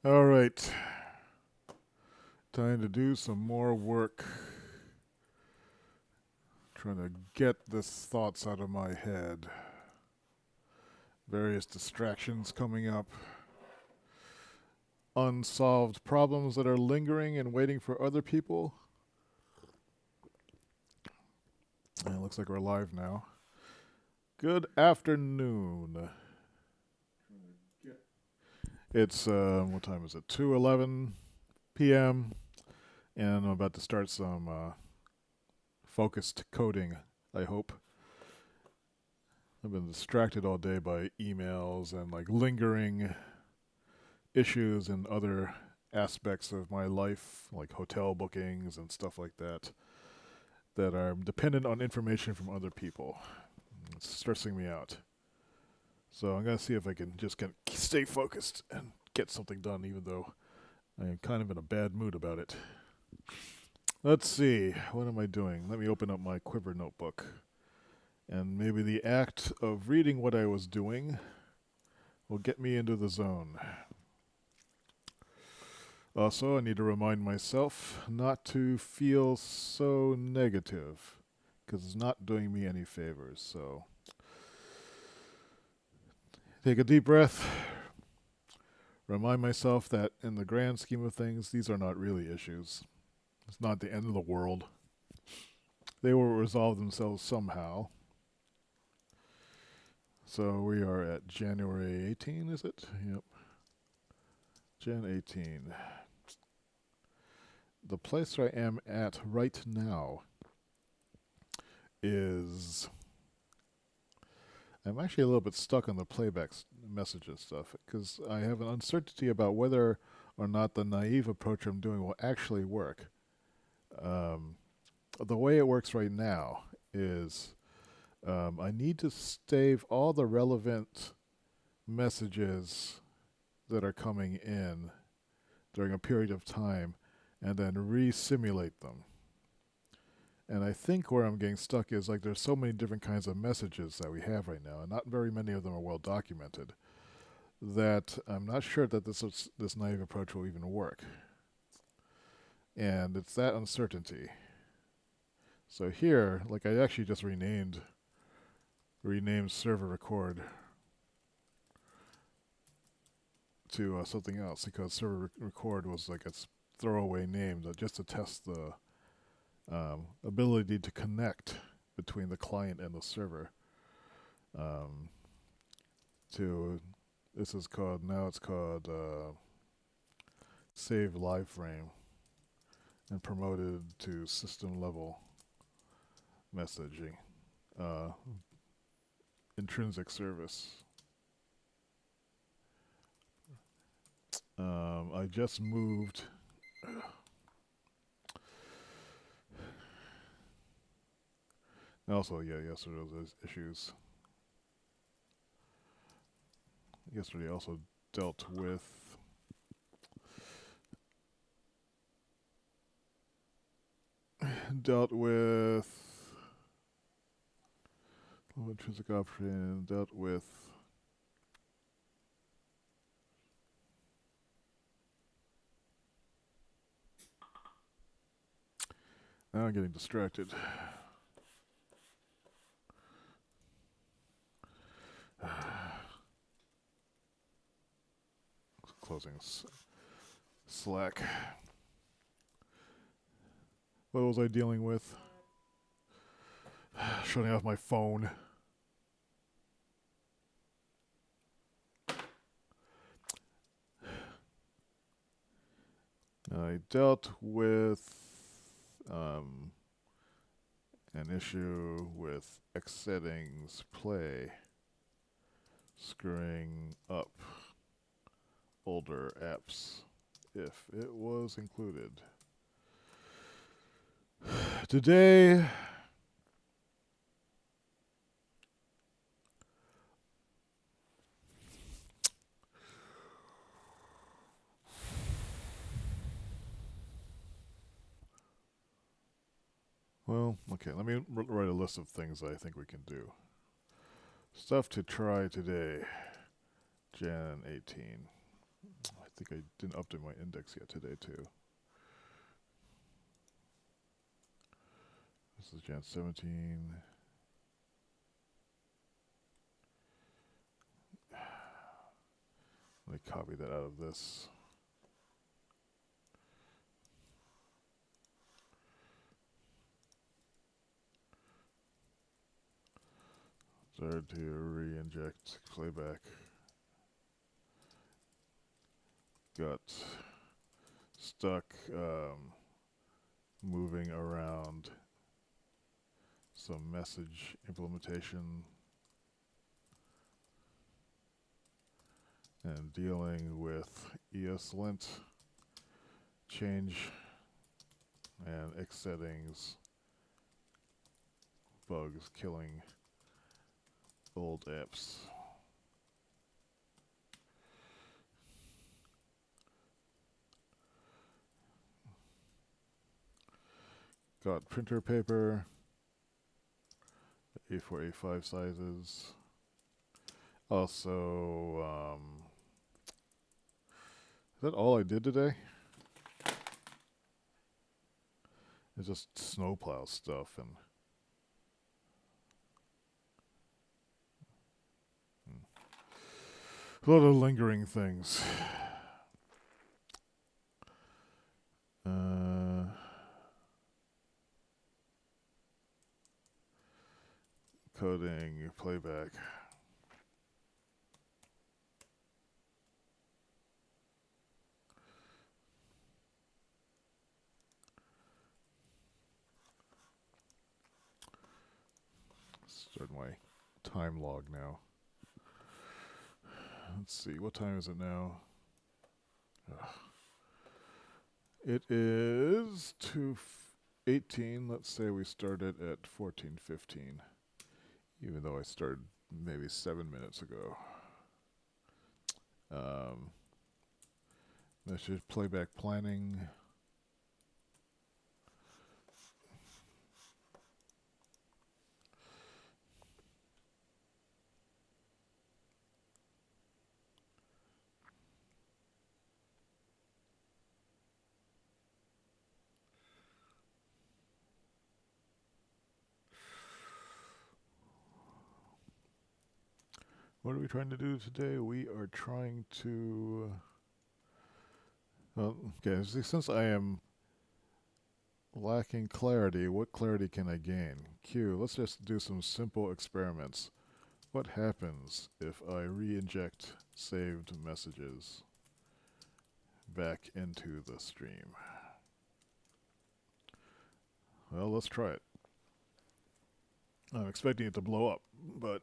All right. Time to do some more work. Trying to get the thoughts out of my head. Various distractions coming up. Unsolved problems that are lingering and waiting for other people. And it looks like we're live now. Good afternoon. It's, what time is it? 2:11 p.m. And I'm about to start some focused coding, I hope. I've been distracted all day by emails and like lingering issues and other aspects of my life, like hotel bookings and stuff like that, that are dependent on information from other people. It's stressing me out. So I'm going to see if I can just stay focused and get something done, even though I am kind of in a bad mood about it. Let's see. What am I doing? Let me open up my Quiver notebook. And maybe the act of reading what I was doing will get me into the zone. Also, I need to remind myself not to feel so negative, because it's not doing me any favors. So, take a deep breath. Remind myself that in the grand scheme of things, these are not really issues. It's not the end of the world. They will resolve themselves somehow. So we are at January 18, is it? Yep. Jan 18. The place I am at right now is... I'm actually a little bit stuck on the playback messages stuff, because I have an uncertainty about whether or not the naive approach I'm doing will actually work. The way it works right now is I need to save all the relevant messages that are coming in during a period of time and then re-simulate them. And I think where I'm getting stuck is like there's so many different kinds of messages that we have right now, and not very many of them are well documented, that I'm not sure that this naive approach will even work. And it's that uncertainty. So here, like I actually just renamed server record to something else, because server record was like a throwaway name just to test the ability to connect between the client and the server. It's called save live frame, and promoted to system level messaging, intrinsic service. I just moved. Also, yesterday those issues. Yesterday also dealt with intrinsic option, dealt with now I'm getting distracted. Closing Slack. What was I dealing with? Shutting off my phone. I dealt with an issue with X settings play screwing up older apps if it was included. Today, well, okay, let me write a list of things I think we can do. Stuff to try today. Jan 18. I think I didn't update my index yet today too. This is Jan 17. Let me copy that out of this. Start to re-inject playback. Got stuck moving around some message implementation and dealing with ESLint change and X settings bugs killing old apps. Got printer paper, A4, A5 sizes. Also, is that all I did today? It's just snowplow stuff and a lot of lingering things. Coding, playback. Start my time log now. Let's see, what time is it now? It is 2:18. Let's say we started at 14:15, even though I started maybe 7 minutes ago. Message playback planning. What are we trying to do today? We are trying to... okay, since I am lacking clarity, what clarity can I gain? Q, let's just do some simple experiments. What happens if I re-inject saved messages back into the stream? Well, let's try it. I'm expecting it to blow up, but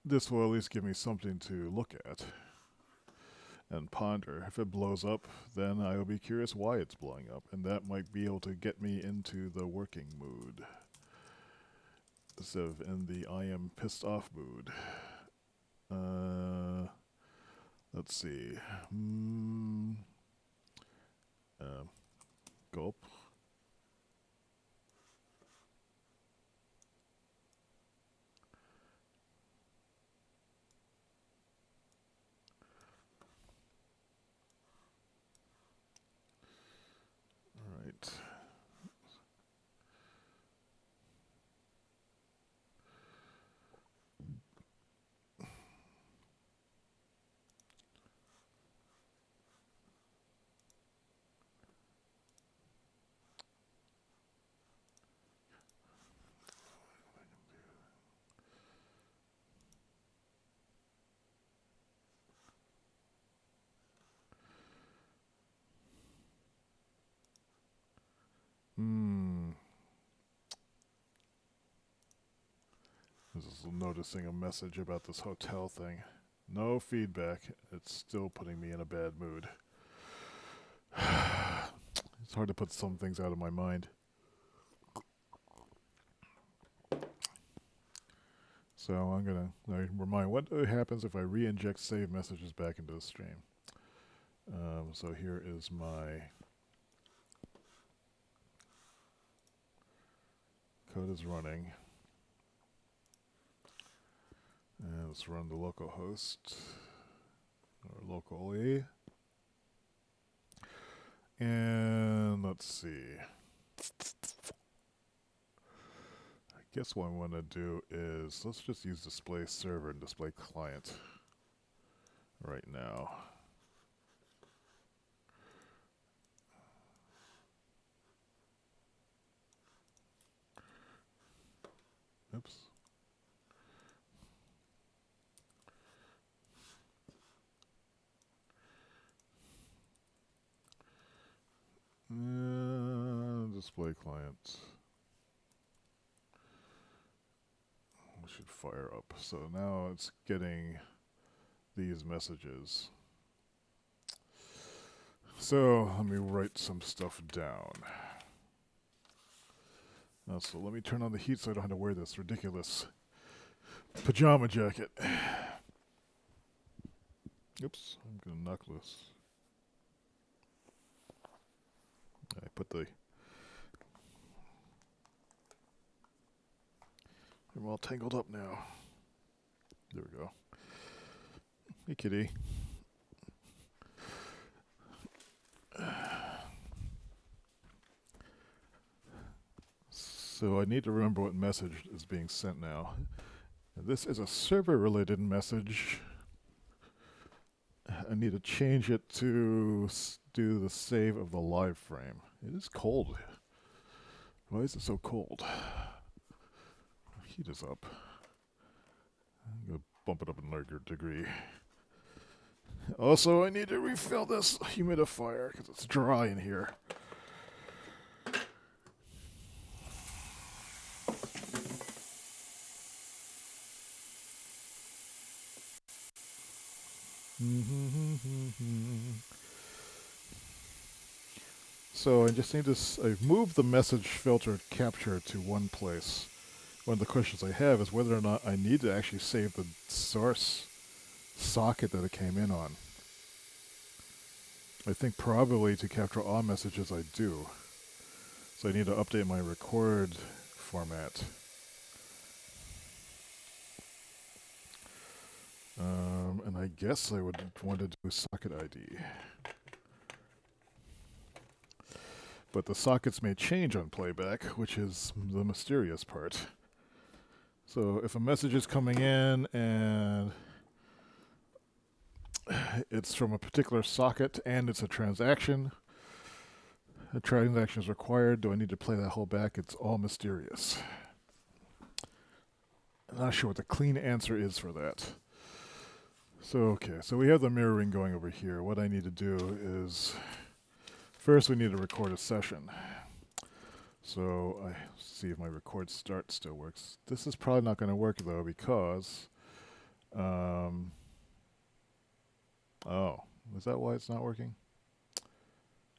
this will at least give me something to look at and ponder. If it blows up, then I will be curious why it's blowing up, and that might be able to get me into the working mood instead of in the I am pissed off mood. Let's see. Gulp. All right. I was noticing a message about this hotel thing. No feedback. It's still putting me in a bad mood. It's hard to put some things out of my mind. So I'm going to remind what happens if I re-inject save messages back into the stream. So here is my code is running. And Let's run the local host or locally. And let's see. I guess what I want to do is let's just use display server and display client right now. Oops. Display client. We should fire up. So now it's getting these messages. So let me write some stuff down. So let me turn on the heat so I don't have to wear this ridiculous pajama jacket. Oops, I'm gonna knock this. I put the... I'm all tangled up now. There we go. Hey, kitty. So I need to remember what message is being sent now. This is a server-related message. I need to change it to do the save of the live frame. It is cold. Why is it so cold? Heat is up. I'm going to bump it up in larger degree. Also, I need to refill this humidifier because it's dry in here. So I just need to... I've moved the message filter capture to one place. One of the questions I have is whether or not I need to actually save the source socket that it came in on. I think probably to capture all messages I do. So I need to update my record format. And I guess I would want to do socket ID. But the sockets may change on playback, which is the mysterious part. So if a message is coming in and it's from a particular socket and it's a transaction is required, do I need to play that whole back? It's all mysterious. I'm not sure what the clean answer is for that. So, okay, so we have the mirroring going over here. What I need to do is, first we need to record a session. So I see if my record start still works. This is probably not going to work though because, oh, is that why it's not working?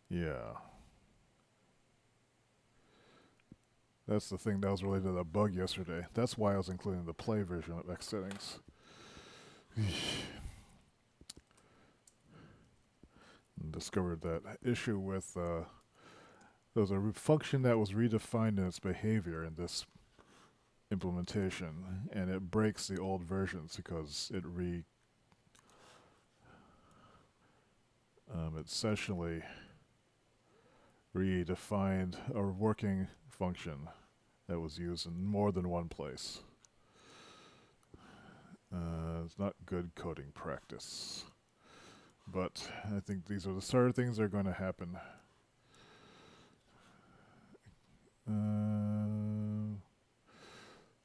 Yeah. That's the thing that was related to that bug yesterday. That's why I was including the play version of X settings. Discovered that issue with there was a function that was redefined in its behavior in this implementation, and it breaks the old versions because it essentially redefined a working function that was used in more than one place. It's not good coding practice. But I think these are the sort of things that are going to happen.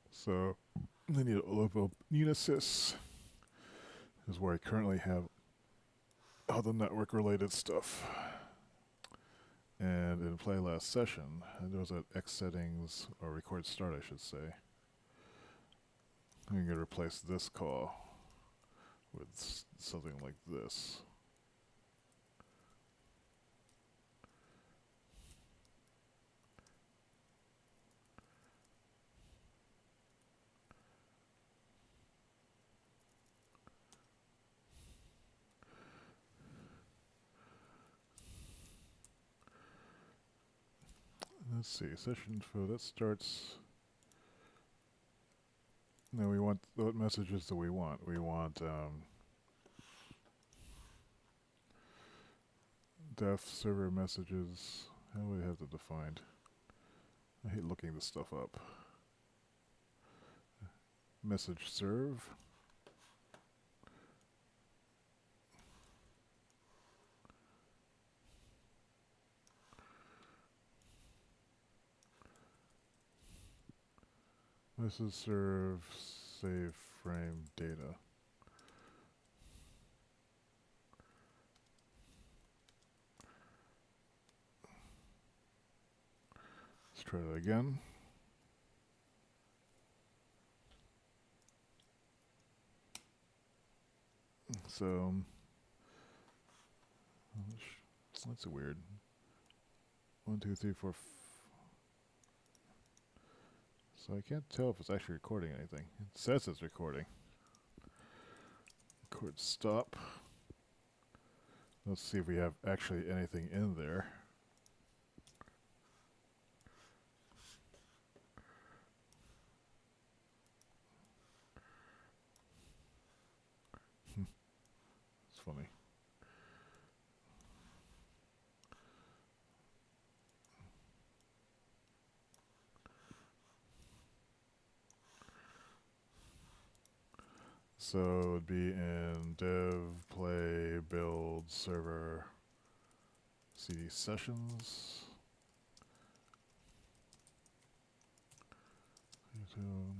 So I need a local unisys. Is where I currently have all the network related stuff. And in play last session, there was at X settings, or record start I should say. I'm going to replace this call with something like this. Let's see, session info, that starts Now we want, what messages do we want? We want def server messages. How do we have that defined? I hate looking this stuff up. Message serve. Message serve save frame data. Let's try that again. So that's weird. 1, 2, 3, 4. So I can't tell if it's actually recording anything. It says it's recording. Record stop. Let's see if we have actually anything in there. It's funny. So it would be in dev, play, build, server, cd sessions.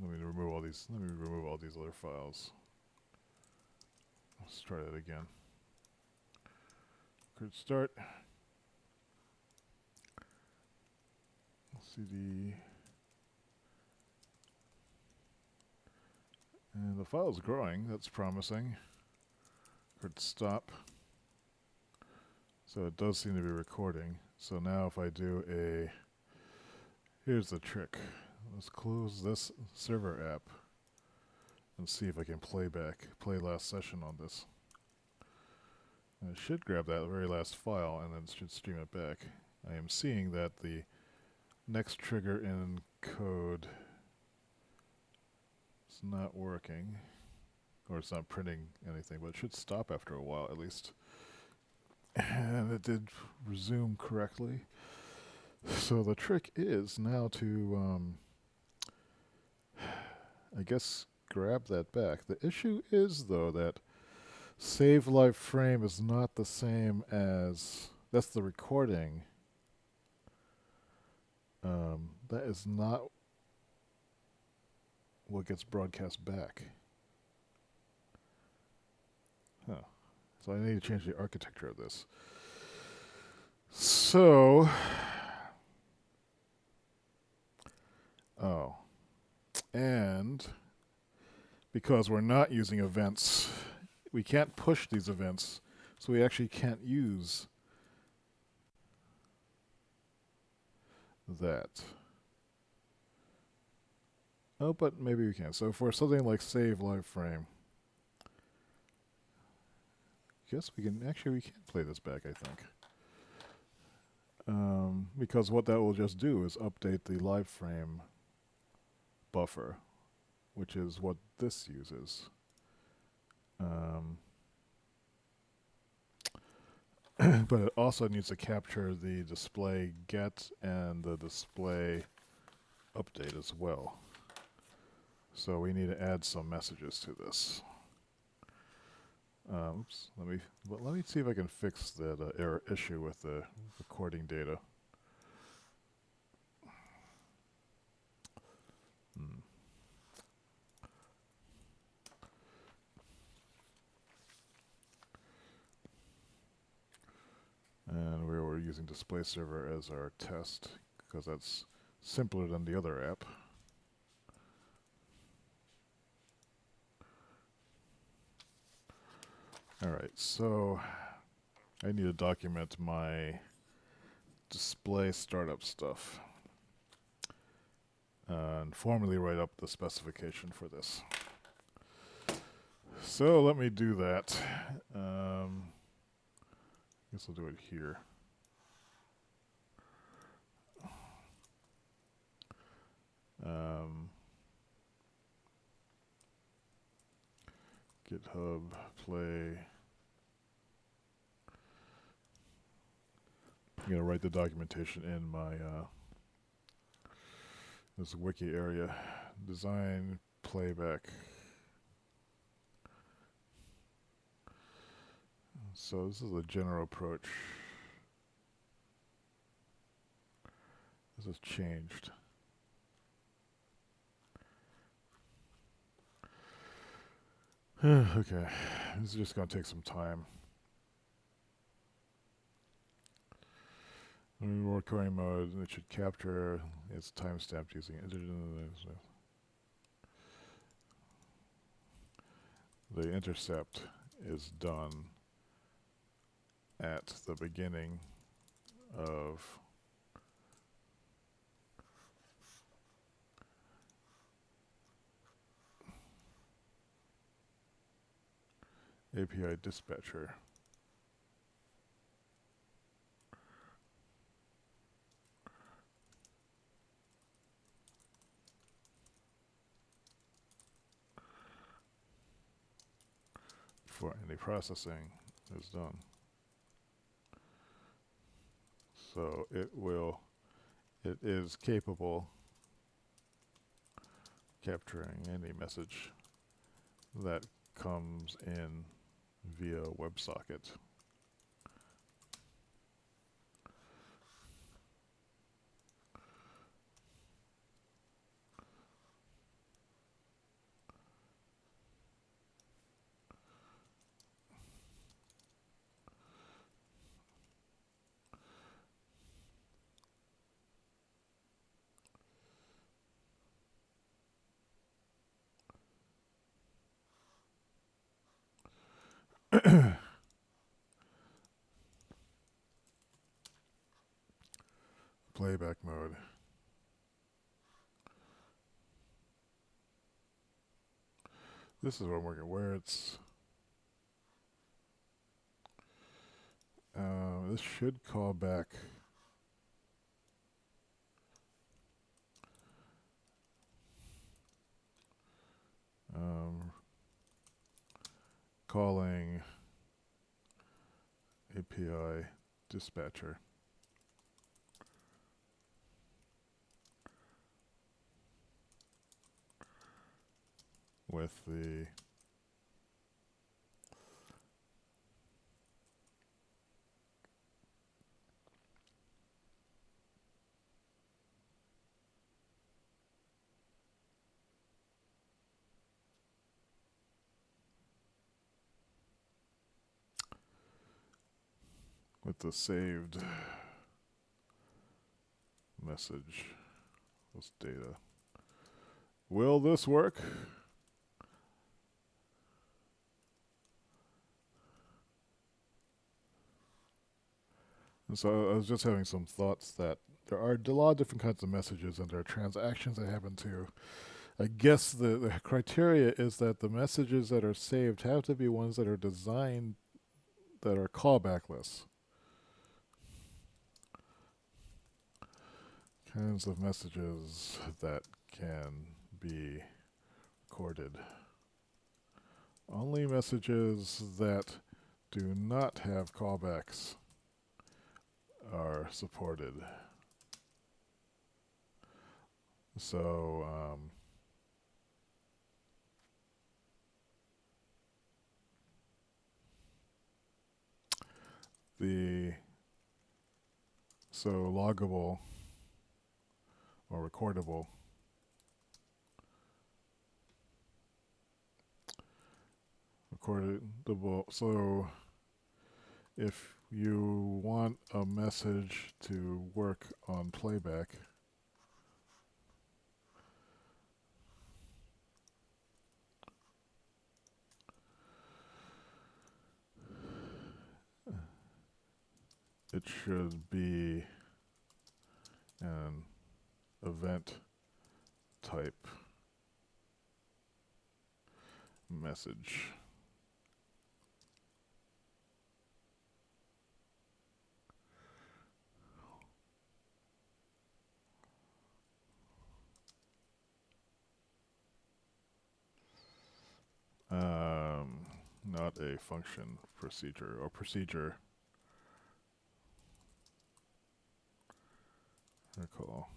Let me remove all these. Let me remove all these other files. Let's try that again. Could start. cd. And the file's growing. That's promising. Could stop. So it does seem to be recording. So now if I do a, here's the trick. Let's close this server app and see if I can play last session on this. And it should grab that very last file and then it should stream it back. I am seeing that the next trigger in code is not working, or it's not printing anything, but it should stop after a while at least. And it did resume correctly. So the trick is now to, I guess, grab that back. The issue is, though, that save live frame is not the same as, that's the recording. That is not what gets broadcast back. Huh. So I need to change the architecture of this. So, and because we're not using events, we can't push these events, so we actually can't use that. Oh, but maybe we can. So for something like save live frame, yes, we can play this back, I think. Because what that will just do is update the live frame buffer, which is what this uses. But it also needs to capture the display get and the display update as well. So we need to add some messages to this. Oops. Let me see if I can fix that error issue with the recording data. And we were using display server as our test because that's simpler than the other app. Alright, so I need to document my display startup stuff and formally write up the specification for this. So let me do that. I guess I'll do it here. GitHub play. I'm going to write the documentation in my this wiki area. Design playback. So this is a general approach. This has changed. Okay, this is just going to take some time. Recording mode, it should capture its timestamp using the intercept is done at the beginning of API dispatcher. Before any processing is done. So it is capable capturing any message that comes in via WebSocket. Playback mode. This is what I'm working, where it's this should call back calling API dispatcher. With the saved message, this data. Will this work? And so I was just having some thoughts that there are a lot of different kinds of messages and there are transactions that happen too. I guess the criteria is that the messages that are saved have to be ones that are designed that are callbackless. Kinds of messages that can be recorded. Only messages that do not have callbacks are supported. So loggable or recordable so if you want a message to work on playback, it should be an event type message. not a function procedure or procedure. Recall.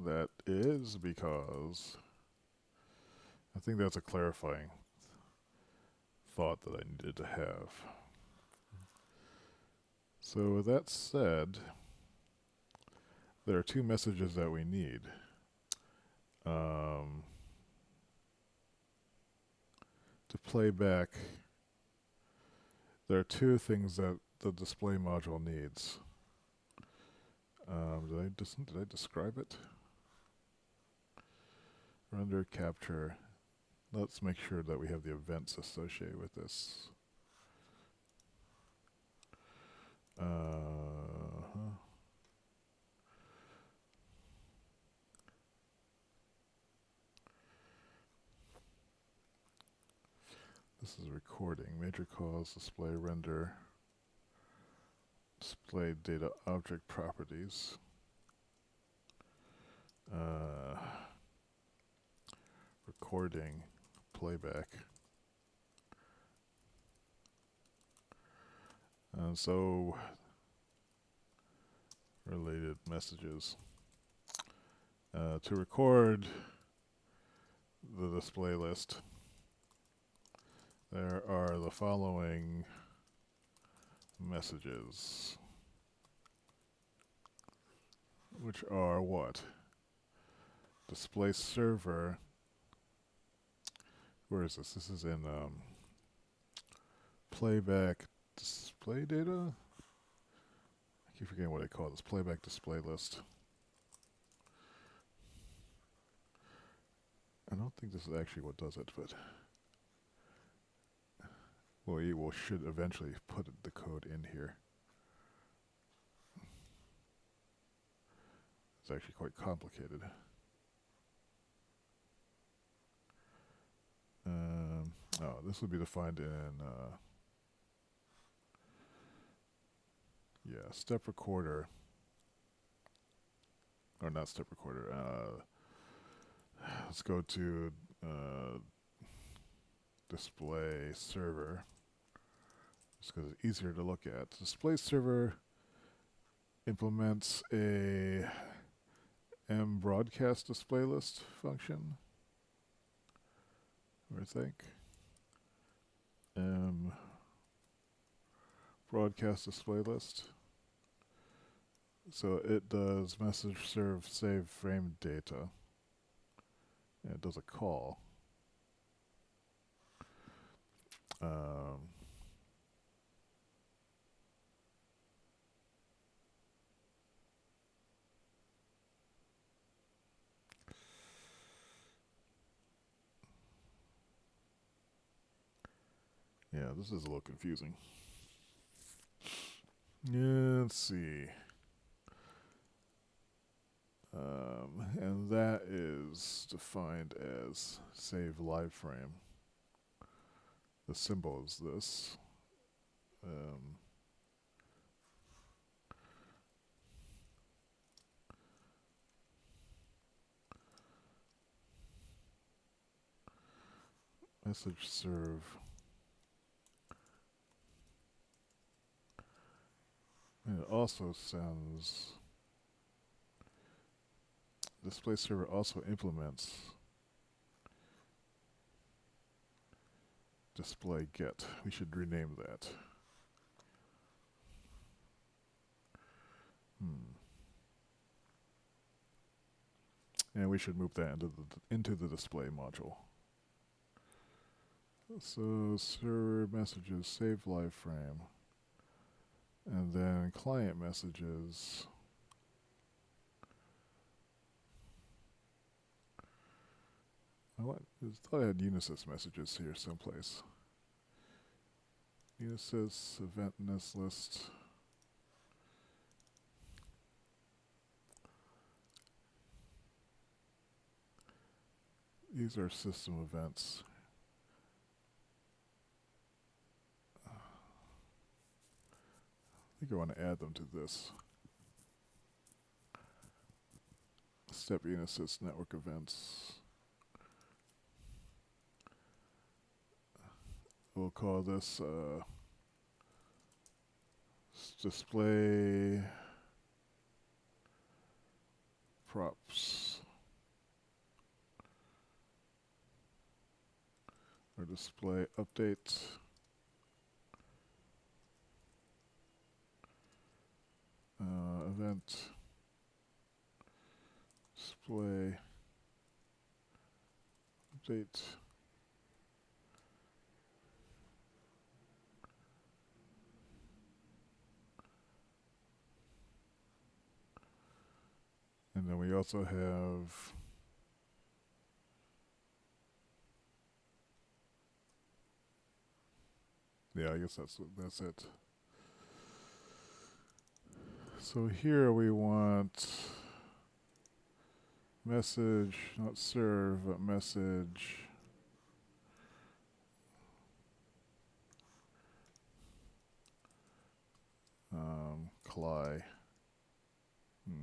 That is because I think that's a clarifying thought that I needed to have. So with that said, there are two messages that we need. To play back, there are two things that the display module needs. Did I describe it? Render, capture. Let's make sure that we have the events associated with this. This is recording. Major calls, display, render, display data object properties. Recording, playback. And so, related messages. To record the display list, there are the following messages, which are what? Display server. Where is this? This is in playback display data? I keep forgetting what I call this. Playback display list. I don't think this is actually what does it, but we should eventually put the code in here. It's actually quite complicated. This would be defined in step recorder, or not step recorder. Let's go to display server, just because it's easier to look at. Display server implements a broadcast display list function, I think. Broadcast display list. So it does message serve save frame data. And it does a call. Yeah, this is a little confusing. Yeah, let's see. And that is defined as save live frame. The symbol is this. Message serve. And it also sends. Display server also implements display get. We should rename that. And we should move that into the display module. So server messages save live frame, and then client messages. I thought I had Unisys messages here someplace. Unisys event nest list. These are system events. I think I want to add them to this. Step Unisys network events. we'll call this display props or display update. Event display update. And then we also have I guess that's it. So here we want message, not serve, but message.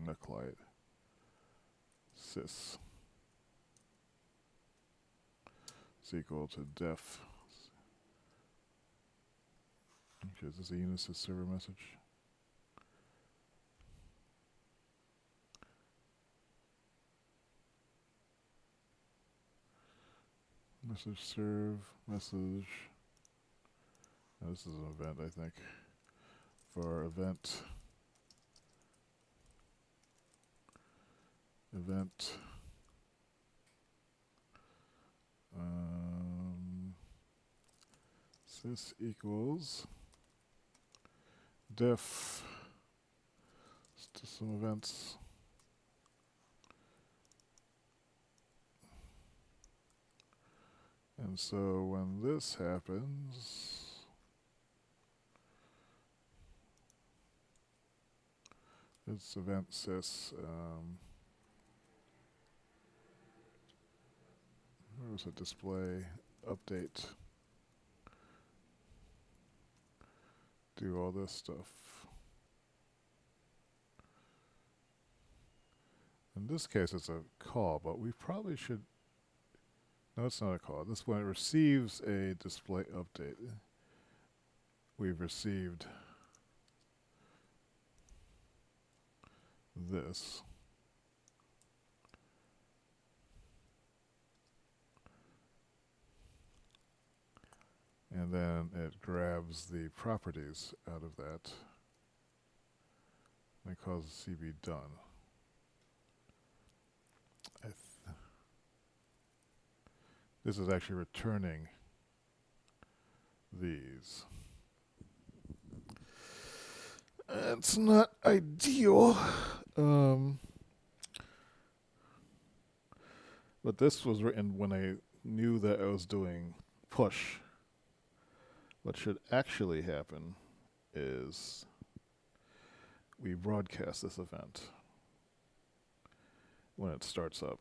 Not client, sys is equal to def. Okay, is this a Unisys server message? Message serve, message. Oh, this is an event, I think. For event. Sys equals def to some events. And so when this happens, it's event sys. Where was it? Display update. Do all this stuff. In this case, it's a call, but we probably should. No, it's not a call. This one receives a display update. We've received this. And then it grabs the properties out of that and calls CB done. This is actually returning these. It's not ideal. But this was written when I knew that I was doing push. What should actually happen is we broadcast this event when it starts up.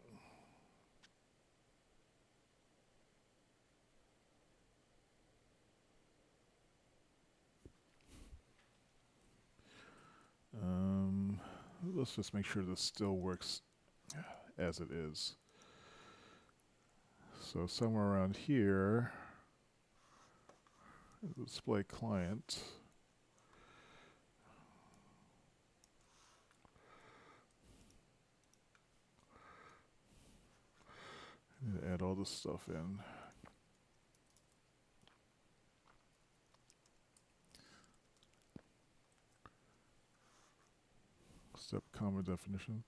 Let's just make sure this still works as it is. So somewhere around here, display client. Add all this stuff in. Step comma definition.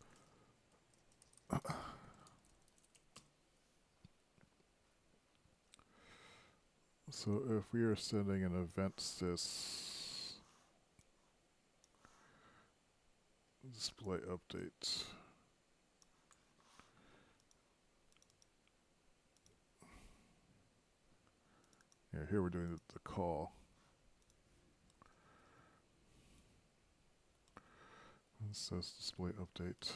So if we are sending an event sys display update, here we're doing the call. It says display update.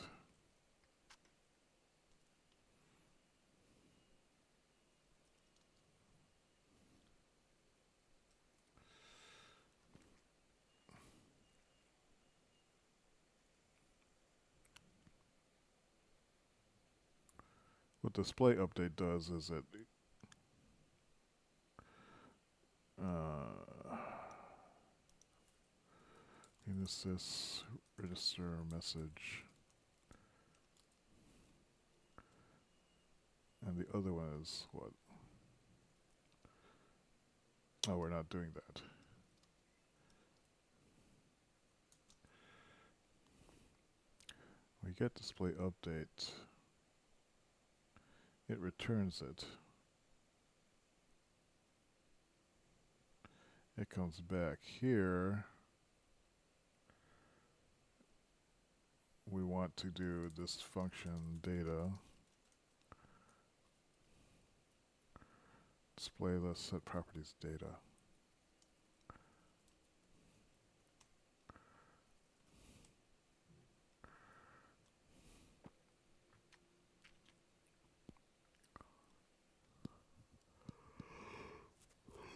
What display update does is it Is this register message? And the other one is what? Oh, we're not doing that. We get display update. It returns it. It comes back here. We want to do this function data. Display list set properties data.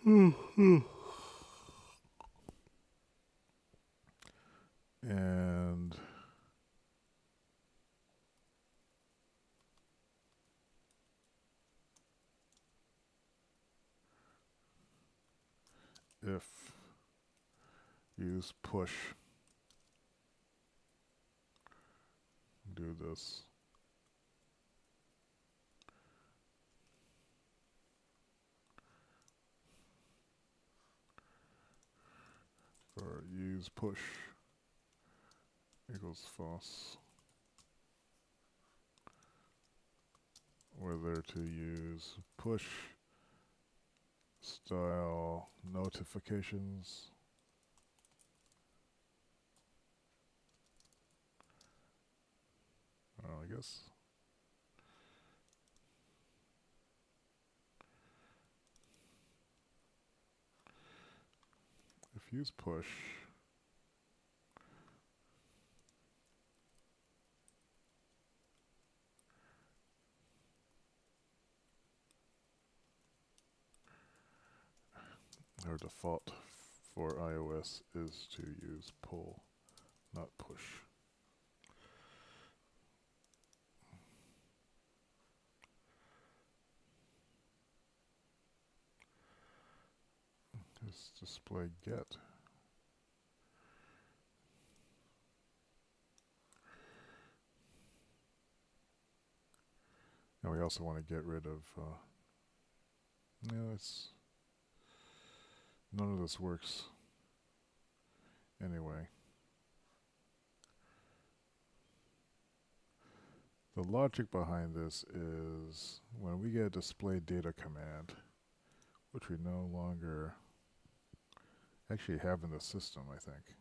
And if use push, do this. Or use push equals false. Whether to use push style notifications. I guess. If use push. Our default for iOS is to use pull, not push. This display get. And we also want to get rid of, none of this works anyway. The logic behind this is when we get a display data command, which we no longer actually have in the system, I think.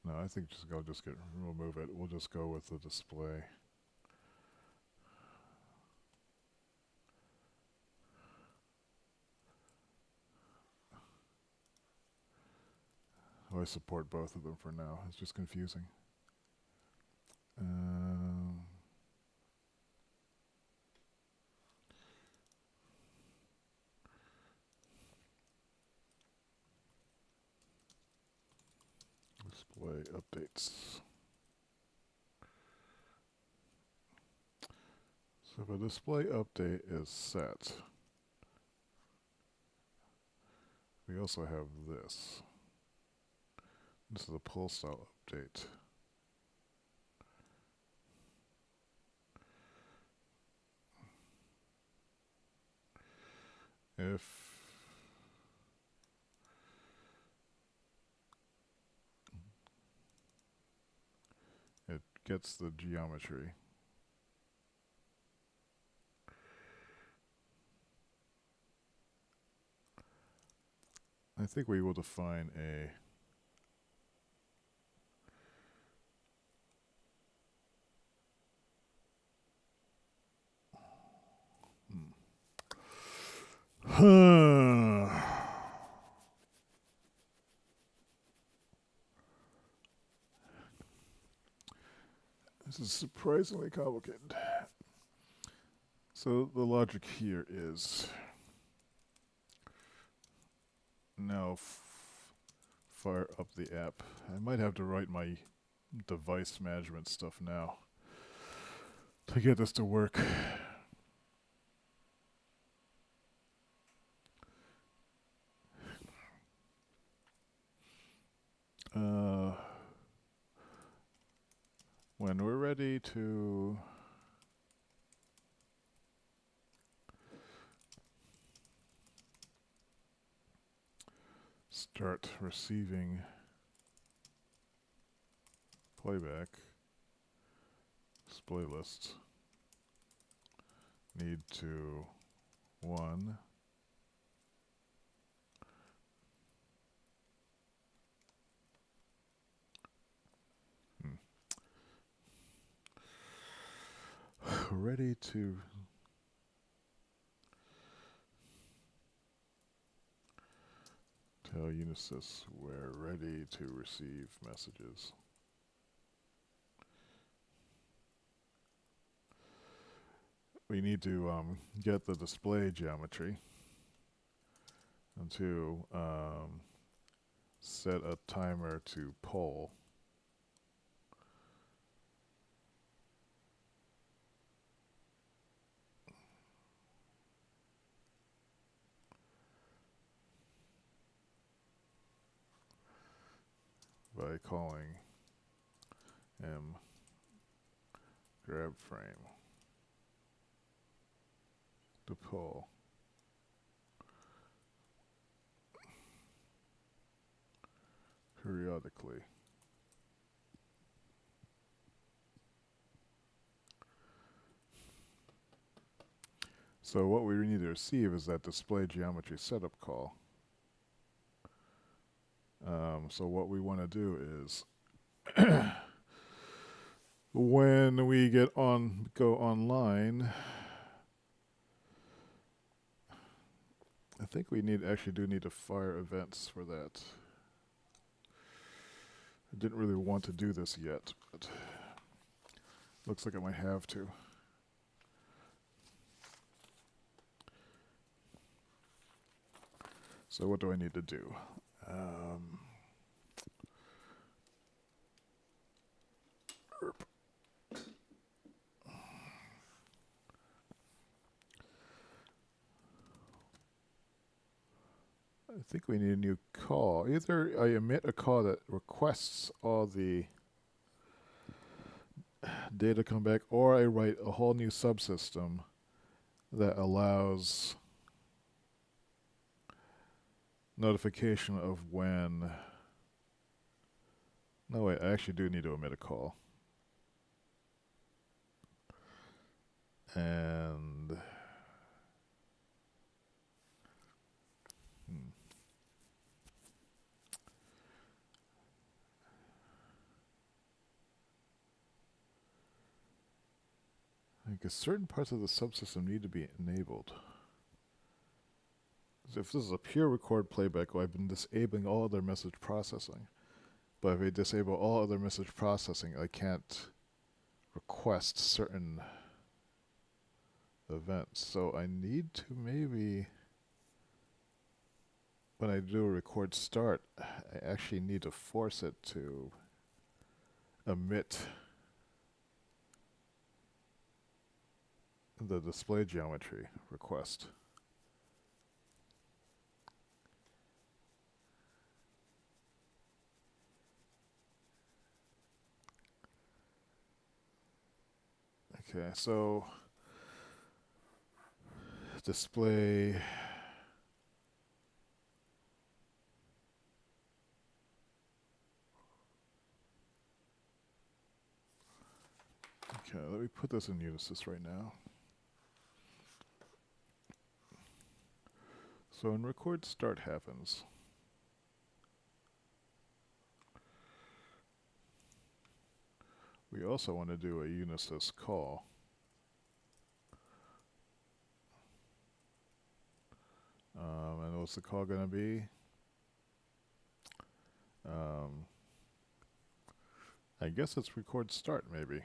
No, I think I'll just remove it. We'll just go with the display. I support both of them for now. It's just confusing. Display updates. So if a display update is set, we also have this. This is a pull style update. If it gets the geometry, I think we will define a This is surprisingly complicated. So the logic here is now fire up the app. I might have to write my device management stuff now to get this to work. When we're ready to start receiving playback, display lists need to, one, ready to tell Unisys we're ready to receive messages. We need to get the display geometry and to set a timer to poll. By calling m grab frame to pull periodically. So what we need to receive is that display geometry setup call. So what we want to do is when we go online, I think we actually do need to fire events for that. I didn't really want to do this yet, but looks like I might have to. So what do I need to do? I think we need a new call. Either I emit a call that requests all the data come back, or I write a whole new subsystem that allows notification of when. No, wait, I actually do need to emit a call. And I guess certain parts of the subsystem need to be enabled. If this is a pure record playback, well, I've been disabling all other message processing. But if I disable all other message processing, I can't request certain events. So I need to maybe, when I do a record start, I actually need to force it to emit the display geometry request. Okay, so display okay, let me put this in Unisys right now. So when record start happens, we also want to do a Unisys call. And what's the call going to be? I guess it's record start, maybe.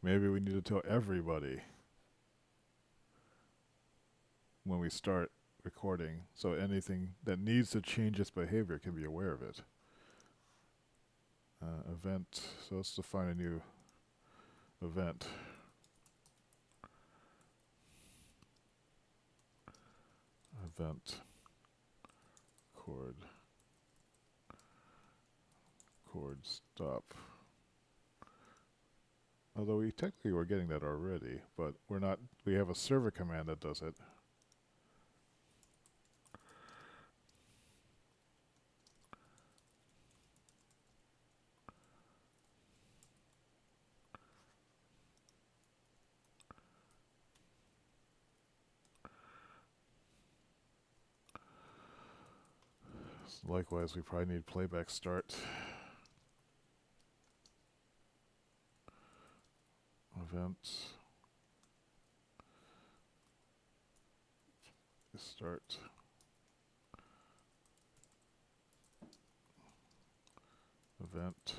Maybe we need to tell everybody when we start recording, so anything that needs to change its behavior can be aware of it. Event, so let's define a new event. Event record record stop. Although we technically were getting that already, but we're not. We have a server command that does it. Likewise, we probably need playback start. Event. Start. Event.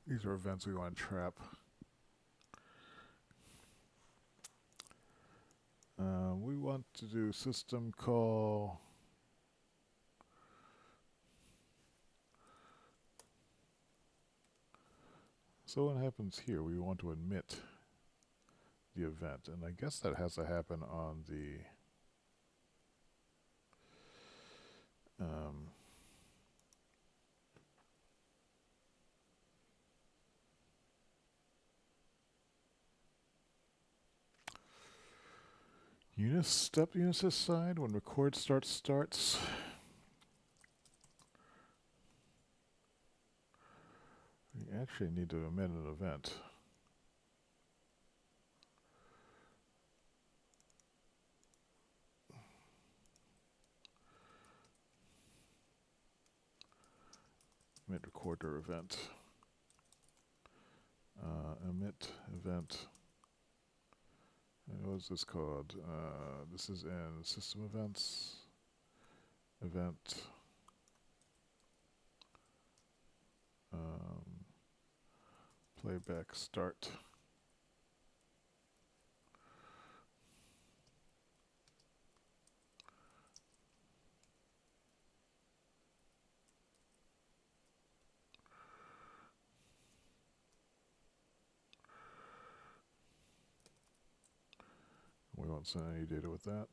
These are events we want to trap. We want to do system call. So what happens here? We want to admit the event, and I guess that has to happen on the step Unisys side when record starts. We actually need to amend an event. Emit recorder event. Emit event. What is this called? This is in system events. Event. Playback start. We won't send any data with that.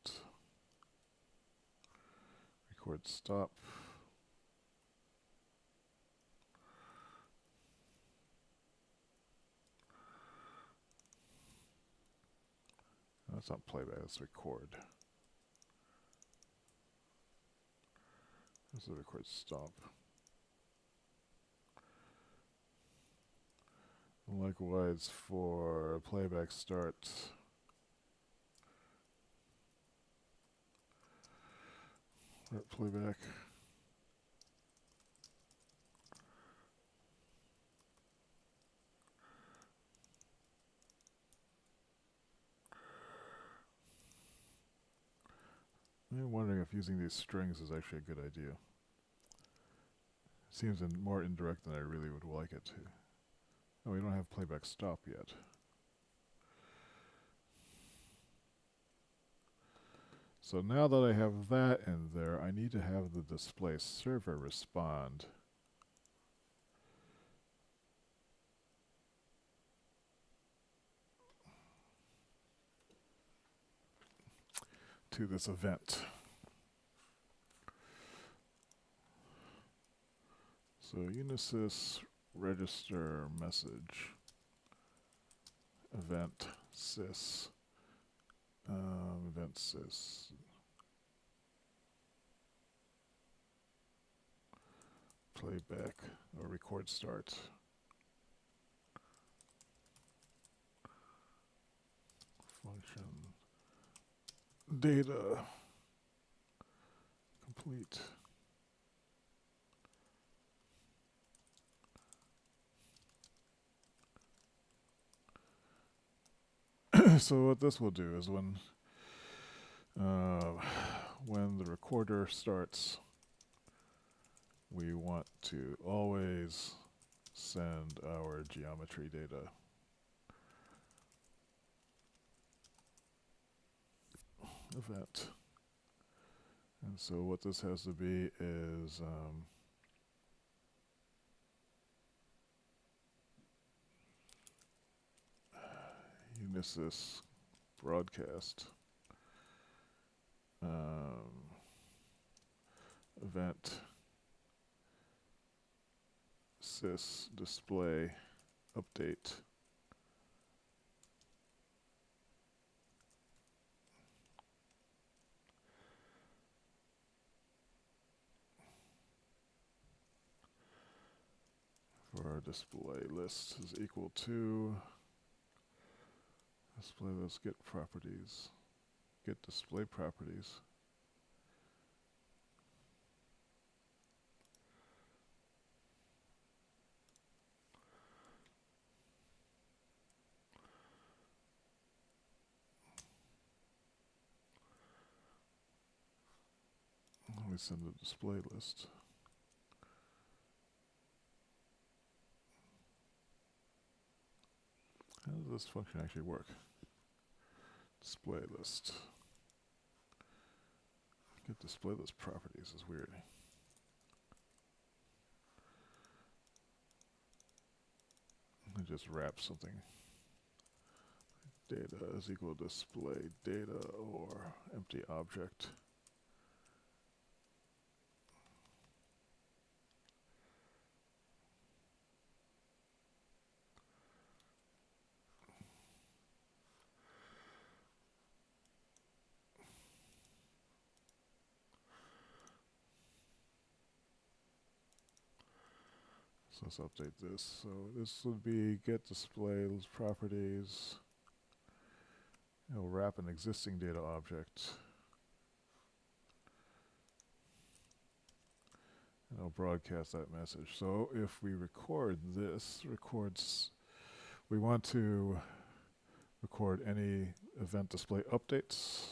Record stop. That's not playback, that's record. This is record stop. And likewise for playback start. Playback. I'm wondering if using these strings is actually a good idea. Seems more indirect than I really would like it to. Oh, we don't have playback stop yet. So now that I have that in there, I need to have the display server respond to this event. So Unisys register message event sys playback or record start. Function data complete. So what this will do is when the recorder starts, we want to always send our geometry data. event. And so what this has to be is you miss this broadcast event sys display update. For our display list is equal to display list get properties, get display properties. We send a display list. How does this function actually work? Display list. Get display list properties is weird. I just wrap something. Data is equal to display data or empty object. So let's update this. So this would be get display properties. It'll wrap an existing data object. And it'll broadcast that message. So if we record this, we want to record any event display updates.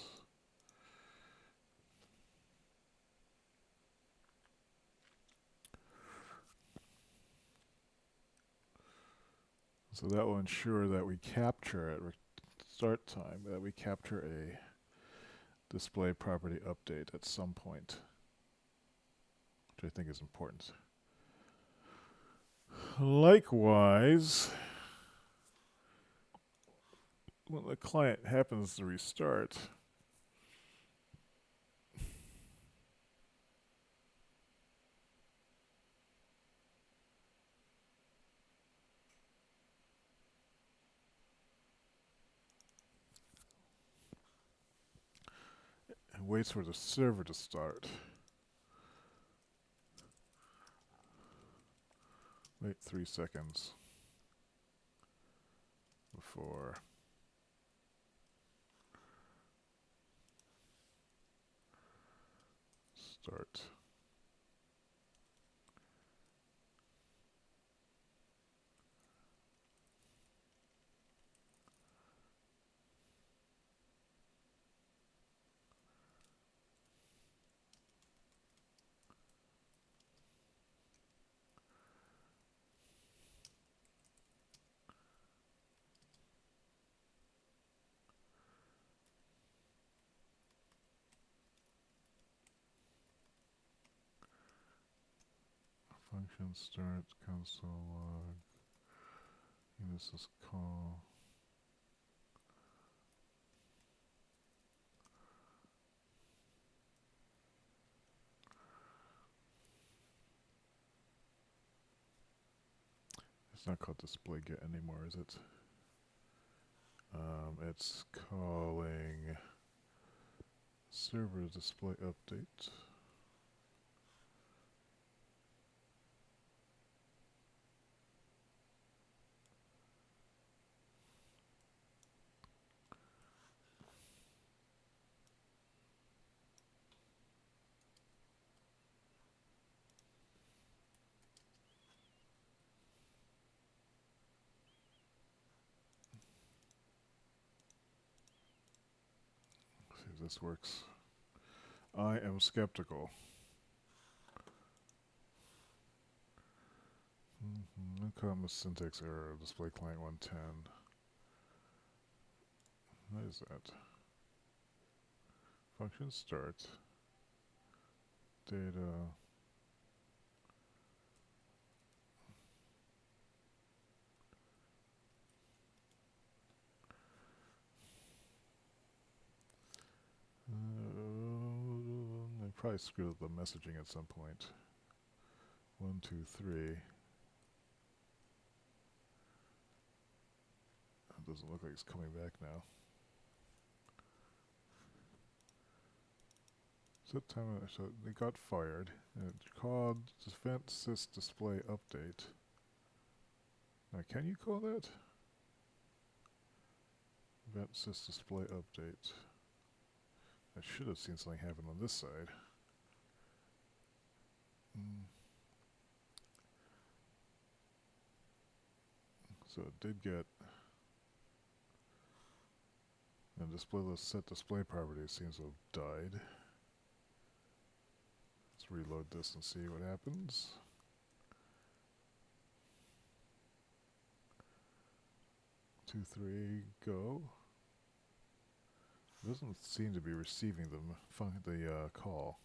So that will ensure that we capture at start time, that we capture a display property update at some point, which I think is important. Likewise, when the client happens to restart, and waits for the server to start. Wait 3 seconds before start. Function start console log. And this is call. It's not called display get anymore, is it? It's calling server display update. See if this works. I am skeptical. Common syntax error, display client 110. What is that? Function start. Data. I probably screwed up the messaging at some point. 1, 2, 3. It doesn't look like it's coming back now. So they got fired. And it's called event sys display update. Now, can you call that? Event sys display update. I should have seen something happen on this side. So it did get, and display list set display properties seems to have died. Let's reload this and see what happens. Two, three, go. It doesn't seem to be receiving the call.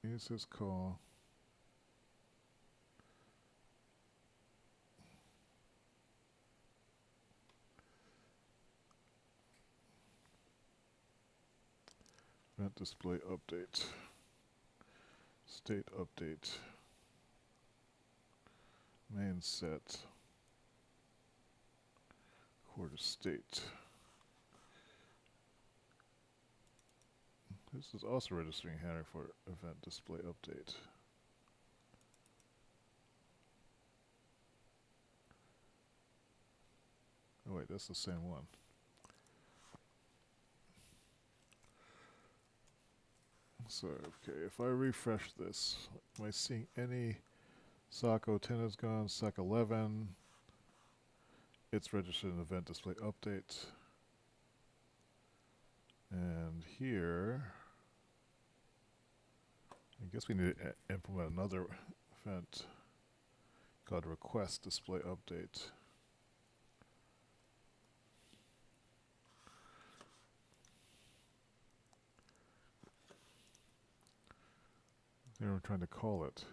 It says call. Event display update. State update. Main set. Quarter state. This is also registering header for event display update. Oh wait, that's the same one. So, okay, if I refresh this, am I seeing any SOC 010 is gone, SOC 11, it's registered in event display update. And here, I guess we need to implement another event called request display update. Here I'm trying to call it.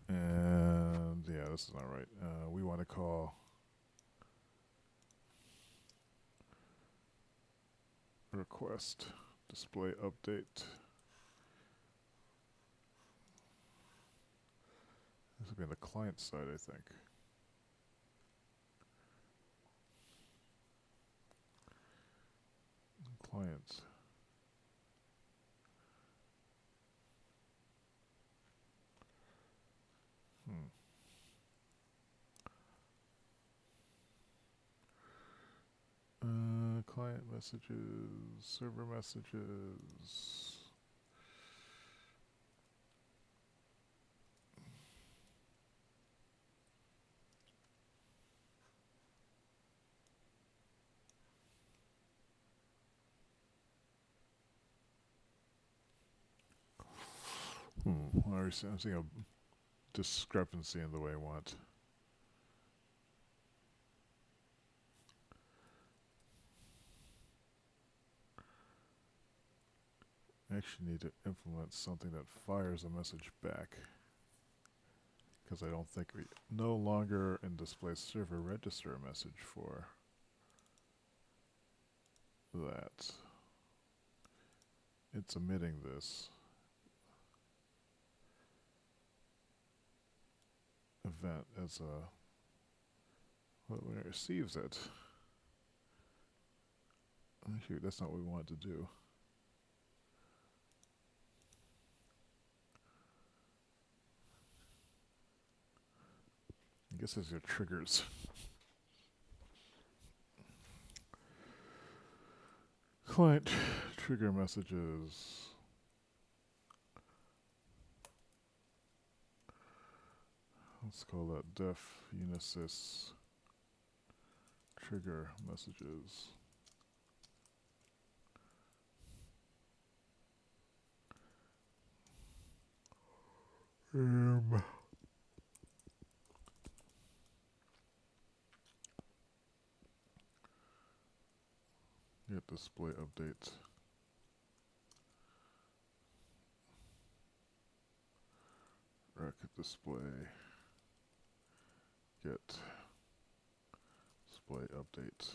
And yeah, this is not right. We want to call request display update. This will be on the client side, I think. Clients. Client messages, server messages. I'm seeing a discrepancy in the way I want. I actually need to implement something that fires a message back, because I don't think we no longer in display server register a message for that. It's emitting this event as a when it receives it. Shoot, that's not what we wanted to do. I guess those are triggers. Client trigger messages. Let's call that def unisys trigger messages. display update. Rec display get display update.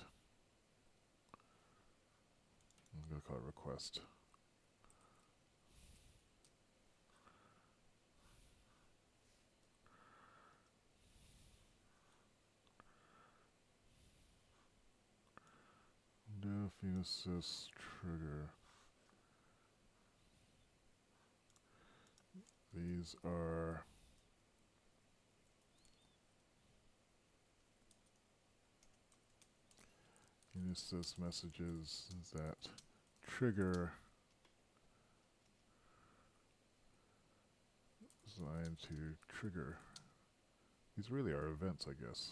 I'm going to call it request. Def unisys trigger. These are unisys messages that trigger designed to trigger. These really are events, I guess.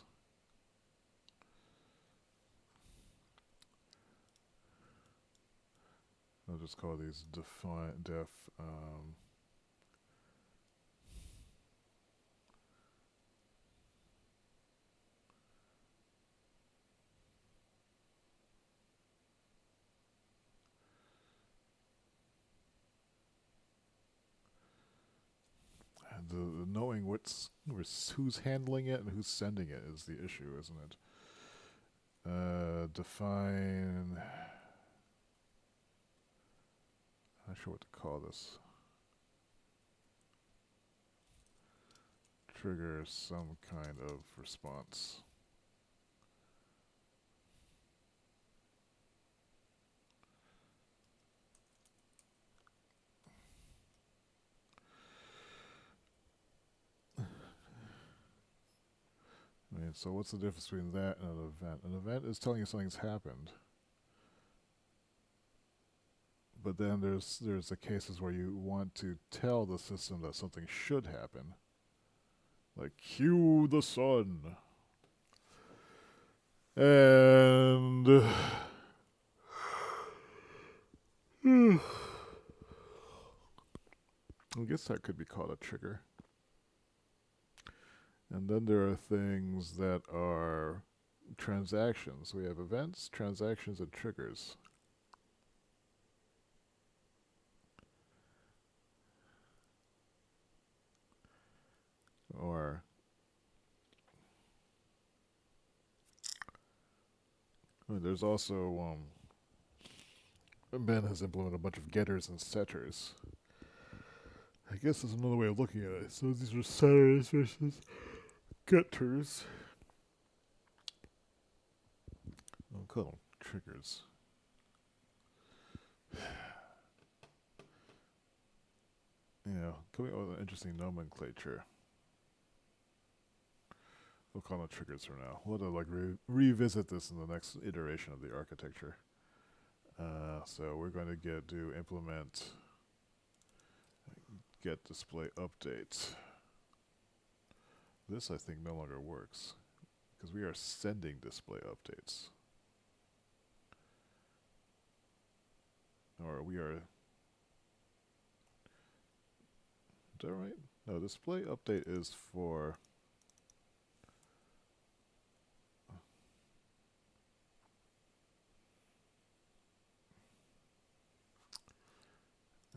I'll just call these def the knowing who's handling it and who's sending it is the issue, isn't it? Define. I'm not sure what to call this. Trigger some kind of response. I mean, so what's the difference between that and an event? An event is telling you something's happened. But then there's the cases where you want to tell the system that something should happen. Like, cue the sun. And I guess that could be called a trigger. And then there are things that are transactions. We have events, transactions, and triggers. Or there's also Ben has implemented a bunch of getters and setters. I guess there's another way of looking at it. So these are setters versus getters. I'll call them triggers. Coming up with an interesting nomenclature. We'll call them triggers for now. We'll have to revisit this in the next iteration of the architecture. So we're going to do implement get display update. This I think no longer works because we are sending display updates. Or we are. Is that right? No, display update is for.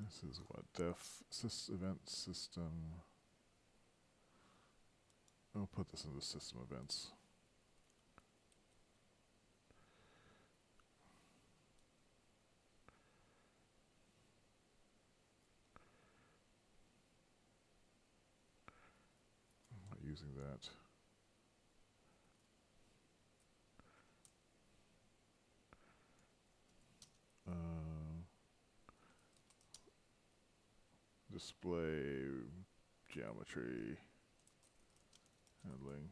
This is what def event system. I'll put this into system events. I'm not using that. Display geometry handling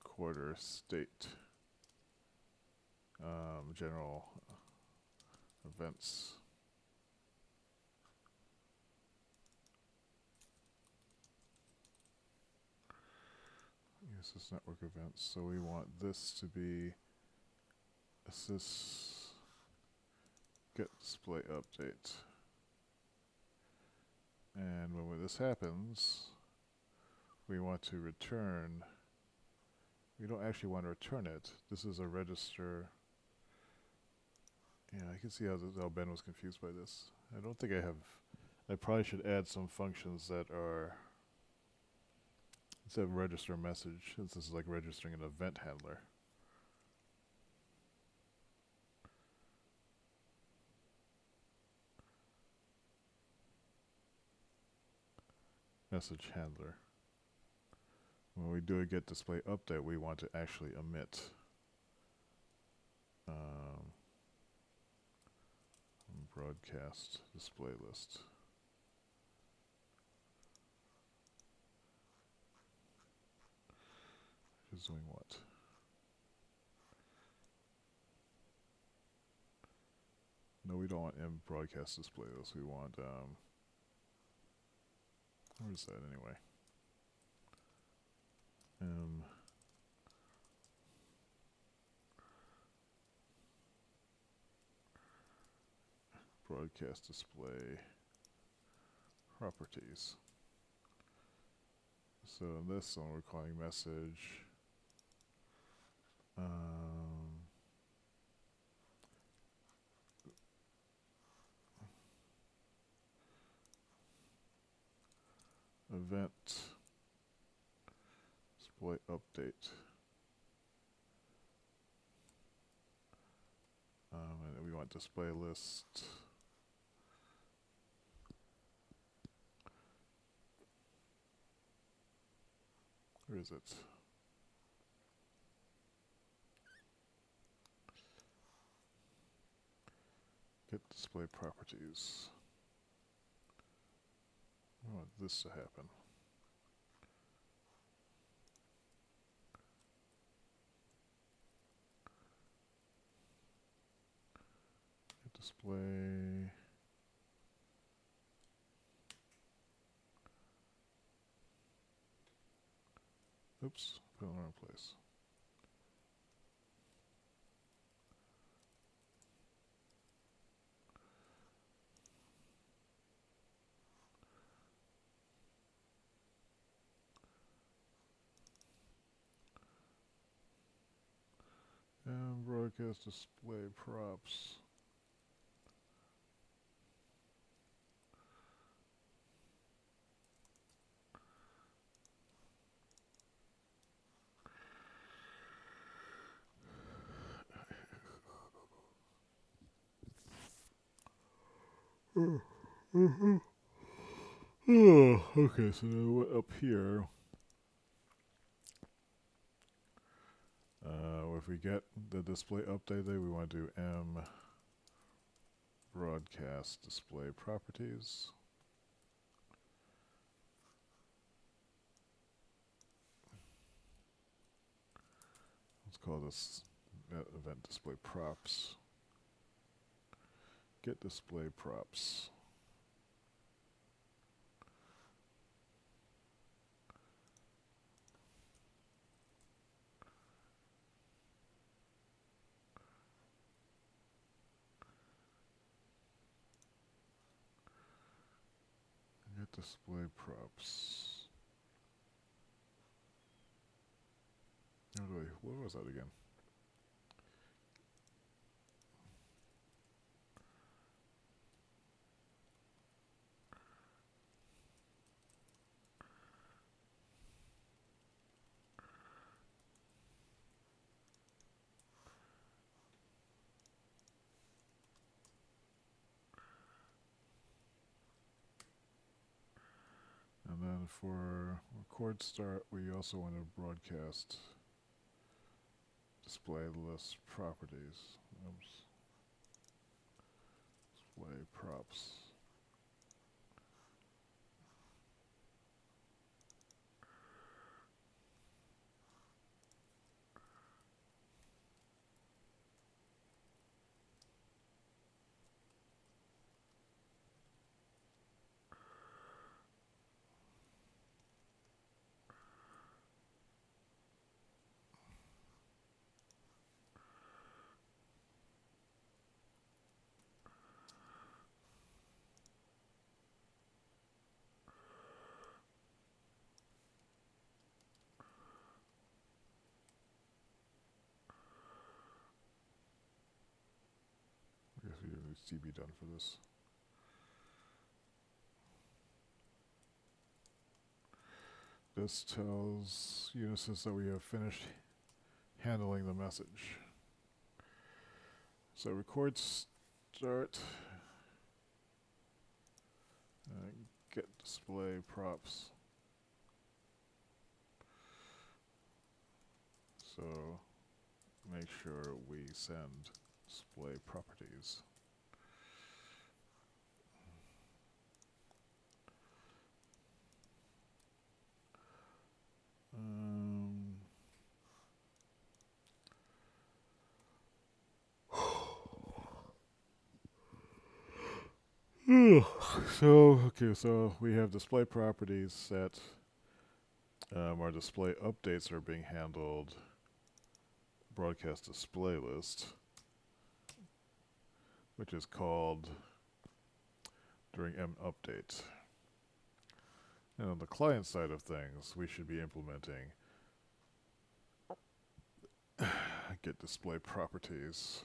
quarter state general events. Yes, this network events. So we want this to be assist get display update. And when this happens, we want to return we don't actually want to return it. This is a register. Yeah, I can see how Ben was confused by this. I don't think I have. I probably should add some functions that are instead of register message, since this is like registering an event handler. Message handler. When we do a get display update, we want to actually emit broadcast display list. Is doing what? No, we don't want M broadcast display list. We want where is that anyway? Broadcast display properties. So in this one, we're calling message. Event display update. And we want display list. Where is it? Get display properties. I want this to happen. Get display. Oops, put it in the wrong place. And broadcast display props. Okay, so up here, if we get the display updated, we want to do M broadcast display properties. Let's call this event display props. Get display props. Get display props. What was that again? And then for record start, we also want to broadcast display list properties. Oops. Display props. CB done for this? This tells Unisys that we have finished handling the message. So record start. Get display props. So make sure we send display properties. So we have display properties set. Our display updates are being handled. Broadcast display list, which is called during M update. And on the client side of things, we should be implementing get display properties.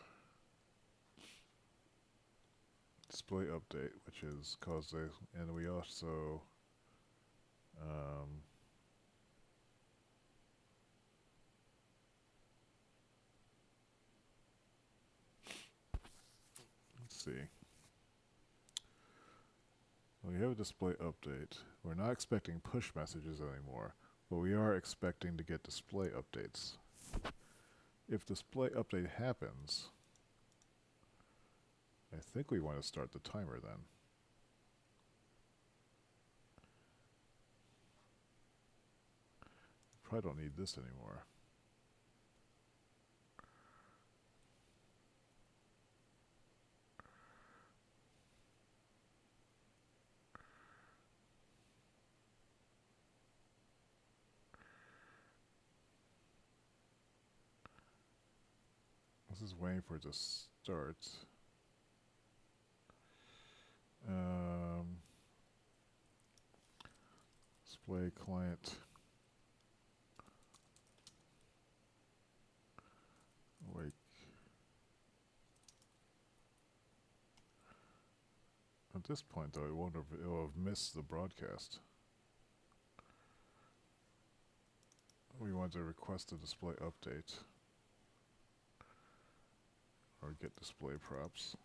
Display update, which is caused a, and we also let's see. We have a display update. We're not expecting push messages anymore, but we are expecting to get display updates. If display update happens, I think we want to start the timer then. Probably don't need this anymore. This is waiting for it to start. Display client. Wait. At this point, though, it will have missed the broadcast. We want to request a display update or get display props.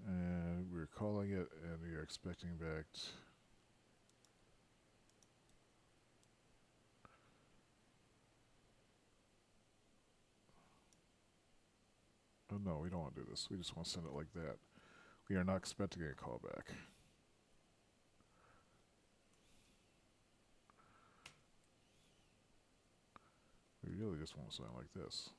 And we're calling it, and we are expecting back. Oh no, we don't want to do this. We just want to send it like that. We are not expecting a callback. We really just want to send it like this.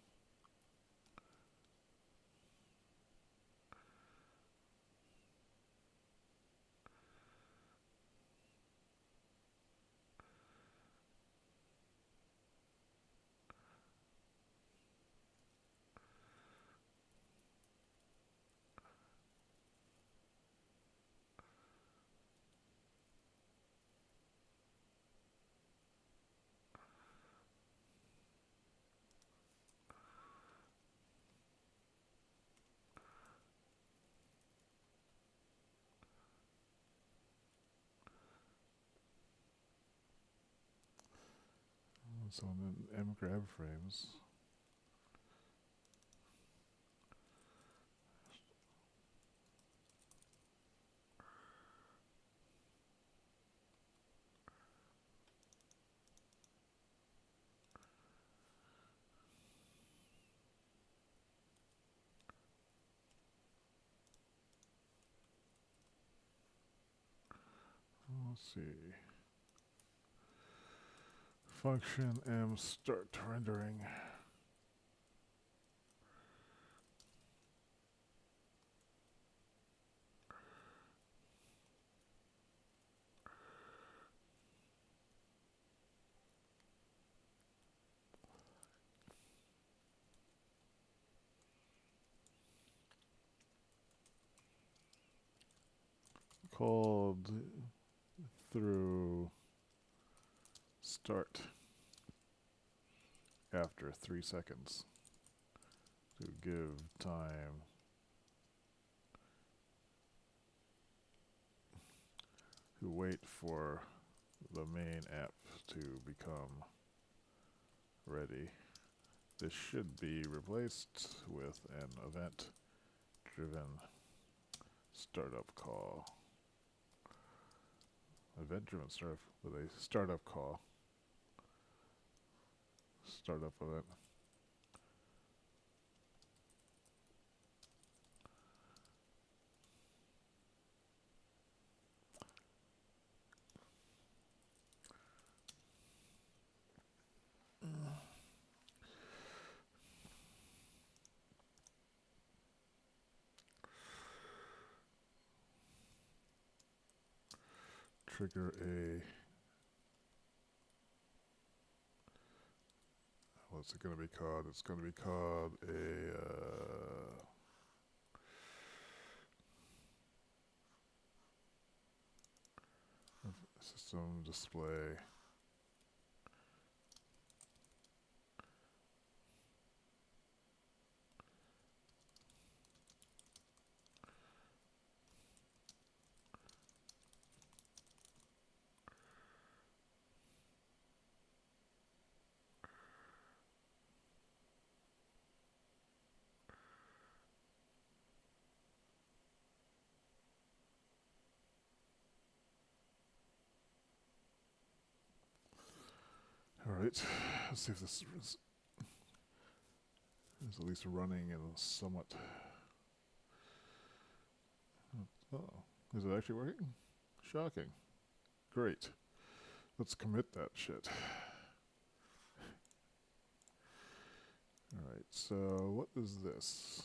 So then M grab frames. Let's see. Function M start rendering. called through start after 3 seconds to give time to wait for the main app to become ready. This should be replaced with an event-driven startup call. Event-driven startup with a startup call. Startup event. Trigger a, what's it going to be called? It's going to be called a system display. Alright, let's see if this is at least running and somewhat. Oh, is it actually working? Shocking. Great. Let's commit that shit. Alright, so what is this?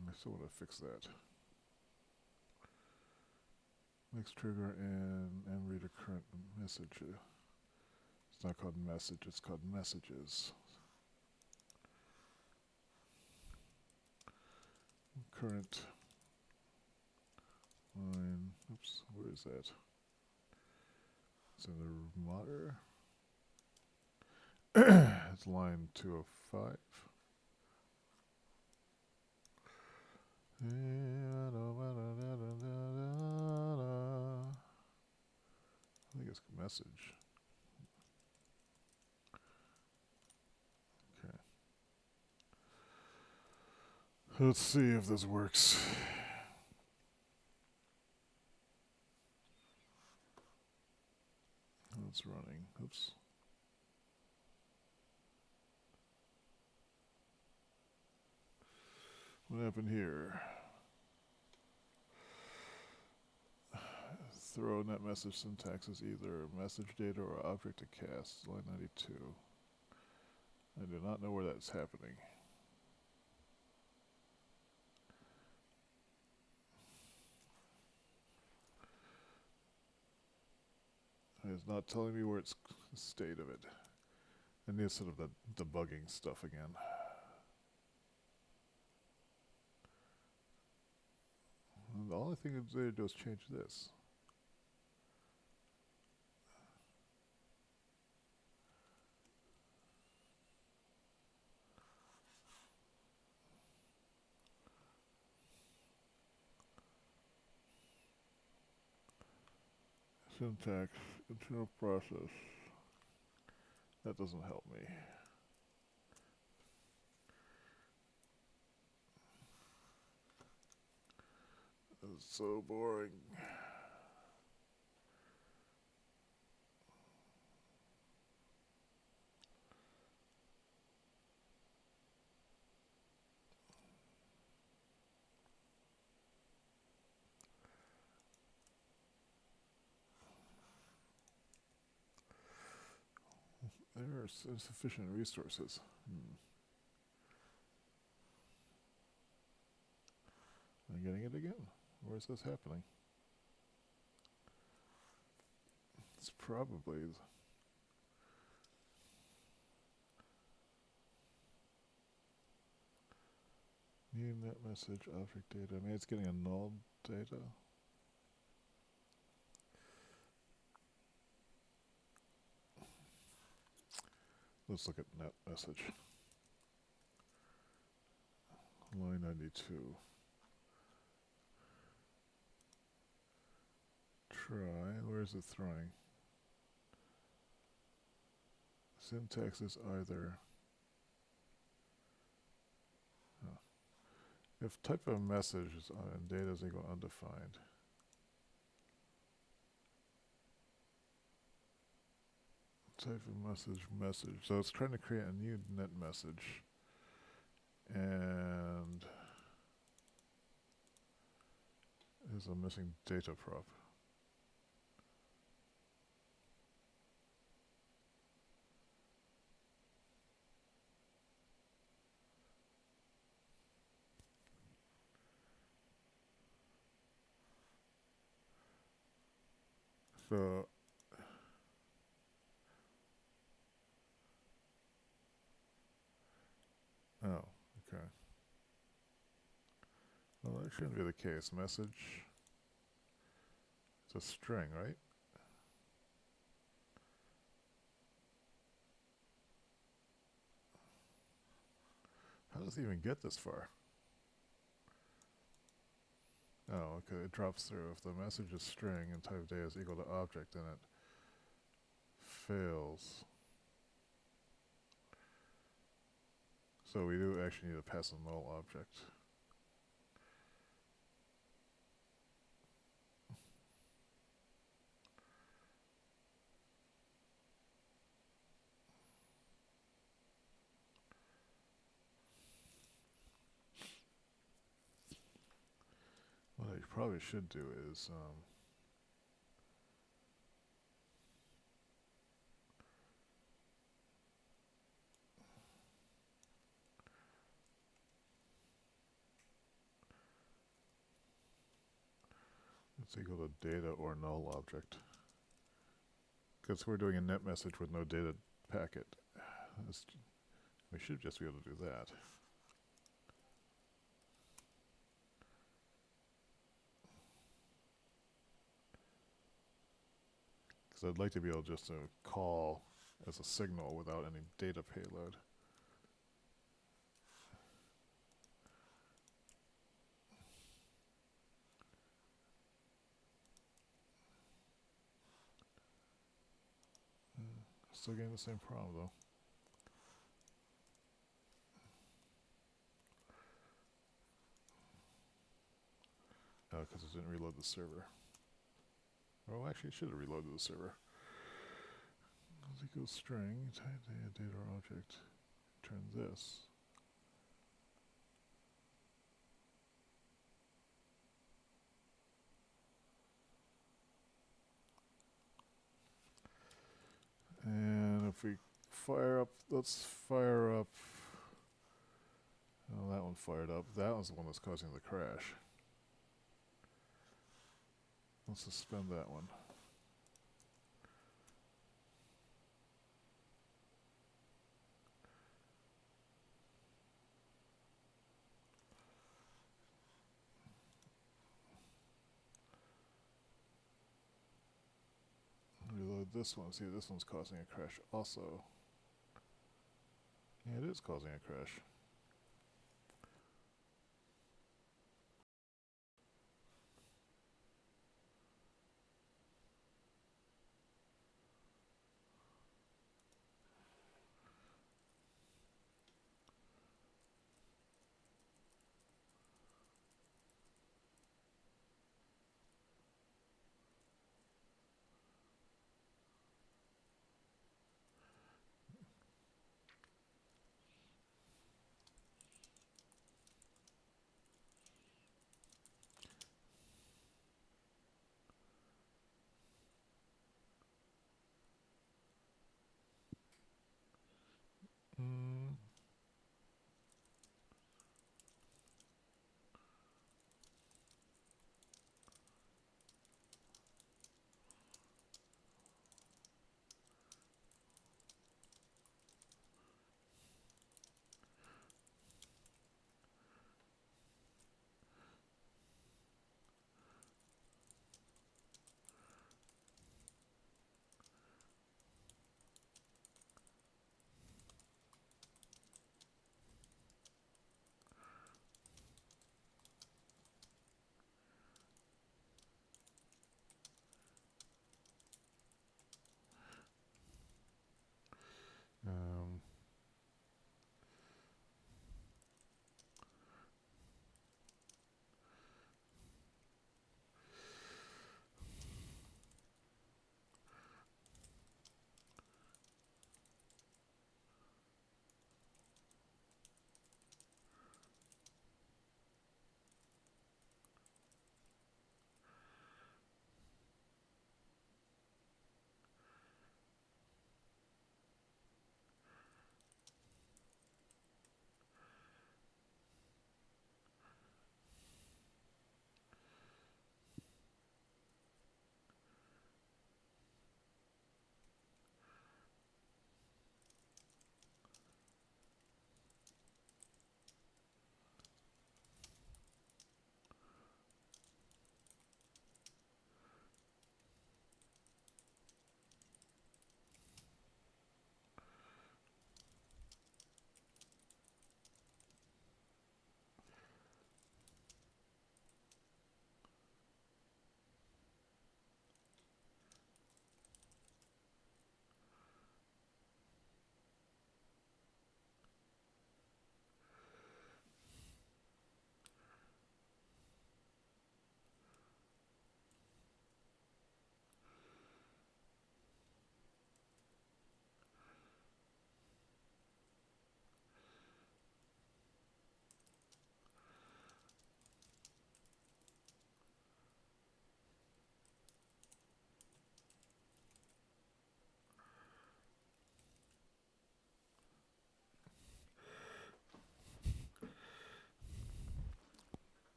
I still want to fix that. Next trigger and read a current message. It's not called message, it's called messages. Current line, oops, where is that? It's in the modder. It's line 205. I think it's a message. Okay. Let's see if this works. It's running. Oops. What happened here? Throw net message syntax is either message data or object to cast, line 92. I do not know where that's happening. It's not telling me where it's the state of it. I need sort of the debugging stuff again. And the only thing they do is change this. Syntax, internal process. That doesn't help me. It's so boring. There are insufficient resources. I'm getting it again. Where is this happening? That's probably new net message object data. Maybe it's getting a null data. Let's look at net message. Line 92. Try. Where's it throwing? Syntax is either. If type of message is and data is equal undefined. Type of message. So it's trying to create a new net message. And there's a missing data prop. So oh, okay. Well, that shouldn't be the case. Message. It's a string, right? How does it even get this far? Oh, okay. It drops through. If the message is string and type data is equal to object, then it fails. So we do actually need to pass a null object. What I probably should do is it's equal to data or null object. Because we're doing a net message with no data packet. We should just be able to do that. Because I'd like to be able just to call as a signal without any data payload. Still getting the same problem though. Oh, because it didn't reload the server. Oh, actually, it should have reloaded the server. Let's equal string, type data or object. Turn this. And if we fire up, let's fire up. Oh, that one fired up. That was the one that's causing the crash. Let's suspend that one. Reload this one. See, this one's causing a crash also. Yeah, it is causing a crash.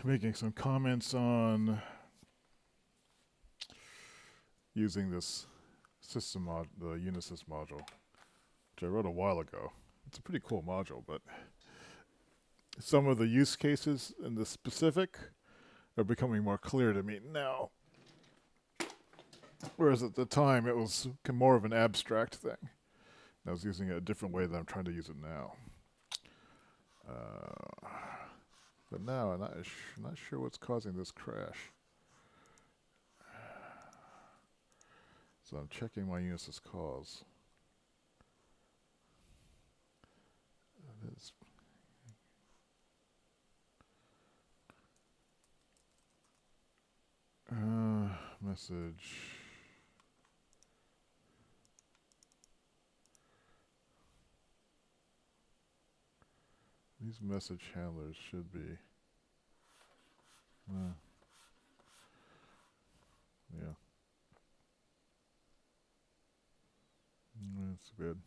making some comments on using this the Unisys module, which I wrote a while ago. It's a pretty cool module, but some of the use cases in the specific are becoming more clear to me now. Whereas at the time, it was more of an abstract thing. I was using it a different way than I'm trying to use it now. But now I'm not sure what's causing this crash. So I'm checking my Unisys calls. It is. Message. These message handlers should be. Yeah. That's good.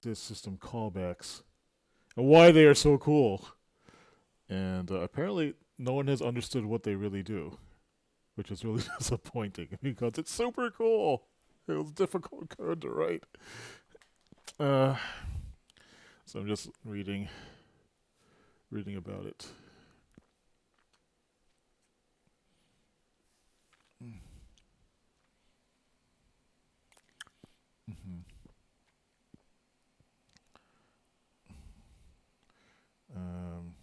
system callbacks and why they are so cool. And apparently, no one has understood what they really do, which is really disappointing because it's super cool. It was difficult code to write. So I'm just reading about it. Mm-hmm. Um,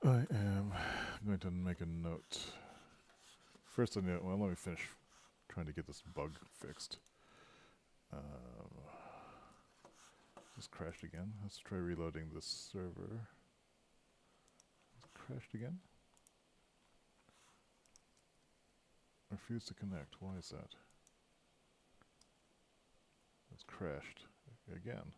I am going to make a note. First, let me finish trying to get this bug fixed. Just crashed again. Let's try reloading this server. It's crashed again? Refuse to connect. Why is that? It's crashed again.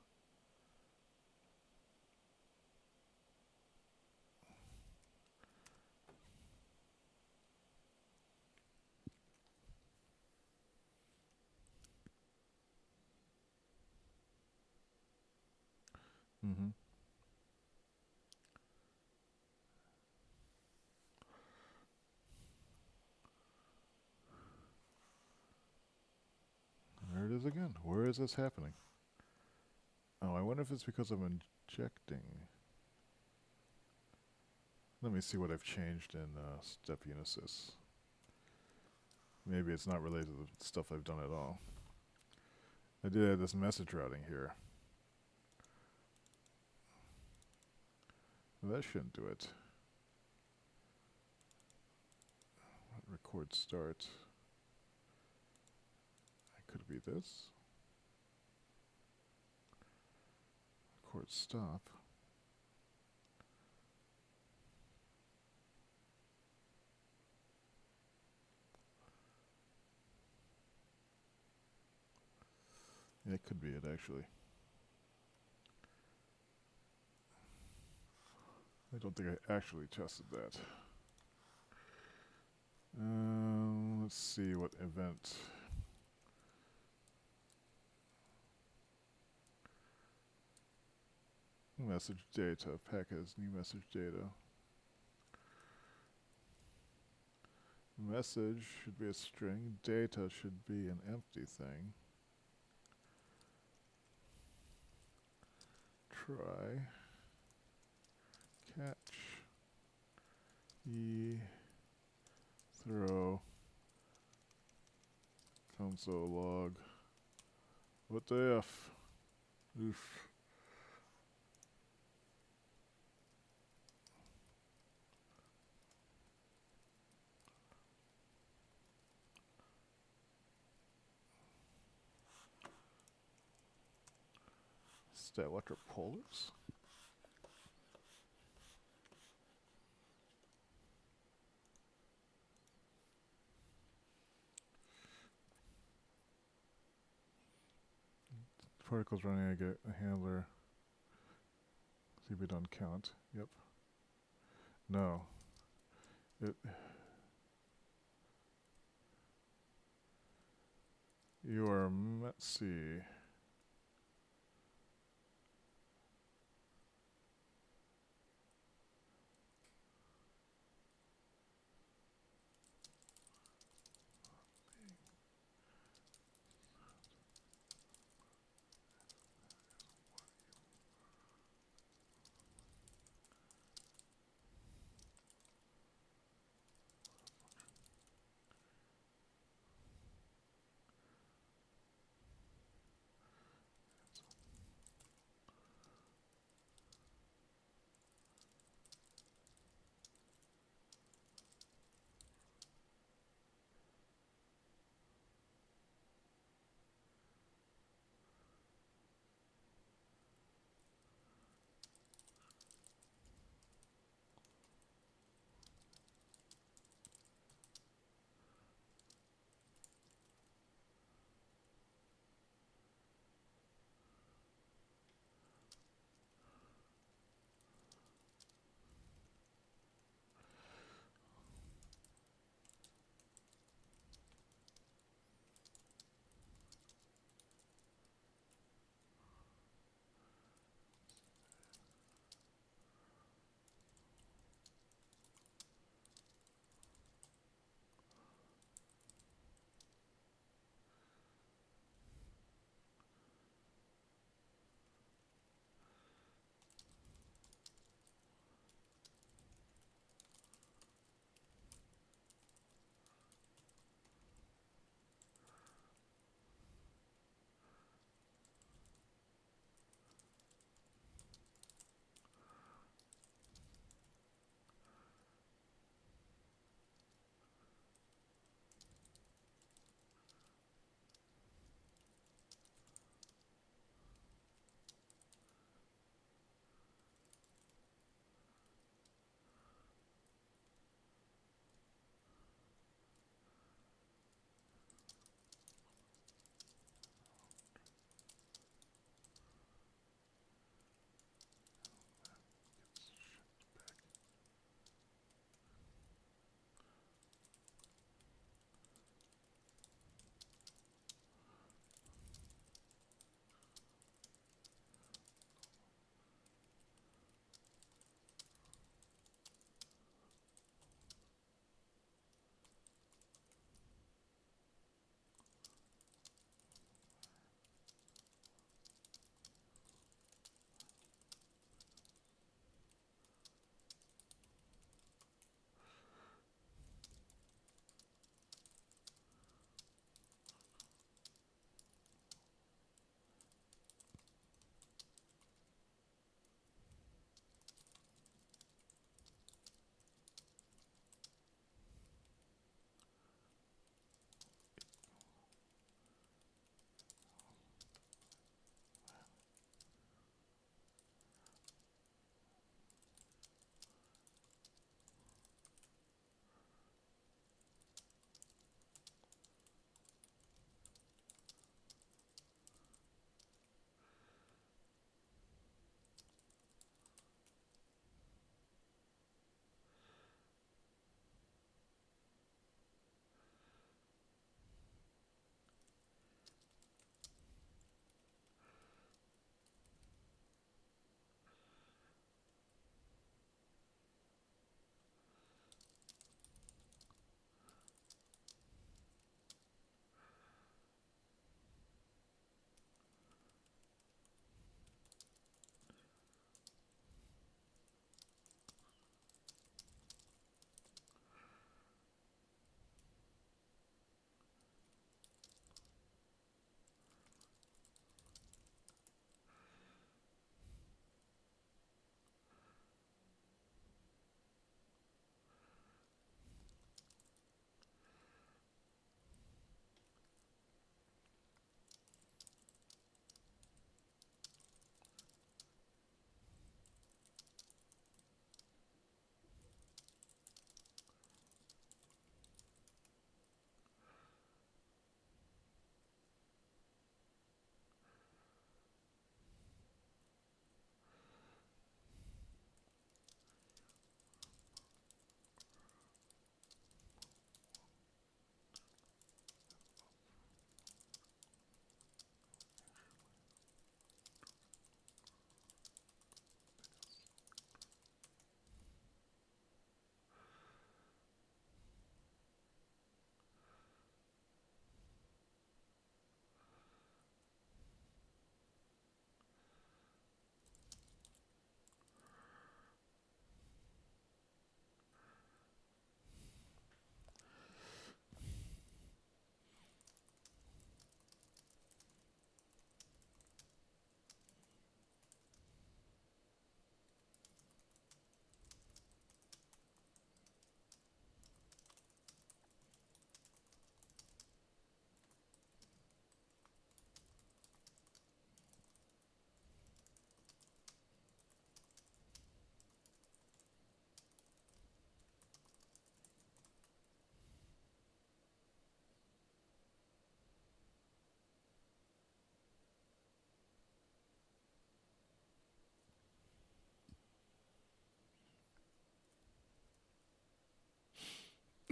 Mm-hmm. There it is again. Where is this happening? Oh, I wonder if it's because I'm injecting. Let me see what I've changed in Step Unisys. Maybe it's not related to the stuff I've done at all. I did have this message routing here. Well, that shouldn't do it. Record start. Could it be this? Record stop. Yeah, it could be it actually. I don't think I actually tested that. Let's see what event. Message data. Package new message data. Message should be a string. Data should be an empty thing. Try. Catch. Throw. Console log. What the F? Oof. Electric polars? Particles running, I get a handler. See if we don't count. Yep. No. You are, let's see.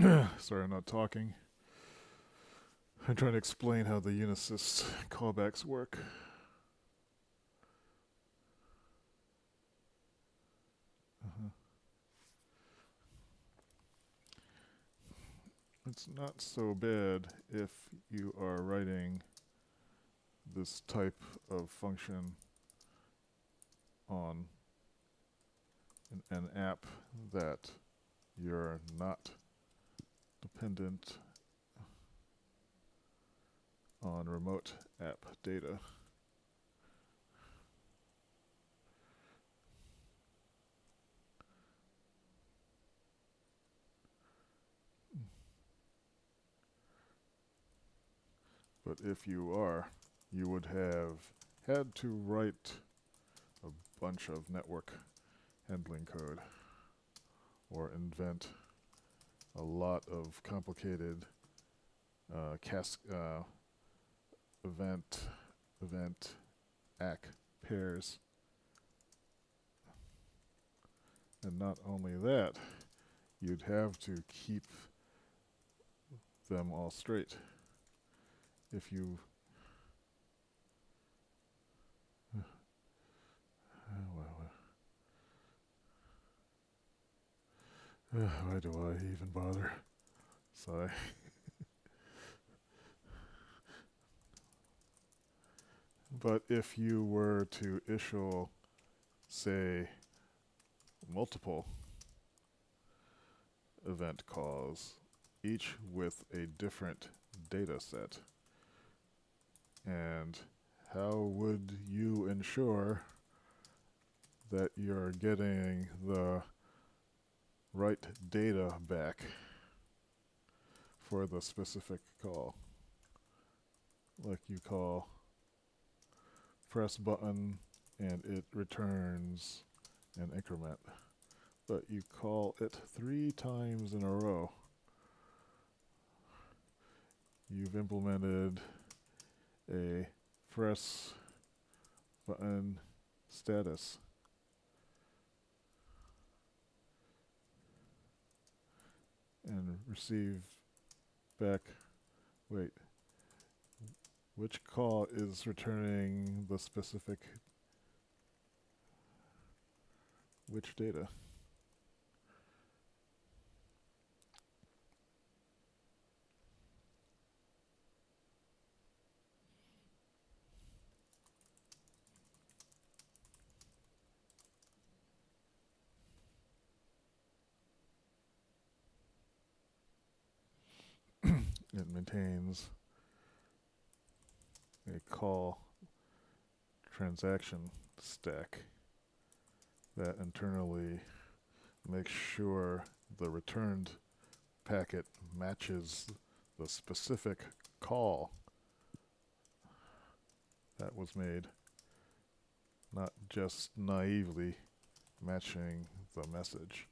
Sorry, I'm not talking. I'm trying to explain how the unisys callbacks work. It's not so bad if you are writing this type of function on an app that you're not dependent on remote app data. But if you are, you would have had to write a bunch of network handling code or invent a lot of complicated event ACK pairs. And not only that, you'd have to keep them all straight. If you why do I even bother? Sigh. But if you were to issue, say, multiple event calls, each with a different data set, and how would you ensure that you're getting the right data back for the specific call? Like you call press button and it returns an increment, but you call it 3 times in a row. You've implemented a press button status. And receive back, wait, which call is returning the specific, which data? It maintains a call transaction stack that internally makes sure the returned packet matches the specific call that was made, not just naively matching the message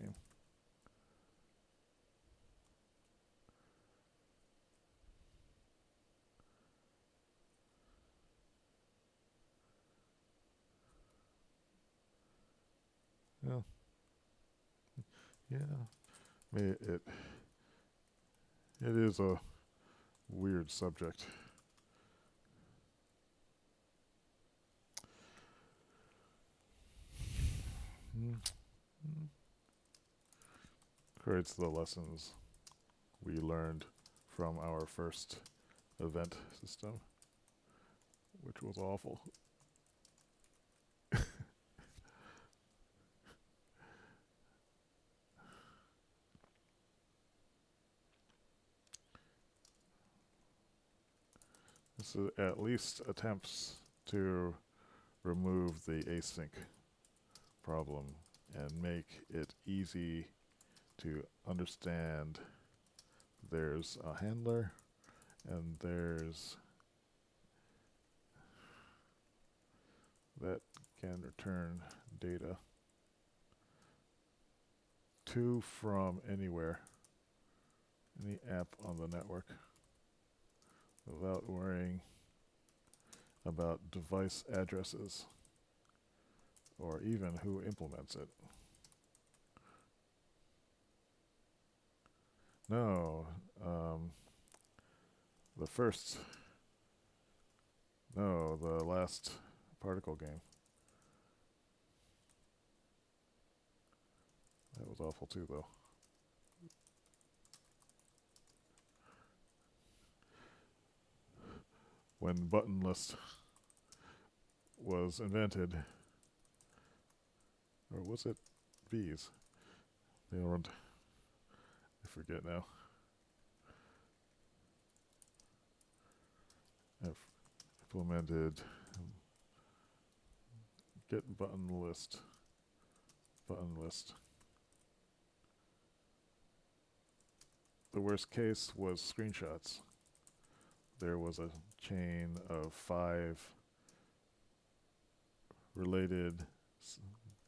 name. Yeah, it is a weird subject. Creates the lessons we learned from our first event system, which was awful. This at least attempts to remove the async problem and make it easy to understand there's a handler and there's that can return data to, from, anywhere, any app on the network, without worrying about device addresses or even who implements it. No. The first. No, the last particle game. That was awful too, though. When button list was invented, or was it V's? They weren't. I forget now. I've implemented get button list. Button list. The worst case was screenshots. There was a chain of 5 related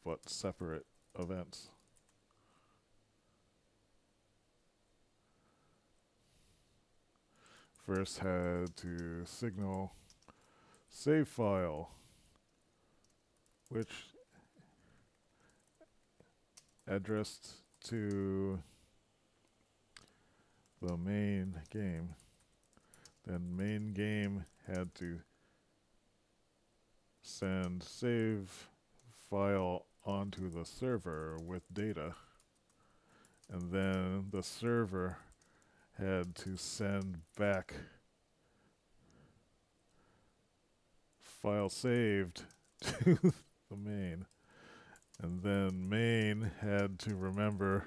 but separate events. First had to signal save file, which addressed to the main game. Then main game had to send save file onto the server with data, and then the server had to send back file saved to the main, and then main had to remember,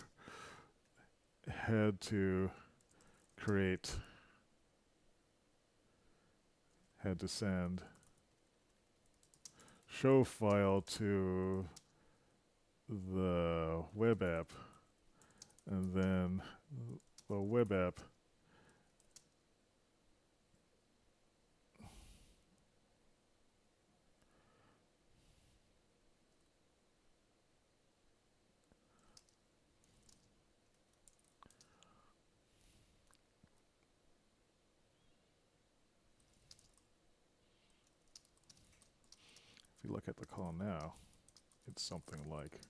had to create, had to send show file to the web app, and then the web app if you look at the call now, it's something like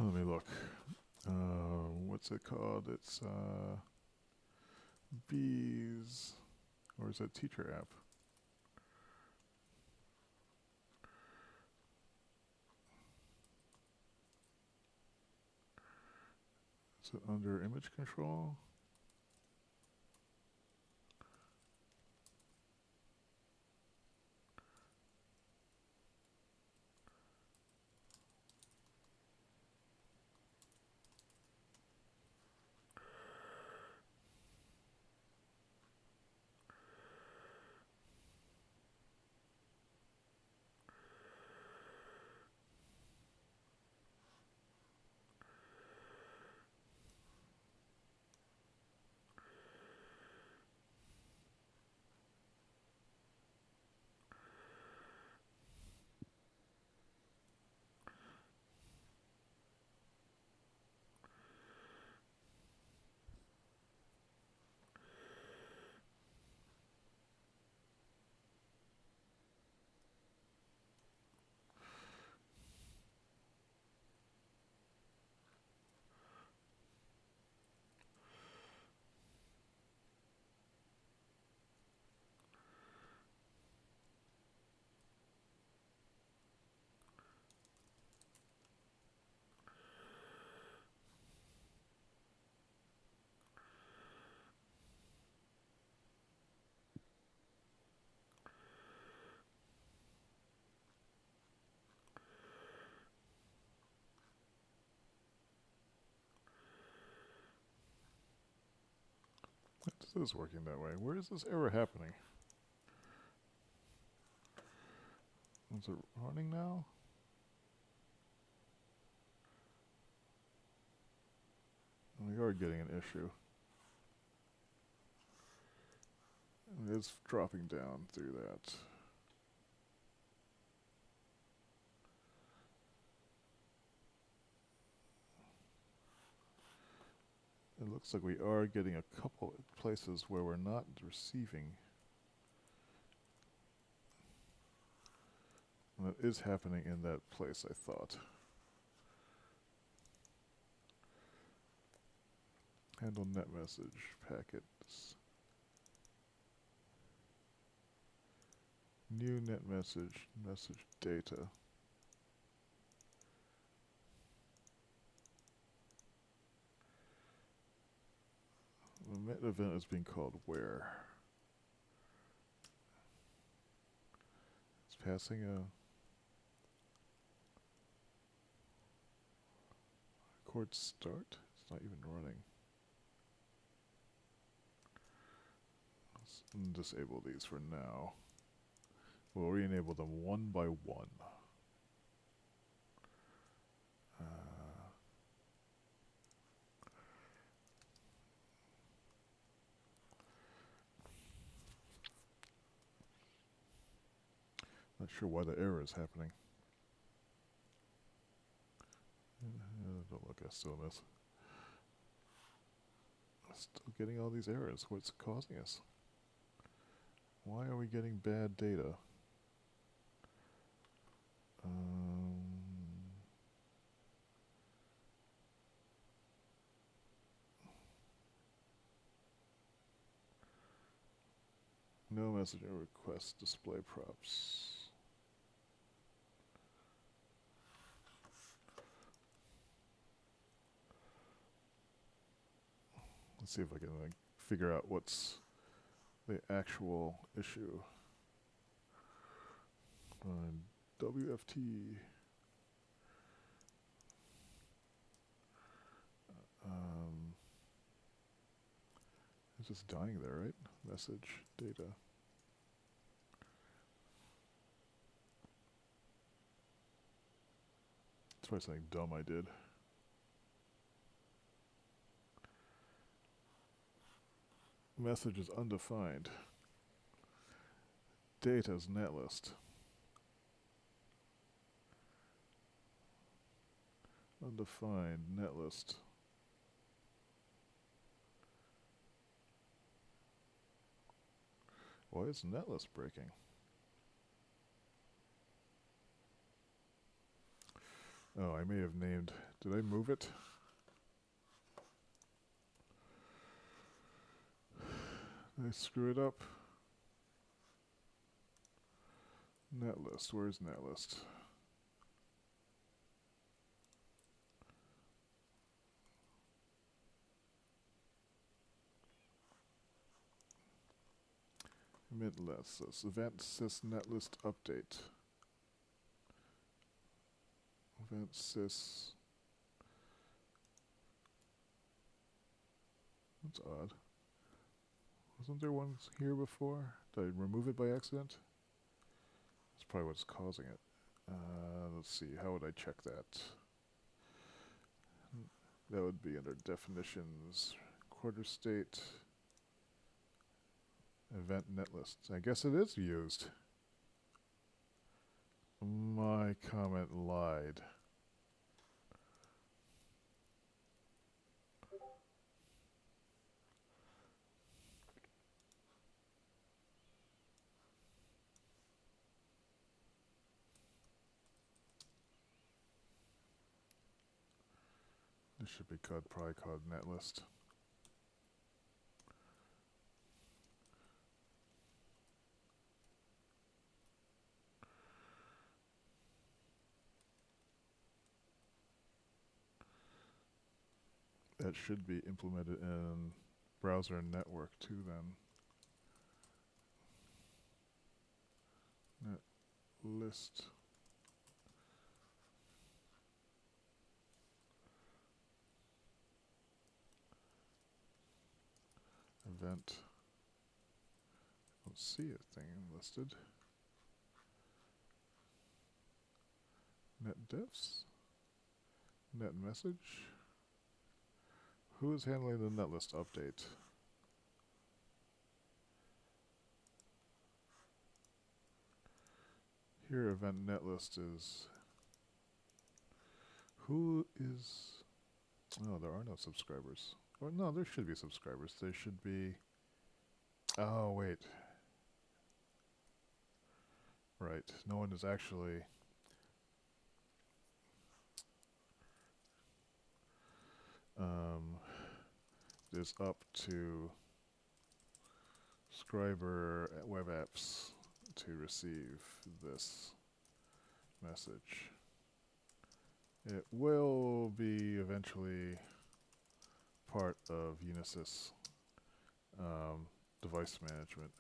let me look. What's it called? It's Bees, or is it Teacher app? Is it under image control? This is working that way. Where is this ever happening? Is it running now? We are getting an issue. It is dropping down through that. It looks like we are getting a couple places where we're not receiving. And that is happening in that place, I thought. Handle net message packets. New net message, message data. The met event is being called where? It's passing a record start. It's not even running. Let's disable these for now. We'll re-enable them one by one. Not sure why the error is happening. Don't look, I still miss. Still getting all these errors. What's causing us? Why are we getting bad data? No messaging request display props. Let's see if I can figure out what's the actual issue. WFT. It's just dying there, right? Message data. That's probably something dumb I did. Message is undefined. Data is netlist. Undefined netlist. Why is netlist breaking? Oh, I may have named. Did I move it? Did I screw it up? Netlist. Where's netlist? Midlist. This event sys netlist update. Event sys. That's odd. Wasn't there one here before? Did I remove it by accident? That's probably what's causing it. Let's see, how would I check that? That would be under definitions, quarter state, event netlist. I guess it is used. My comment lied. This should be probably called netlist. That should be implemented in browser and network too then. Netlist. Event. Don't see a thing listed. Net diffs. Net message. who is handling the netlist update? Here, event netlist is. Who is. Oh, there are no subscribers. Or no, there should be subscribers. There should be. Oh, wait. Right. No one is actually. Is up to subscriber at web apps to receive this message. It will be eventually part of Unisys device management.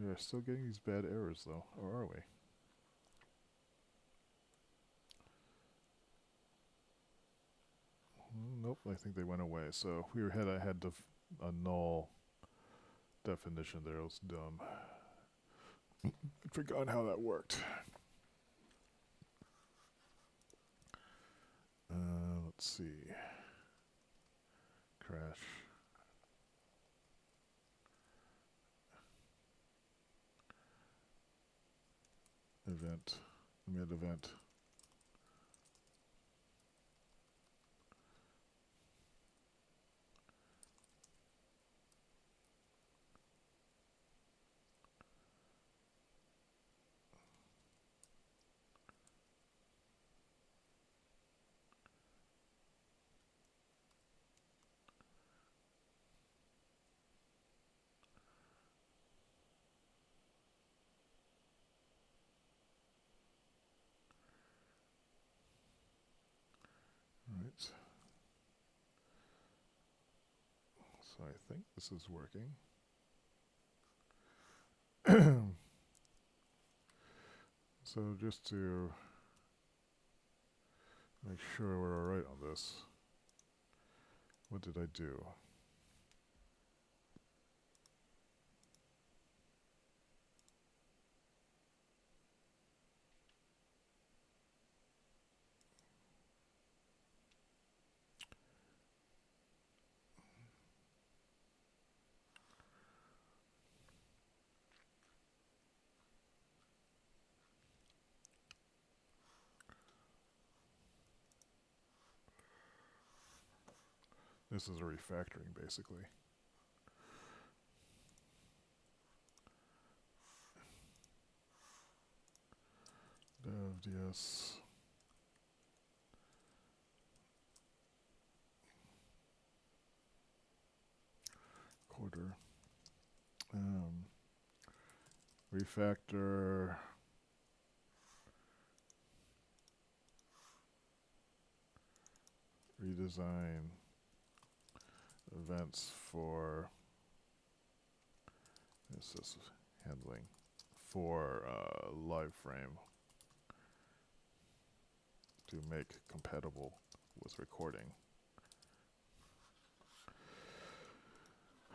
We are still getting these bad errors though, or are we? Nope, I think they went away. So I had a null definition there. It was dumb. I'd forgotten how that worked. Let's see. Crash. Event. Mid event. Right. So I think this is working. So just to make sure we're alright on this, what did I do? This is a refactoring, basically. Dev ds quarter refactor redesign events for this is handling for live frame to make compatible with recording.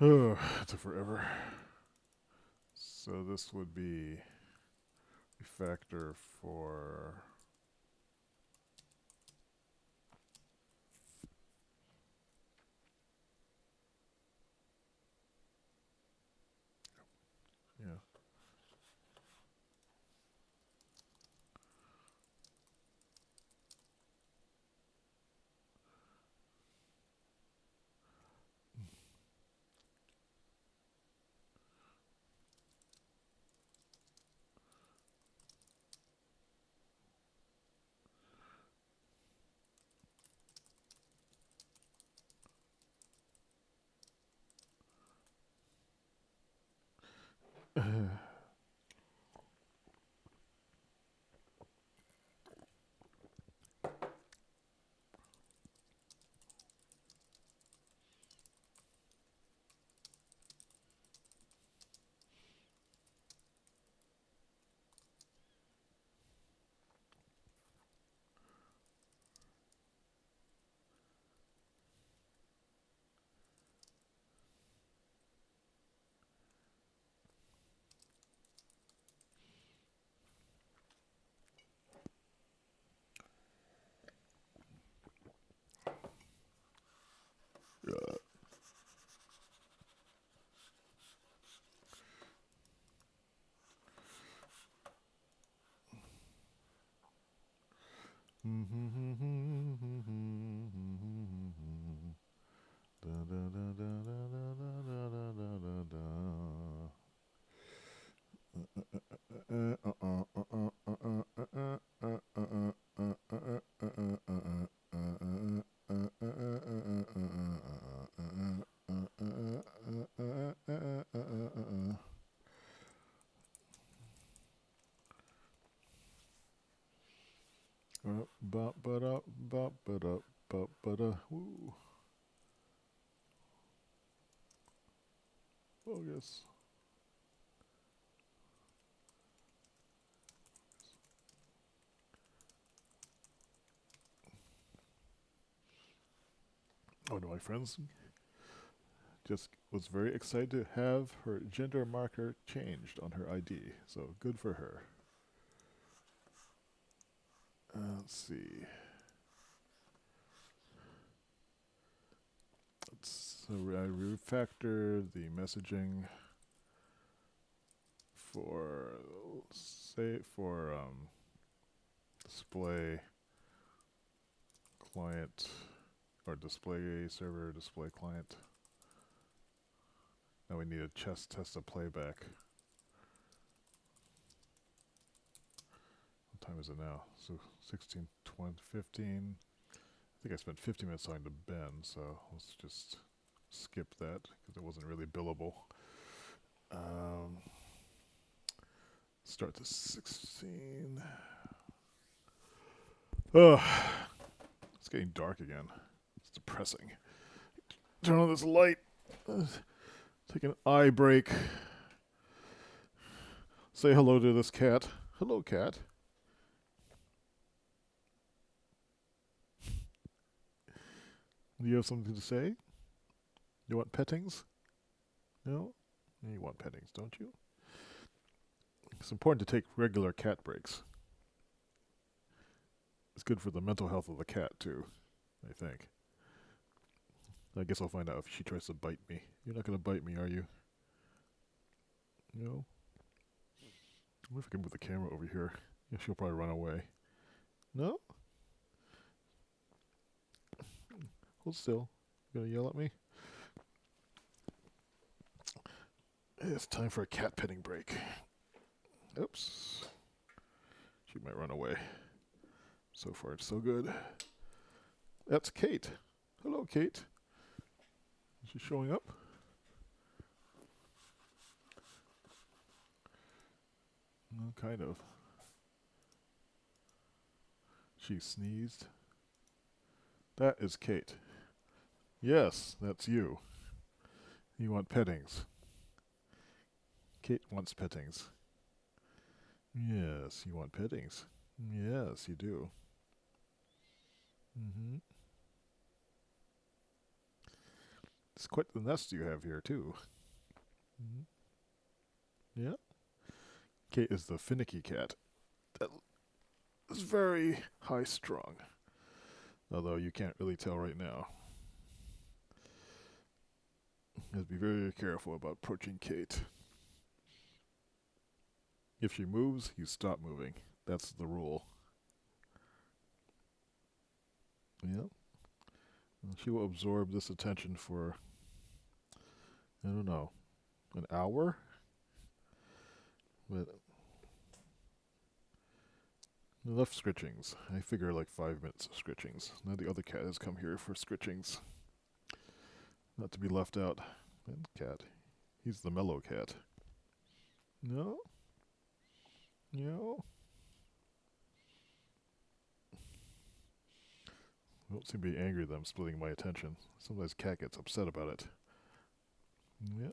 Oh, it took forever. So this would be refactor for yeah. Woo. Oh, yes. One of my friends just was very excited to have her gender marker changed on her ID. So good for her. Let's see. So I refactor the messaging for display client or display server, display client. Now we need a chest test of playback. What time is it now? So 16, 20, 15. I think I spent 50 minutes talking to Ben, so let's just skip that because it wasn't really billable. Start to 16. Ugh. It's getting dark again. It's depressing. Turn on this light. Take an eye break. Say hello to this cat. Hello, cat. Do you have something to say? You want pettings? No? You want pettings, don't you? It's important to take regular cat breaks. It's good for the mental health of the cat, too, I think. I guess I'll find out if she tries to bite me. You're not going to bite me, are you? No? I wonder if I can move the camera over here. Yeah, she'll probably run away. No? Hold still. You gonna yell at me? It's time for a cat petting break. Oops. She might run away. So far, it's so good. That's Kate. Hello, Kate. Is she showing up? No, kind of. She sneezed. That is Kate. Yes, that's you. You want pettings. Kate wants pettings. Yes, you want pettings. Yes, you do. Mm-hmm. It's quite the nest you have here, too. Mm-hmm. Yeah. Kate is the finicky cat. That is very high-strung. Although you can't really tell right now. You have to be very careful about approaching Kate. If she moves, you stop moving. That's the rule. Yeah. And she will absorb this attention for, I don't know, an hour? But enough scritchings. I figure like 5 minutes of scritchings. Now the other cat has come here for scritchings. Not to be left out. And cat. He's the mellow cat. No? No? I don't seem to be angry that I'm splitting my attention. Sometimes cat gets upset about it. Yeah.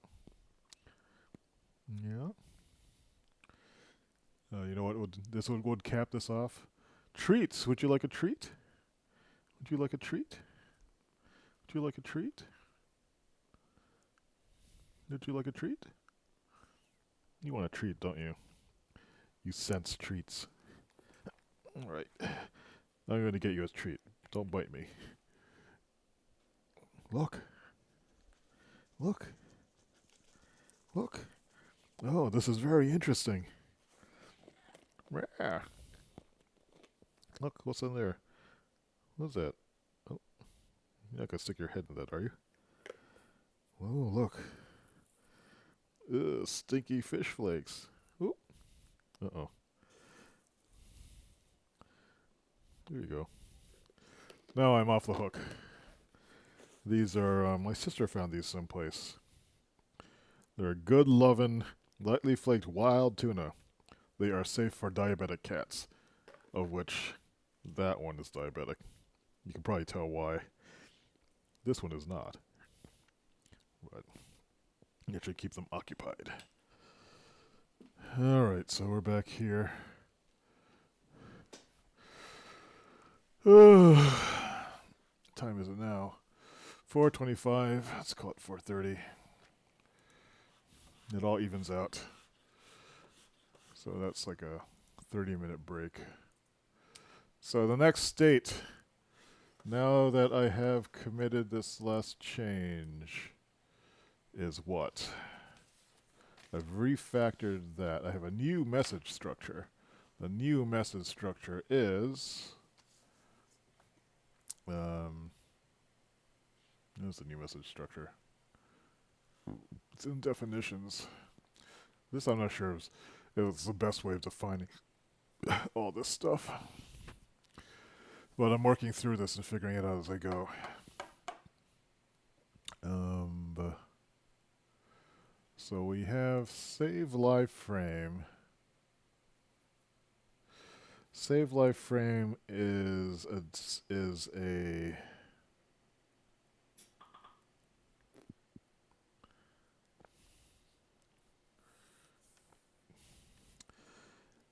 Yeah. You know what? This would cap this off. Treats. Would you like a treat? Would you like a treat? Would you like a treat? Would you like a treat? You want a treat, don't you? You sense treats. All right. I'm going to get you a treat. Don't bite me. Look. Look. Look. Oh, this is very interesting. Rah. Look, what's in there? What's that? Oh, you're not gonna stick your head in that, are you? Oh, look. Ugh, stinky fish flakes. Oop. Uh-oh. There you go. Now I'm off the hook. These are, my sister found these someplace. They're good lovin', lightly flaked wild tuna. They are safe for diabetic cats, of which that one is diabetic. You can probably tell why. This one is not. But you should keep them occupied. Alright, so we're back here. Time is it now? 4:25. Let's call it 4:30. It all evens out. So that's like a 30-minute break. So the next state, now that I have committed this last change, is what? I've refactored that. I have a new message structure. The new message structure is... There's the new message structure. It's in definitions. This I'm not sure it was the best way of defining all this stuff. But I'm working through this and figuring it out as I go. So we have save live frame. Save live frame is a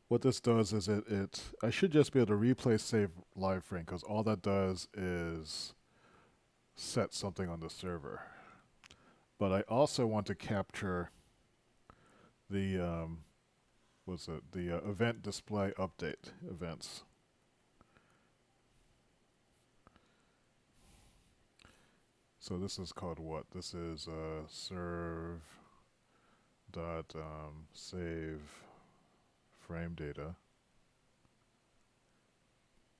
what this does is I should just be able to replace save live frame because all that does is set something on the server. But I also want to capture the event display update events. So this is called what? This is serve dot save frame data,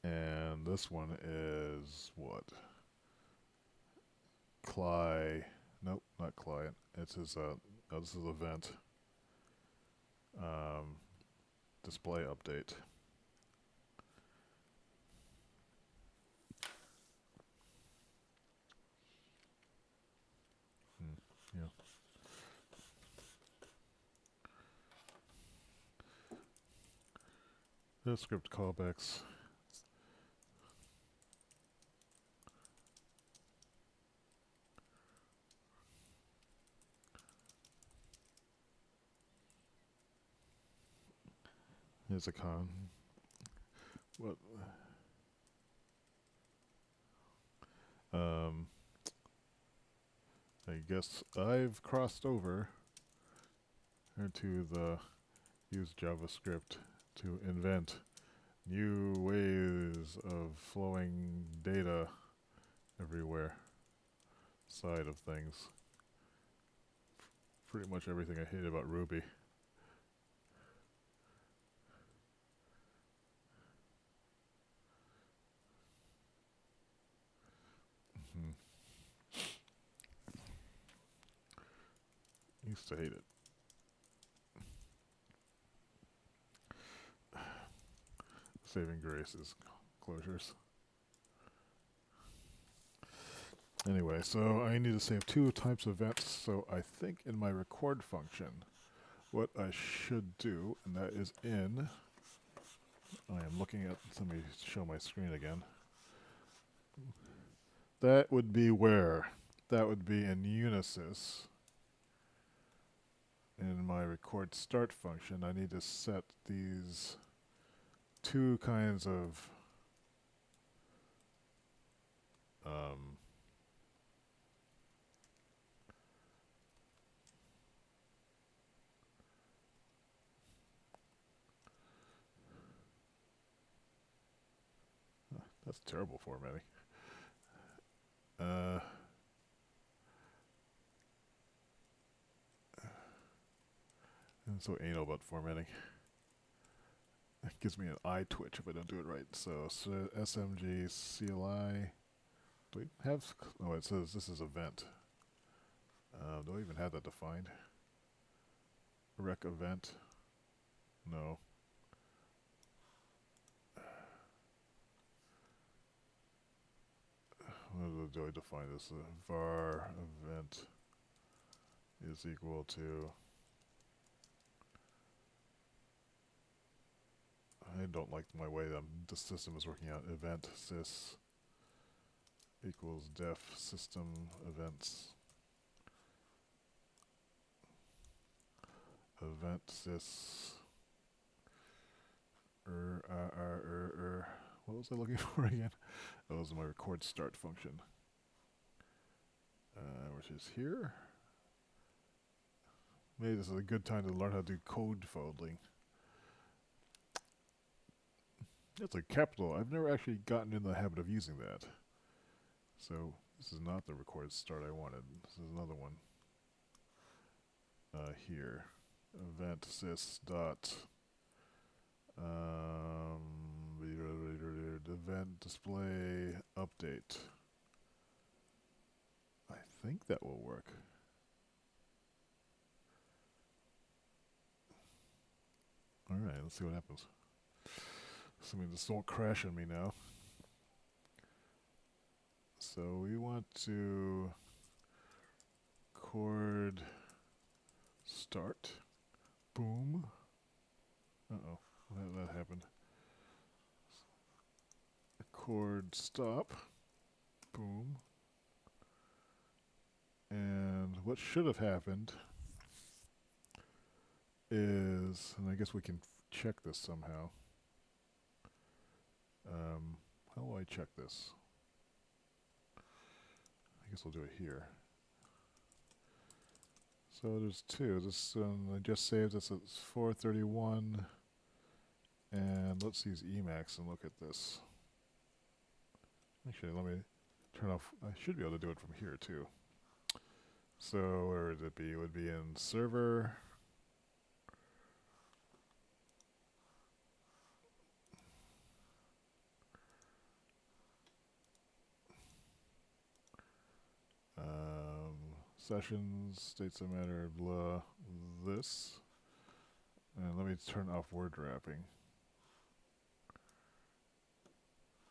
and this one is what? Nope, not client. It's his this is event display update. Yeah. The script callbacks. Here's a con. What? I guess I've crossed over into the use JavaScript to invent new ways of flowing data everywhere side of things. Pretty much everything I hate about Ruby. Used to hate it. Saving grace is closures. Anyway, so I need to save two types of events. So I think in my record function, what I should do, and that is in, I am looking at, let me show my screen again. That would be where? That would be in Unisys. In my record start function, I need to set these two kinds of that's terrible formatting. I'm so anal about formatting. It gives me an eye twitch if I don't do it right. So SMG CLI. Do we have? Oh, it says this is event. Do I even have that defined? Rec event. No. What do I define this? Var event is equal to. I don't like my way that the system is working out. Event sys equals def system events. Event sys. What was I looking for again? That was my record start function, which is here. Maybe this is a good time to learn how to do code folding. That's a capital. I've never actually gotten in the habit of using that. So this is not the record start I wanted. This is another one. Here, event sys dot event display update. I think that will work. All right, let's see what happens. Assuming this won't crash on me now. So we want to record start. Boom. Uh-oh, that happened. Record stop. Boom. And what should have happened is, and I guess we can check this somehow. How will I check this? I guess I'll do it here. So there's two. This I just saved this at 431, and let's use Emacs and look at this. Actually, let me turn off. I should be able to do it from here too. So where would it be? It would be in server. Sessions, states of matter, blah, this. And let me turn off word wrapping.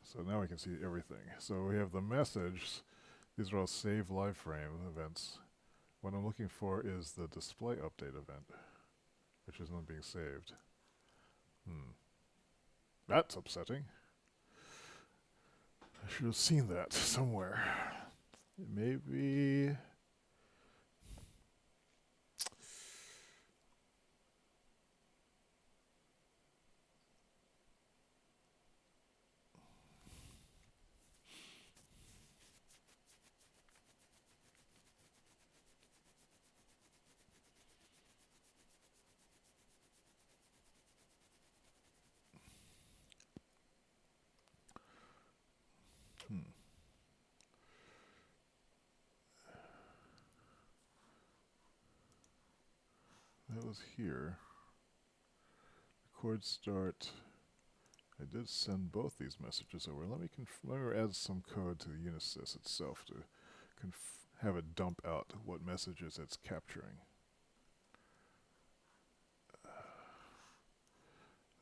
So now we can see everything. So we have the message. These are all save live frame events. What I'm looking for is the display update event, which is not being saved. That's upsetting. I should have seen that somewhere. Maybe. That was here. Record start. I did send both these messages over. Let me add some code to the Unisys itself to have it dump out what messages it's capturing.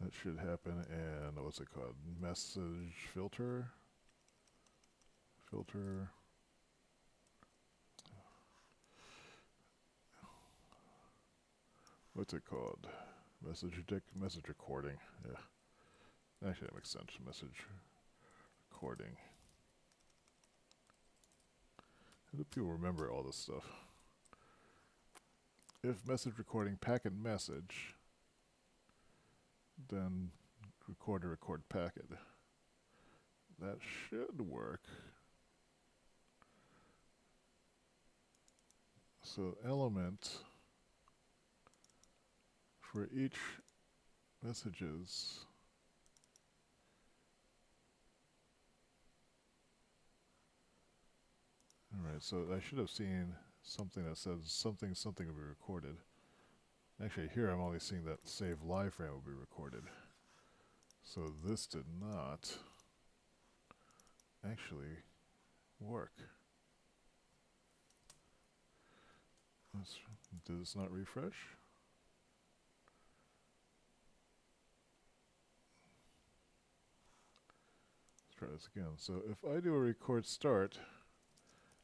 That should happen, and what's it called? Message filter. Filter. What's it called? Message recording. Yeah. Actually, that makes sense. Message recording. How do people remember all this stuff? If message recording packet message, then record packet. That should work. So element for each messages. Alright, so I should have seen something that says something will be recorded. Actually, here I'm only seeing that save live frame will be recorded. So this did not actually work. Did this not refresh? Let's try this again. So if I do a record start,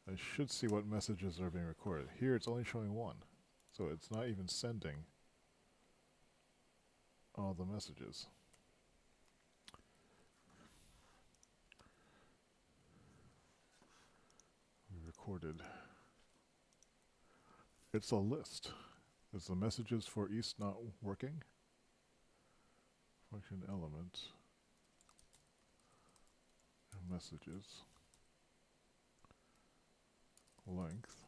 I should see what messages are being recorded. Here it's only showing one. So it's not even sending all the messages. We recorded. It's a list. Is the messages for East not working? Function element. Messages. Length.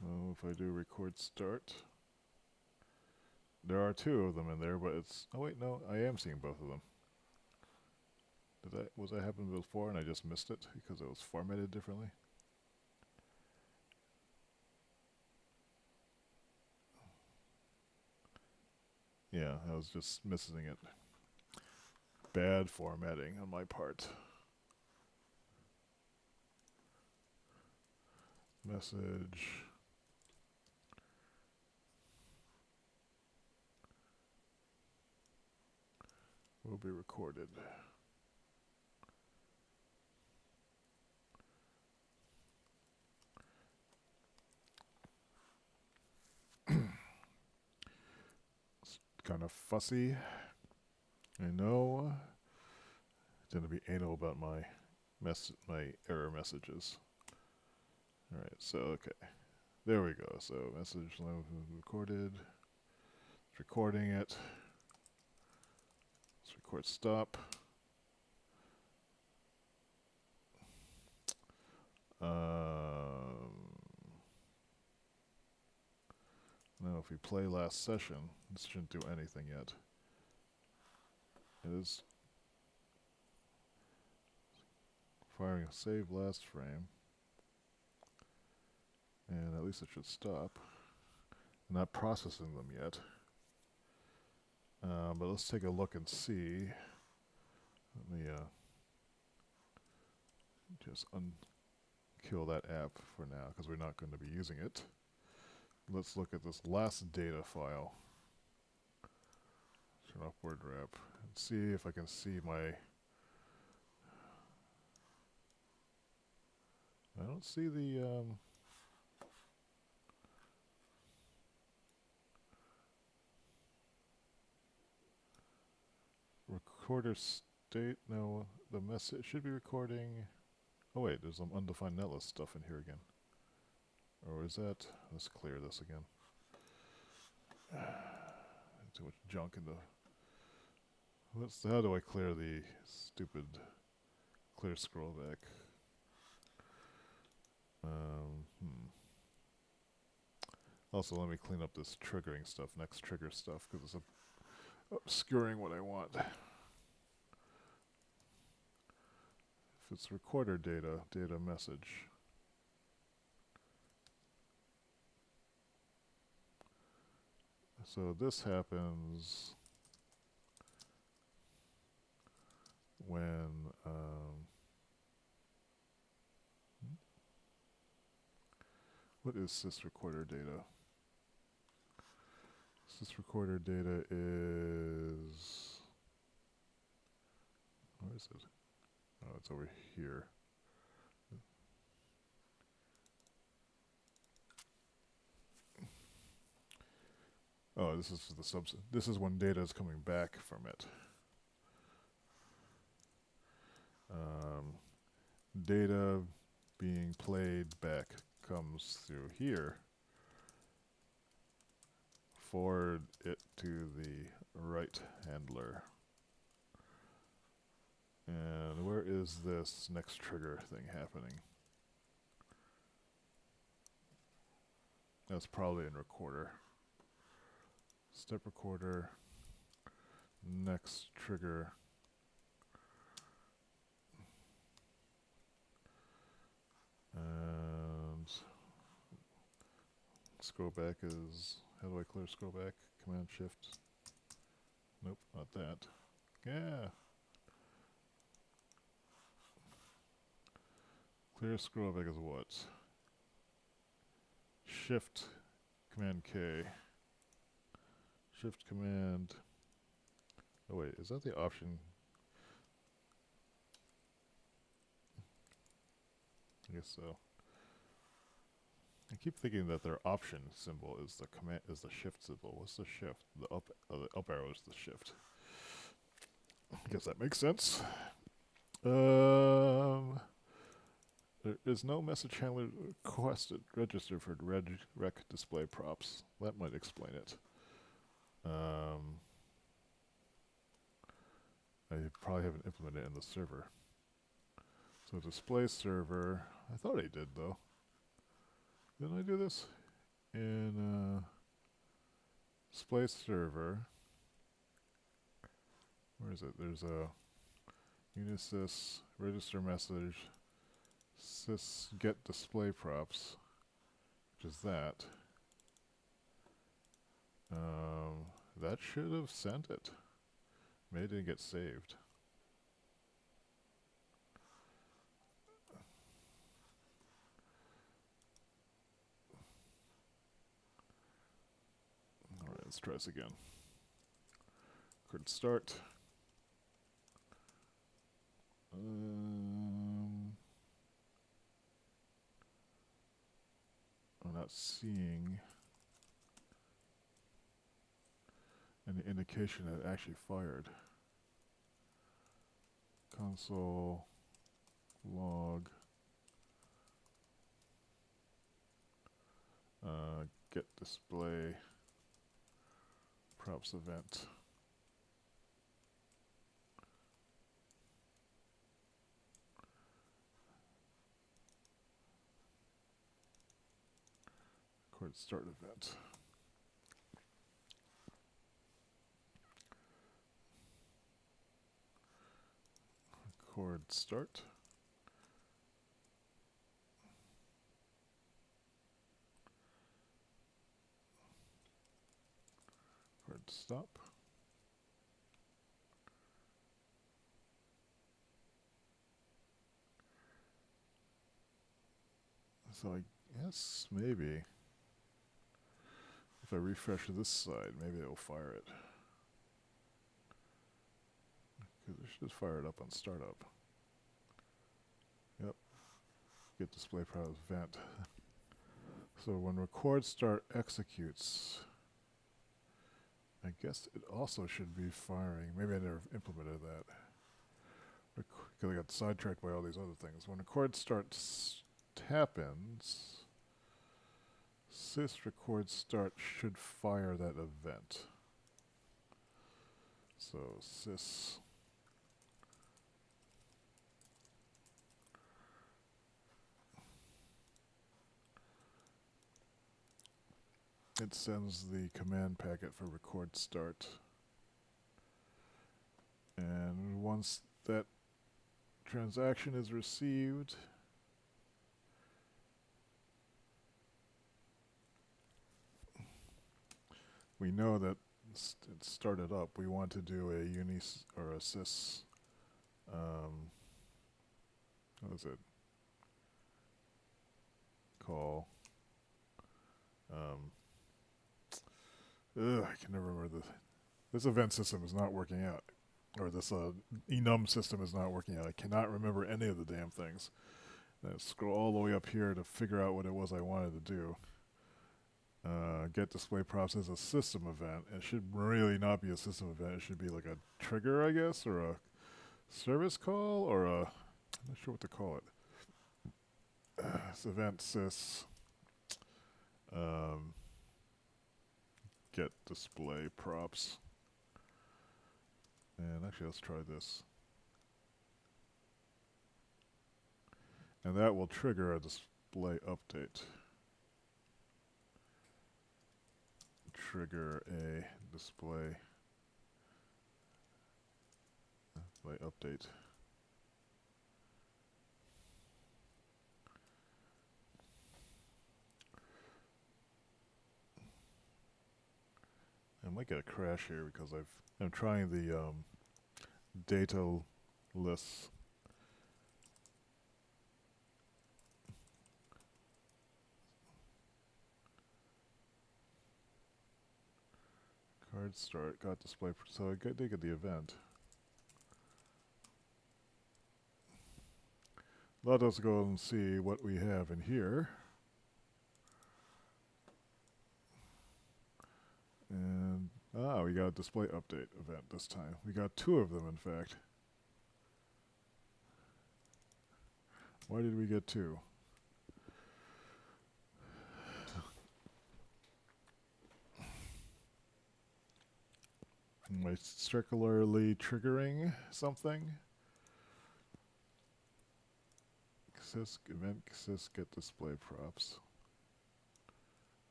Well, if I do record start, there are two of them in there, but it's, oh wait, no, I am seeing both of them. Was that happening before and I just missed it because it was formatted differently? Yeah, I was just missing it. Bad formatting on my part. Message. Will be recorded. It's kind of fussy. I know. Going to be anal about my error messages. All right, so okay, there we go. So message recorded. It's recording it. Let's record stop. Now if we play last session, this shouldn't do anything yet. It is firing a save last frame. And at least it should stop. Not processing them yet. But let's take a look and see. Let me just kill that app for now because we're not going to be using it. Let's look at this last data file. Turn off word wrap and see if I can see my. I don't see the recorder state. No, the message should be recording. Oh wait, there's some undefined netlist stuff in here again. Or is that? Let's clear this again. Too much junk in the. How do I clear the stupid clear scroll back? Also, let me clean up this triggering stuff, next trigger stuff, because it's obscuring what I want. If it's recorder data, data message. So this happens when what is sys recorder data? Sys recorder data is, where is it? Oh, it's over here. Oh, this is the subset. This is when data is coming back from it. Data being played back comes through here. Forward it to the right handler. And where is this next trigger thing happening? That's probably in recorder. Step recorder, next trigger. And scroll back is, how do I clear scroll back? Command Shift. Nope, not that. Yeah. Clear scroll back is what? Shift Command K. Shift Command. Oh wait, is that the option? I guess so. I keep thinking that their option symbol is the command, is the shift symbol. What's the shift? The up arrow is the shift. I guess that makes sense. There is no message handler requested registered for rec display props. That might explain it. I probably haven't implemented it in the server. So display server, I thought I did though. Didn't I do this? In display server, where is it? There's a unisys register message sys get display props, which is that. That should have sent it. Maybe it didn't get saved. Alright, let's try this again. Could start. I'm not seeing any indication that it actually fired. Console log get display props event. Record start event. Record start. Record stop. So I guess maybe if I refresh this side, maybe it will fire it. Because it should fire it up on startup. Yep. Get display props event. So when record start executes, I guess it also should be firing. Maybe I never implemented that. Because I got sidetracked by all these other things. When record start happens, sys record start should fire that event. So sys it sends the command packet for record start. And once that transaction is received, we know that it started up. We want to do a unis or a sys. What is it? Call. I can never remember this event system is not working out, or this enum system is not working out. I cannot remember any of the damn things. I scroll all the way up here to figure out what it was I wanted to do. Get display props as a system event. It should really not be a system event. It should be like a trigger, I guess, or a service call, or a, I'm not sure what to call it. This event sys get display props. And actually, let's try this. And that will trigger a display update. Trigger a display update. might get a crash here because I'm trying the data lists. Card start got display, so I did get the event. Let us go and see what we have in here. And we got a display update event this time. We got 2 of them, in fact. Why did we get 2? Am I circularly triggering something? Sys event sys get display props.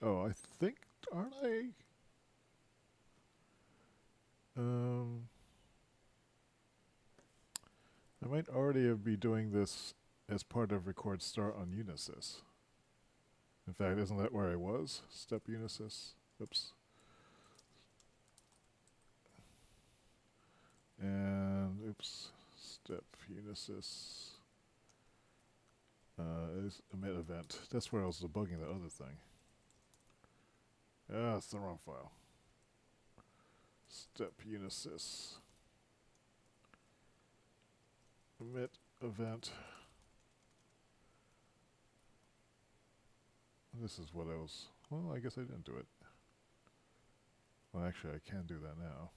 Oh, I think, aren't I? I might already be doing this as part of record start on Unisys. In fact, isn't that where I was? Step Unisys. Oops. And oops. Step Unisys. Is emit event. That's where I was debugging the other thing. Ah, it's the wrong file. Step Unisys. Emit event. This is what I was. Well, I guess I didn't do it. Well, actually, I can do that now.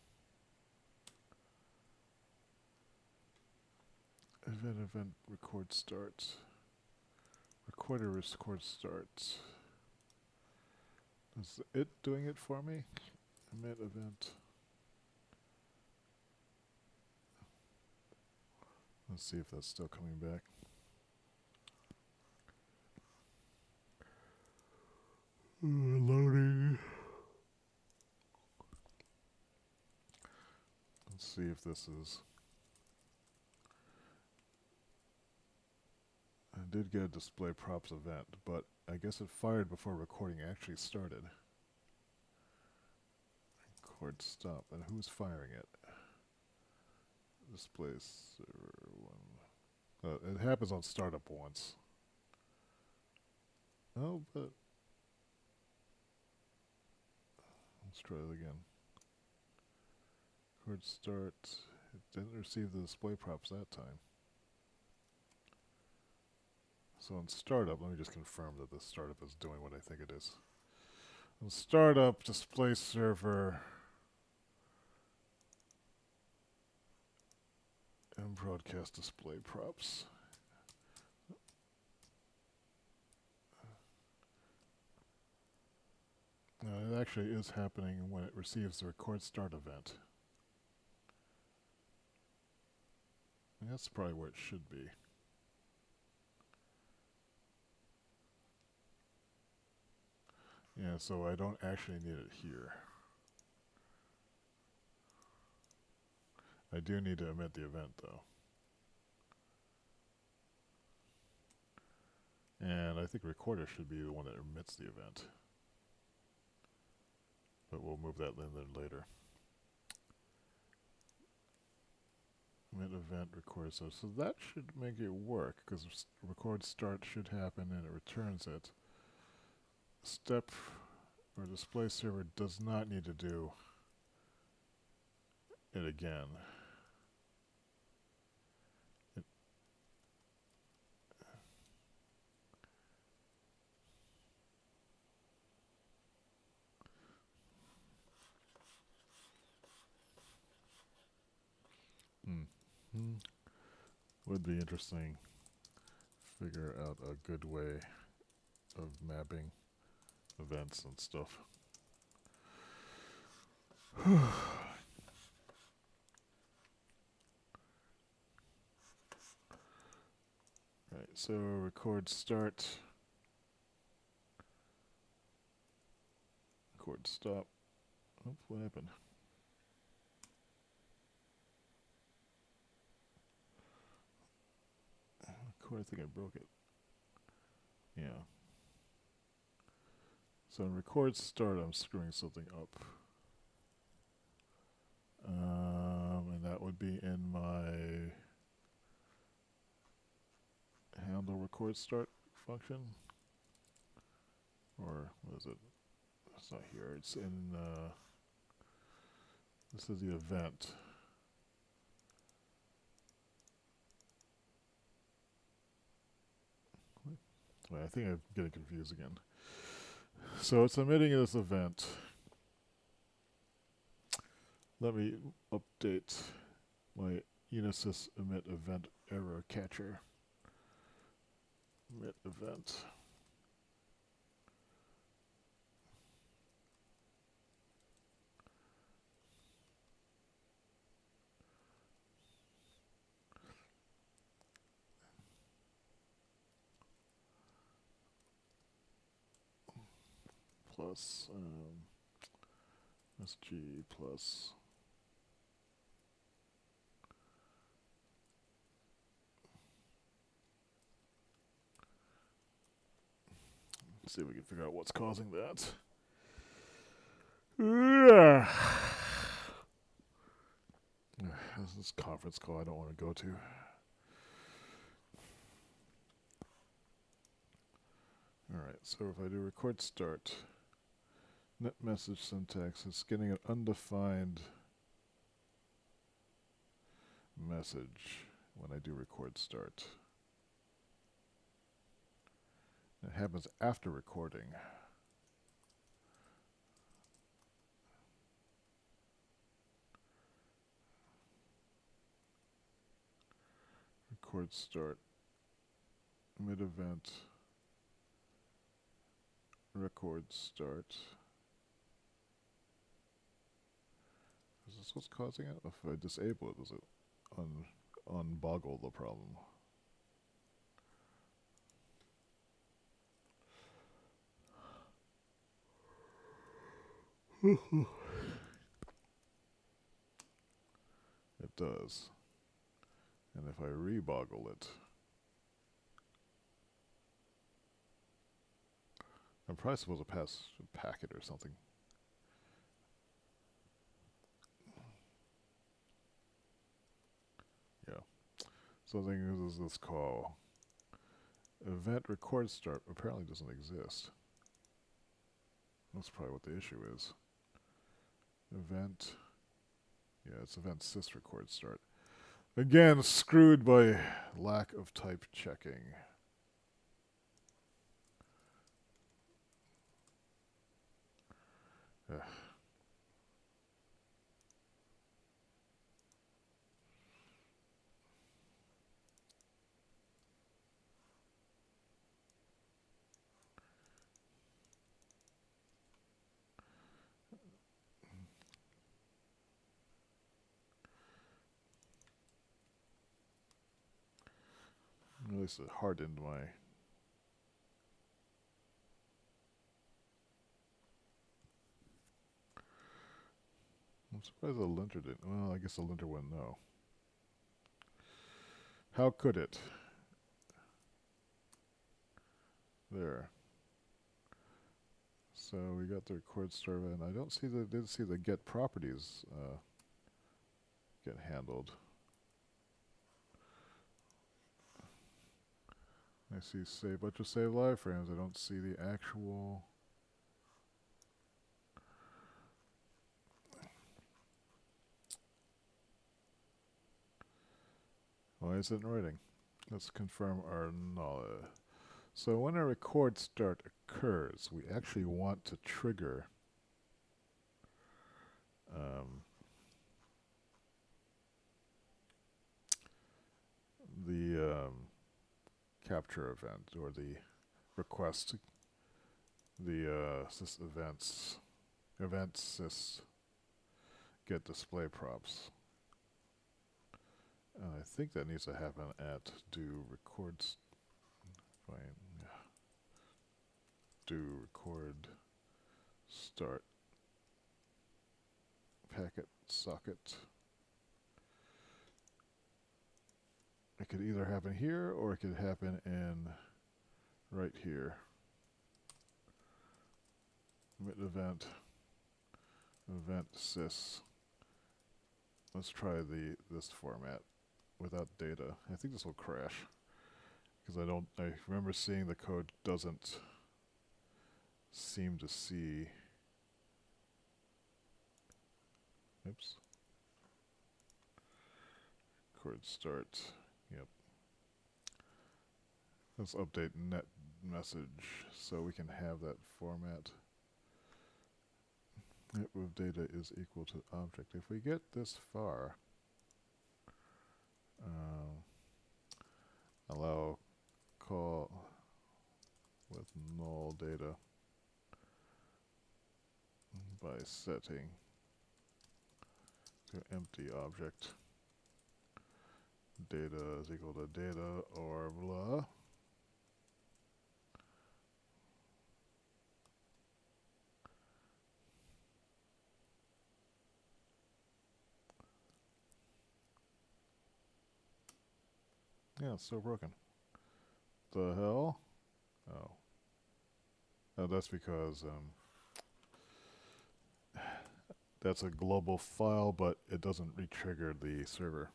Event record start. Recorder record start. Is it doing it for me? Emit event. Let's see if that's still coming back. Loading. Let's see if this is. I did get a display props event, but I guess it fired before recording actually started. Record stop. And who's firing it? Display server 1. It happens on startup once. Oh, but let's try it again. Record start. It didn't receive the display props that time. So in startup, let me just confirm that the startup is doing what I think it is. In startup, display server, and broadcast display props. It actually is happening when it receives the record start event. And that's probably where it should be. Yeah, so I don't actually need it here. I do need to emit the event, though. And I think recorder should be the one that emits the event. But we'll move that in there later. Emit event record. So that should make it work, because record start should happen and it returns it. Step or display server does not need to do it again. Would be interesting. Figure out a good way of mapping events and stuff. Right, so record start. Record stop. Oh, what happened? Record, I think I broke it. Yeah. So in record start, I'm screwing something up. And that would be in my handle record start function. Or what is it? It's not here. It's in, this is the event. Wait, I think I'm getting confused again. So it's emitting this event. Let me update my Unisys emit event error catcher. Emit event. Plus SG plus let's see if we can figure out what's causing that. This is a conference call I don't want to go to. Alright, so if I do record start, net message syntax is getting an undefined message when I do record start. It happens after recording. Record start, mid event, record start. Is this what's causing it? If I disable it, does it unboggle the problem? It does. And if I reboggle it, I'm probably supposed to pass a packet or something. Yeah. So the thing is this call. Event record start apparently doesn't exist. That's probably what the issue is. Event. Yeah, it's event sys record start. Again, screwed by lack of type checking. Ugh. At least it hardened my. I'm surprised the linter didn't. Well, I guess the linter wouldn't know. How could it? There. So we got the record start, and I don't see didn't see the get properties get handled. I see save, but just save live frames. I don't see the actual. Why is it in writing? Let's confirm our knowledge. So when a record start occurs, we actually want to trigger the capture event or the request, the sys event sys get display props. And I think that needs to happen at do record start packet socket. It could either happen here or it could happen in right here. Emit event, event sys. Let's try this format without data. I think this will crash because I remember seeing the code doesn't seem to see. Oops. Record start. Yep. Let's update net message so we can have that format. Net with data is equal to object. If we get this far, allow call with null data by setting to empty object. Data is equal to data or blah. Yeah, it's still broken. The hell? Oh. Oh, that's because that's a global file, but it doesn't re-trigger the server.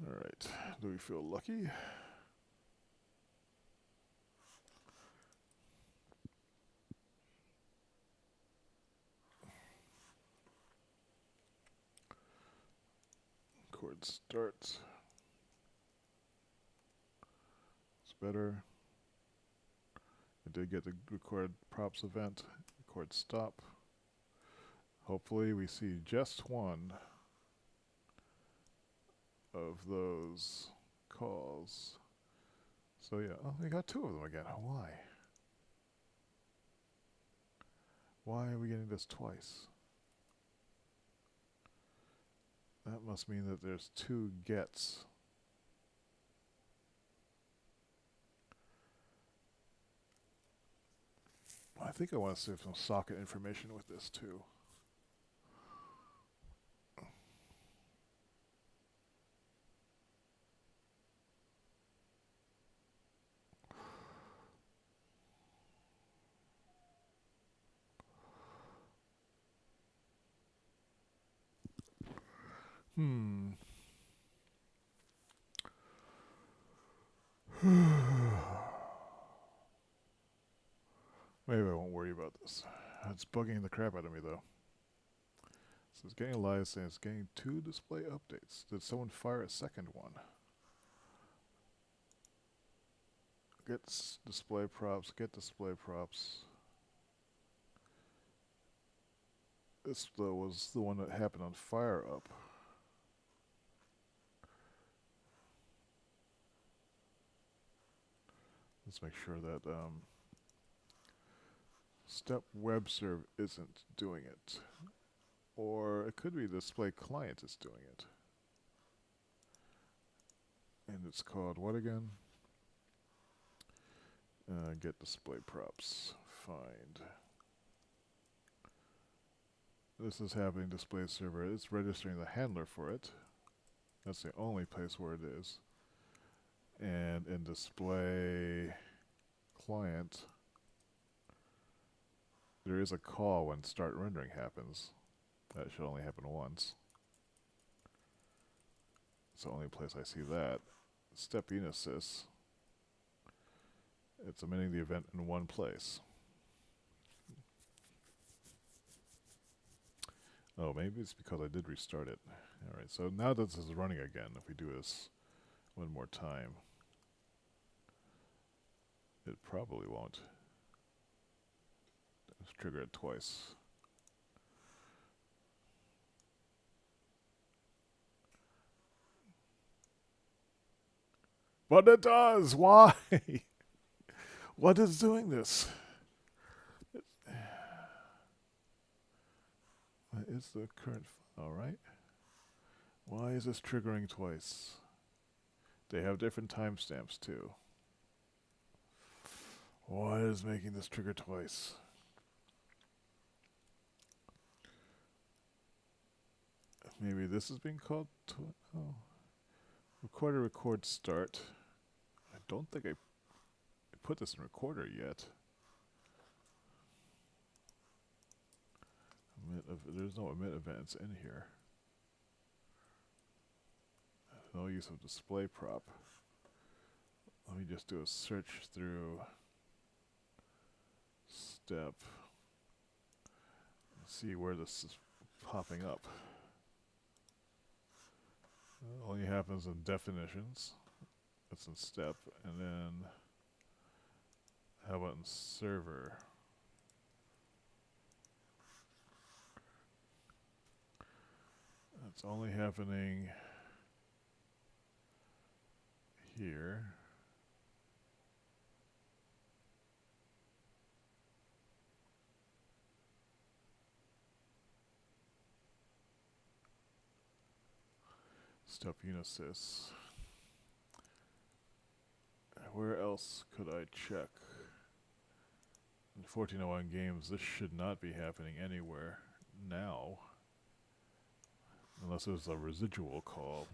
Alright, do we feel lucky? Record starts. It's better. I did get the record props event. Record stop. Hopefully we see just one of those calls. So yeah, oh, we got two of them again. Why? Why are we getting this twice? That must mean that there's two gets. I think I want to save some socket information with this too. Maybe I won't worry about this. It's bugging the crap out of me though. So it's getting a live saying it's getting 2 display updates. Did someone fire a second one? Get display props, get display props. This though was the one that happened on fire up. Let's make sure that step web serve isn't doing it. Or it could be the display client is doing it. And it's called what again? Get display props. Find. This is happening display server. It's registering the handler for it. That's the only place where it is. And in display client, there is a call when start rendering happens. That should only happen once. It's the only place I see that. Step unisys. It's emitting the event in one place. Oh, maybe it's because I did restart it. Alright, so now that this is running again, if we do this one more time, it probably won't. Let's trigger it twice. But it does! Why? What is doing this? That is the current file, right? Why is this triggering twice? They have different timestamps too. What is making this trigger twice? Maybe this is being called. Oh, recorder record start. I don't think I put this in recorder yet. There's no emit events in here. No use of display prop. Let me just do a search through step and see where this is popping up. It only happens in definitions. That's in step. And then how about in server? It's only happening here. Step unisys. Where else could I check? In 1401 games, this should not be happening anywhere now. Unless there's a residual call.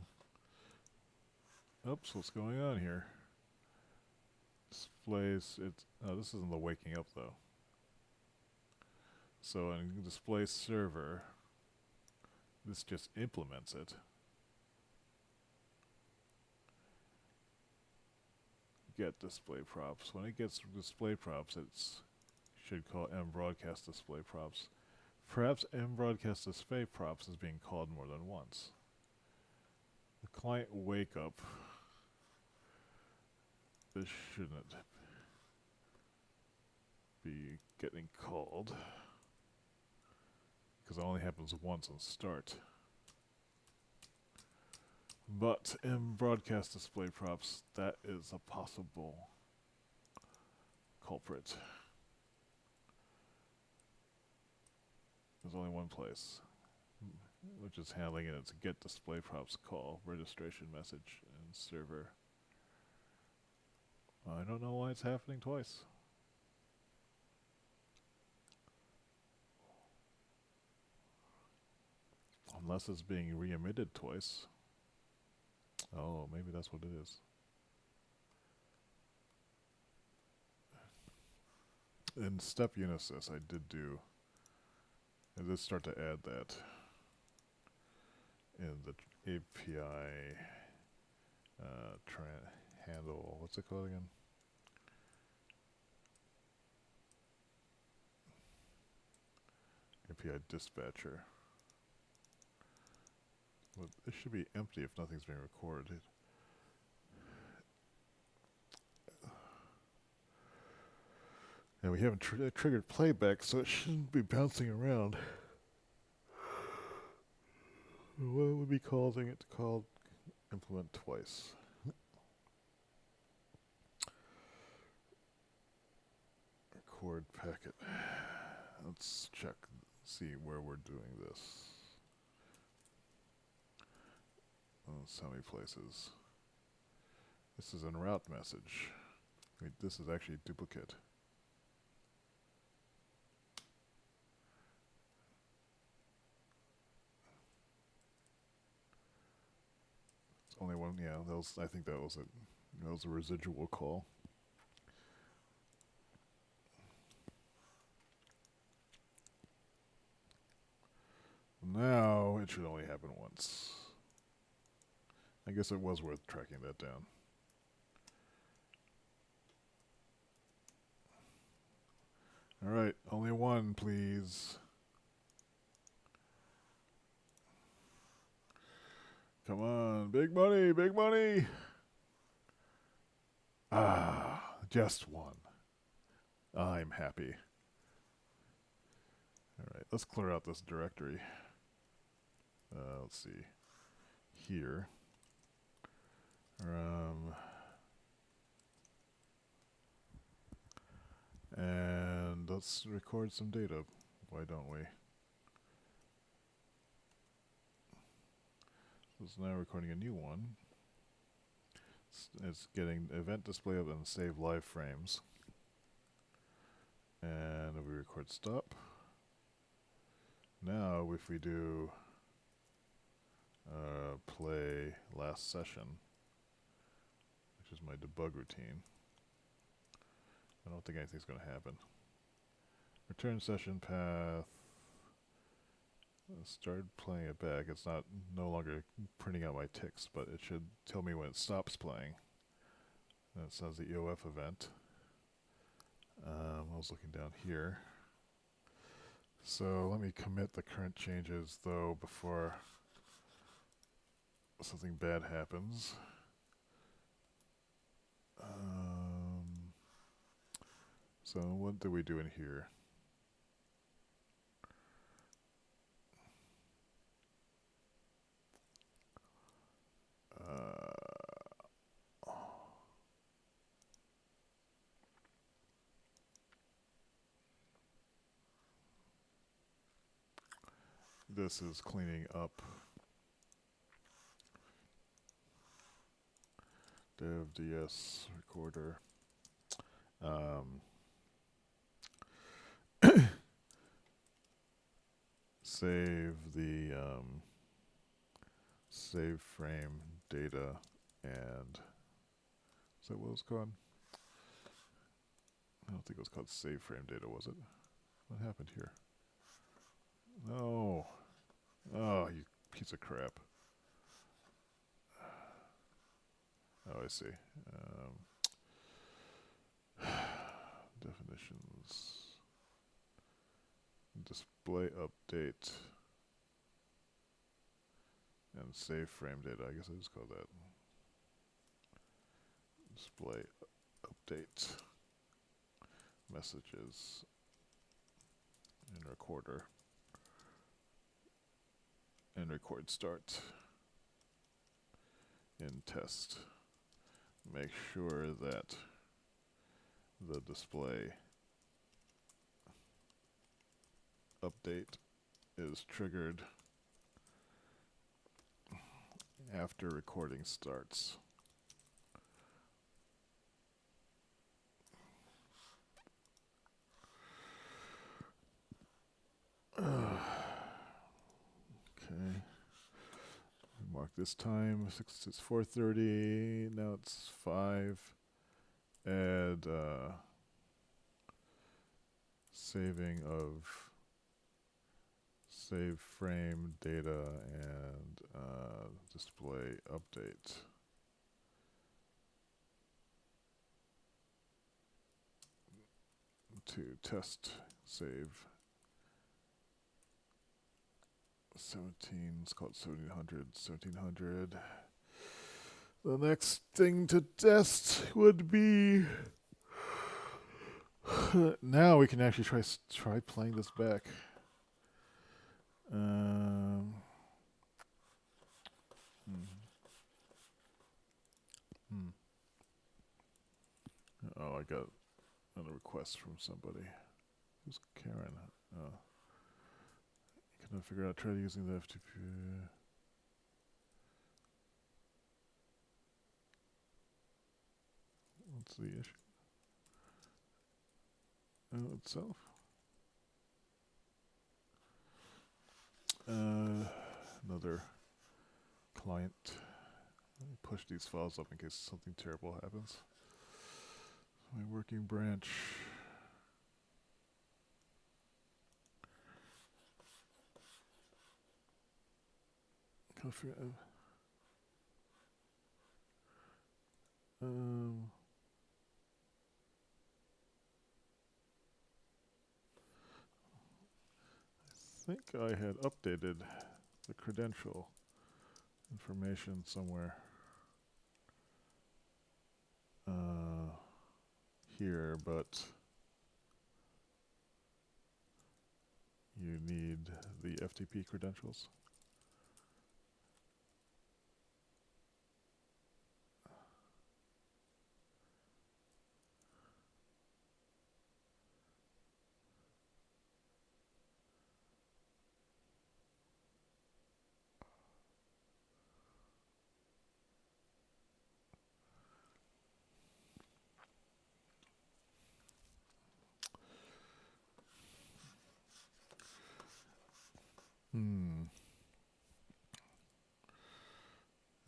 Oops, what's going on here? Displays, this isn't the waking up though. So in display server, this just implements it. Get display props. When it gets display props, it should call mbroadcast display props. Perhaps mbroadcast display props is being called more than once. The client wake up. This shouldn't be getting called because it only happens once on start. But in broadcast display props, that is a possible culprit. There's only one place which is handling it. It's get display props call, registration message, and server. I don't know why it's happening twice. Unless it's being re-emitted twice. Oh, maybe that's what it is. In step unisys, I did start to add that in the API handle. What's it called again? API dispatcher. Well, this should be empty if nothing's being recorded. And we haven't triggered playback, so it shouldn't be bouncing around. What would be causing it to call implement twice? Record packet. Let's check, see where we're doing this. So many places. This is in route message. Wait, this is actually a duplicate. It's only one. Yeah, I think that was a residual call. Now it should only happen once. I guess it was worth tracking that down. All right, only one, please. Come on, big money, big money. Ah, just one. I'm happy. All right, let's clear out this directory. Let's see. Here. And let's record some data. Why don't we? So it's now recording a new one. It's getting event display up and save live frames. And if we record stop. Now if we do play last session, which is my debug routine. I don't think anything's going to happen. Return session path. Started playing it back. It's no longer printing out my ticks, but it should tell me when it stops playing. And it says the EOF event. I was looking down here. So let me commit the current changes though before something bad happens. So what do we do in here? This is cleaning up dev ds recorder. Save the save frame data, and is that what it's called? I don't think it was called save frame data, was it? What happened here? No. Oh, you piece of crap. Oh, I see. Definitions. Display update. And save frame data. I guess I just call that. Display update. Messages. And recorder. And record start. In test. Make sure that the display update is triggered after recording starts. Okay. Mark this time. It's 4:30. Now it's 5. Add saving of save frame data and display update. To test save 17, let's call it 1700. The next thing to test would be now we can actually try playing this back. Oh, I got a request from somebody. Who's Karen? Oh. Can I figure out, try using the FTP. What's the issue? Oh, itself? Another client. Let me push these files up in case something terrible happens. My working branch. Can I figure out? I think I had updated the credential information somewhere here, but you need the FTP credentials.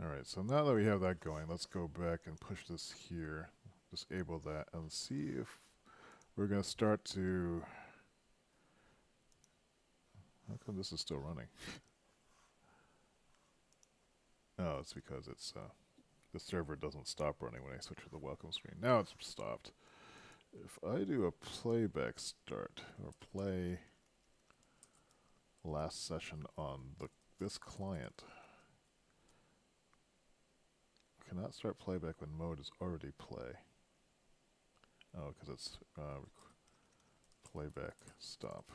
Alright, so now that we have that going, let's go back and push this here. Disable that and see if we're going to start to... How come this is still running? Oh, it's because it's the server doesn't stop running when I switch to the welcome screen. Now it's stopped. If I do a playback start or play last session on this client, cannot start playback when mode is already play. Oh, because it's playback stop.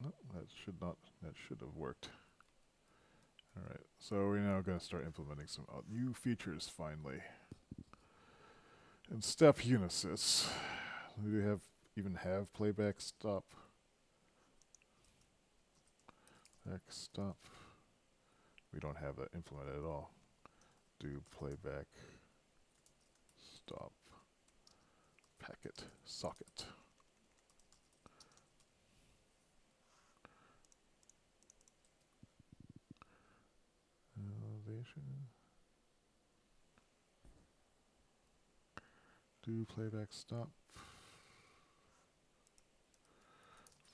No, that should have worked. Alright, so we're now going to start implementing some new features finally. In step unisys, do we even have playback stop? Back stop. We don't have that implemented at all. Do playback stop packet socket. Do playback stop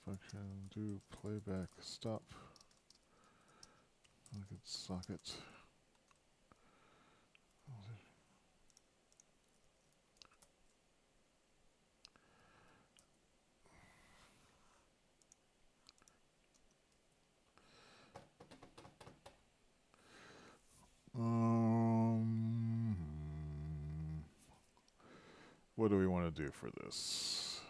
function. Do playback stop socket. What do we want to do for this?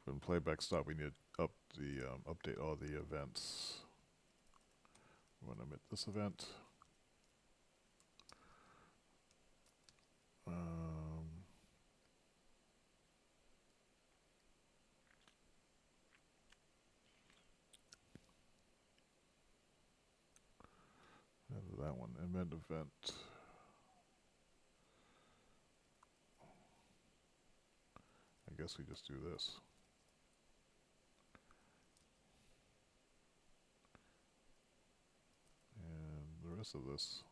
When playback stop, we need to update all the events. We want to omit this event. That one, emit event. I guess we just do this. And the rest of this.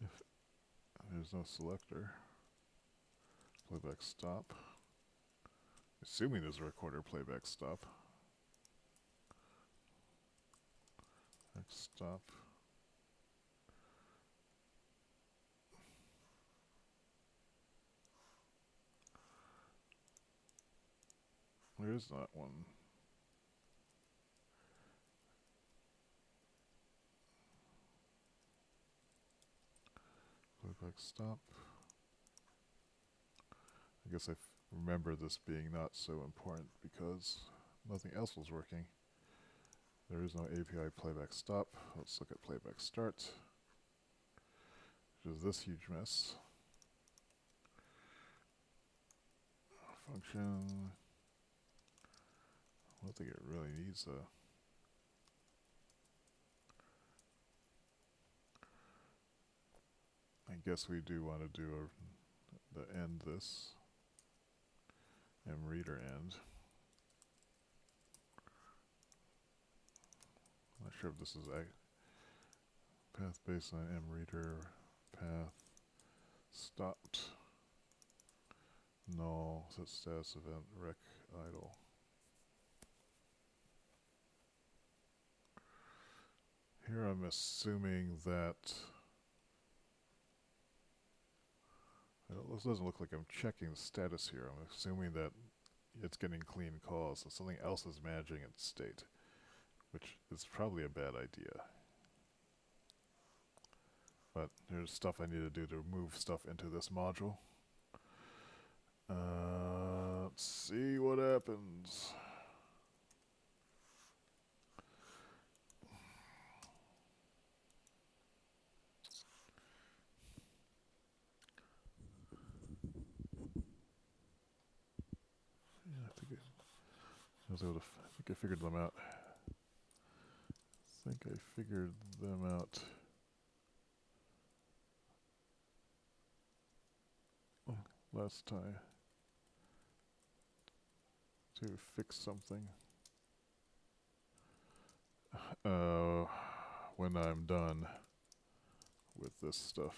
If there's no selector, playback stop. Assuming there's a recorder playback stop. Next stop. There is not one. Playback stop. I guess I remember this being not so important because nothing else was working. There is no API playback stop. Let's look at playback start, which is this huge mess. Function. I don't think it really needs a... I guess we do want to do the end this. Reader end. I'm not sure if this is a path baseline reader path stopped. Null set status event rec idle. Here I'm assuming that this doesn't look like I'm checking the status here. I'm assuming that it's getting clean calls, so something else is managing its state, which is probably a bad idea. But there's stuff I need to do to move stuff into this module. Let's see what happens. Yeah, I think I figured them out. think I figured them out last time to fix something. When I'm done with this stuff.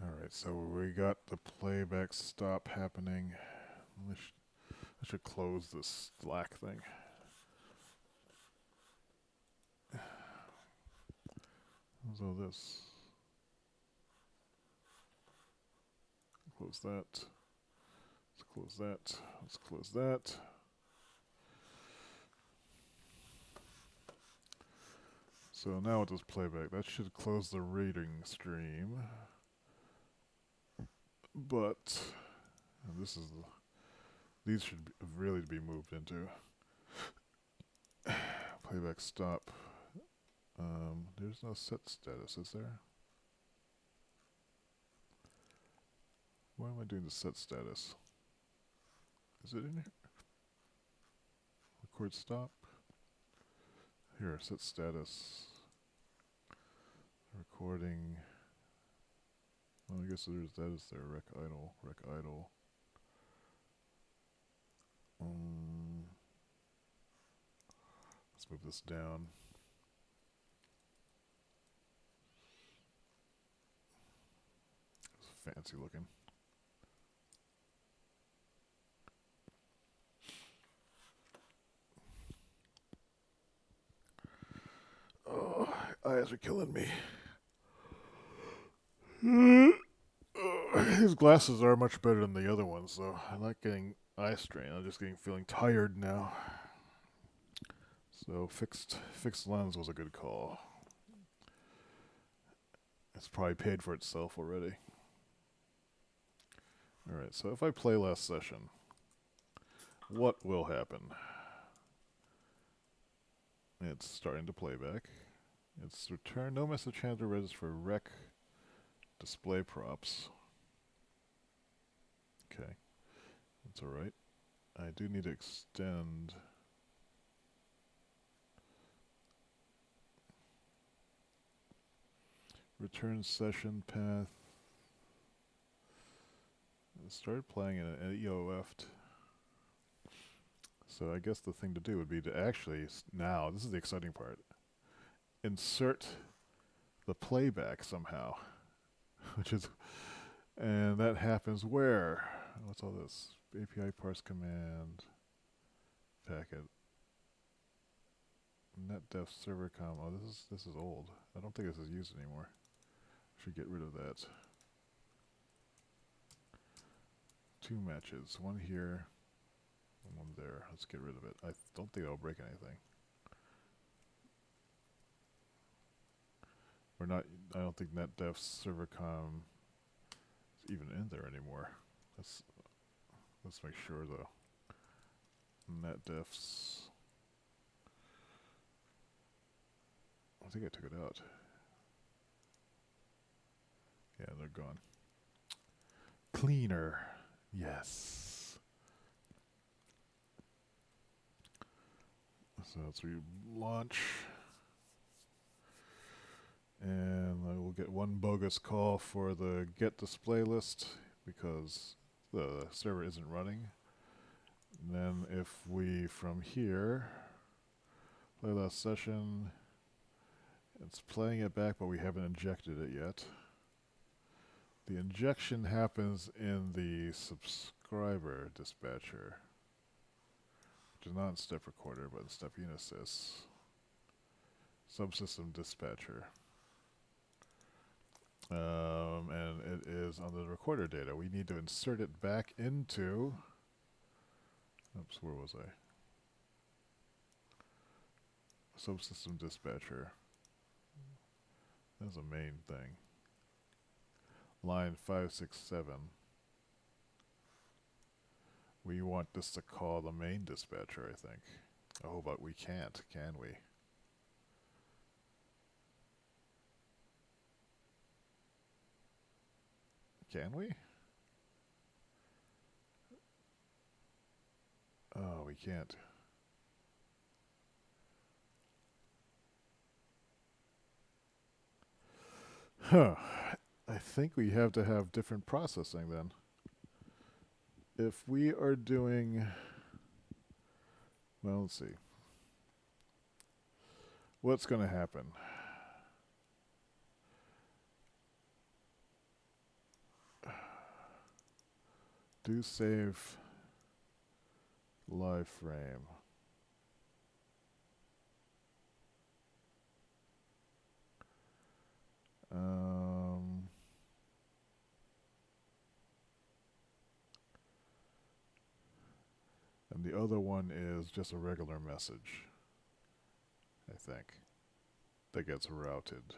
Alright, so we got the playback stop happening. I should close this Slack thing. So this. Close that. Let's close that. Let's close that. So now with this playback, that should close the reading stream. But these should really be moved into playback stop. There's no set status, is there? Why am I doing the set status? Is it in here? Record stop. Here, set status. Recording. Well, I guess there's that is there. Rec idle. Rec idle. Let's move this down. It's fancy looking. Oh, eyes are killing me. These glasses are much better than the other ones, though. I'm not getting eye strain. I'm just feeling tired now. So fixed lens was a good call. It's probably paid for itself already. Alright, so if I play last session, what will happen? It's starting to play back. It's returned no message handler register for rec display props. Okay, that's alright. I do need to extend return session path. It started playing in an EOF. So I guess the thing to do would be to actually, now, this is the exciting part, insert the playback somehow. And that happens where? What's all this? API parse command, packet, netdef server com. Oh, this is old. I don't think this is used anymore. Should get rid of that. 2 matches, one here, and one there. Let's get rid of it. I don't think that'll break anything. We're not. I don't think netdef server com is even in there anymore. Let's make sure though. Netdefs. I think I took it out. Yeah, they're gone. Cleaner. Yes. So let's relaunch. And I will get one bogus call for the get display list because the server isn't running. And then if we, from here, play last session, it's playing it back, but we haven't injected it yet. The injection happens in the subscriber dispatcher, which is not in step recorder, but in step unisys. Subsystem dispatcher. And it is on the recorder data. We need to insert it back into, oops, where was I? Subsystem dispatcher. That's a main thing. Line 567. We want this to call the main dispatcher, I think. Oh, but we can't, can we? Can we? Oh, we can't. Huh. I think we have to have different processing then. If we are doing, well, let's see. What's going to happen? Do save live frame. And the other one is just a regular message, I think, that gets routed.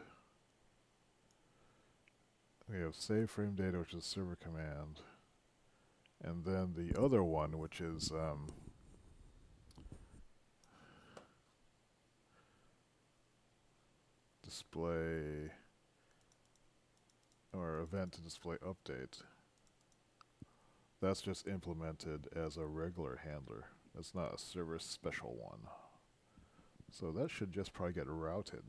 We have save frame data, which is server command. And then the other one, which is display or event to display update. That's just implemented as a regular handler. That's not a server special one. So that should just probably get routed.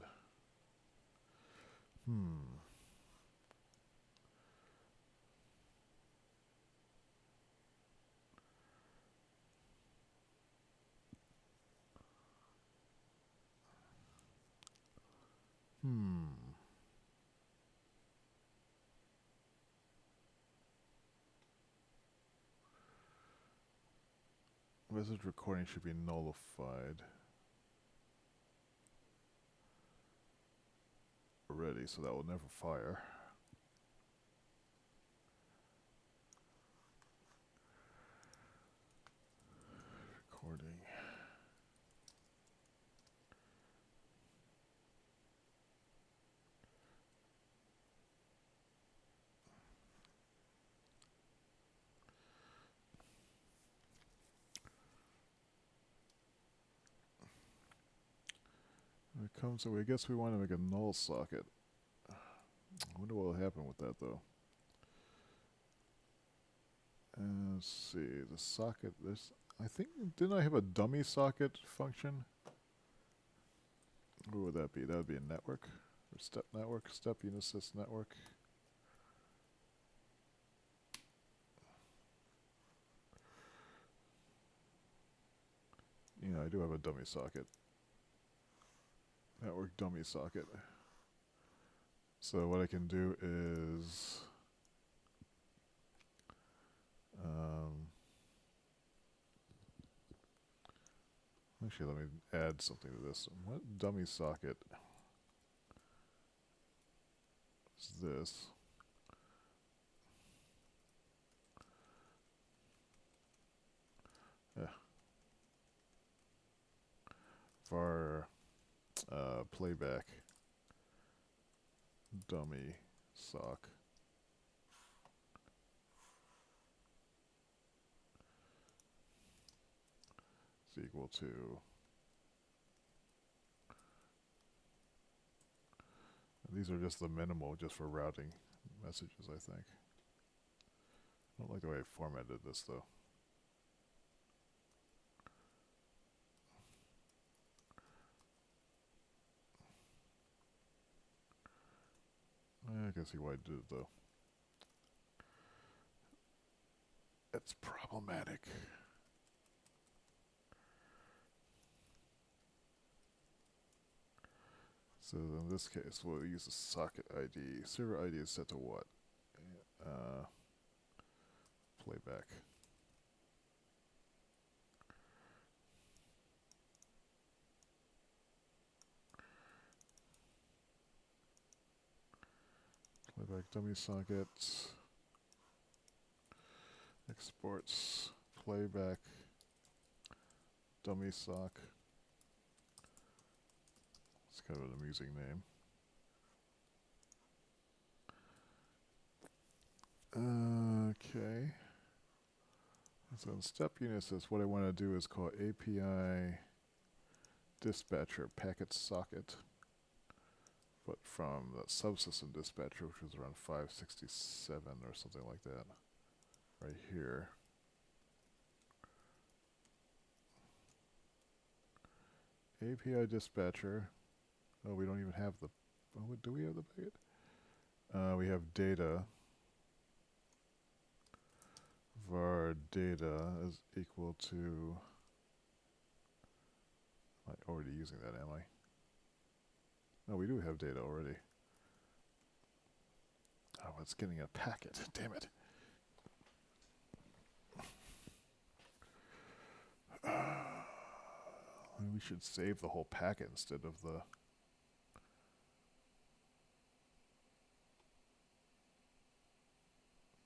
Message recording should be nullified already, so that will never fire. Recording. When it comes to, I guess we want to make a null socket. I wonder what will happen with that though. Let's see, the socket, this, I think, didn't I have a dummy socket function? What would that be? That would be a network, or step network, step unisys network. You know, I do have a dummy socket. Network dummy socket. So what I can do is actually, let me add something to this. What dummy socket is this? var playback dummy sock. Is equal to these are just the minimal just for routing messages, I think. I don't like the way I formatted this though. I can see why I did it though. It's problematic. So in this case, we'll use the socket ID. Server ID is set to what? Playback. Playback dummy socket. Exports playback dummy sock. It's kind of an amusing name. Okay. So in step unisys, what I want to do is call API dispatcher packet socket. but from the subsystem dispatcher, which was around 567 or something like that, right here. API dispatcher. Oh, we don't even have the. Oh, do we have the packet? We have data. Var data is equal to. I'm not already using that, am I? No, we do have data already. Oh, it's getting a packet. Damn it. We should save the whole packet instead of the.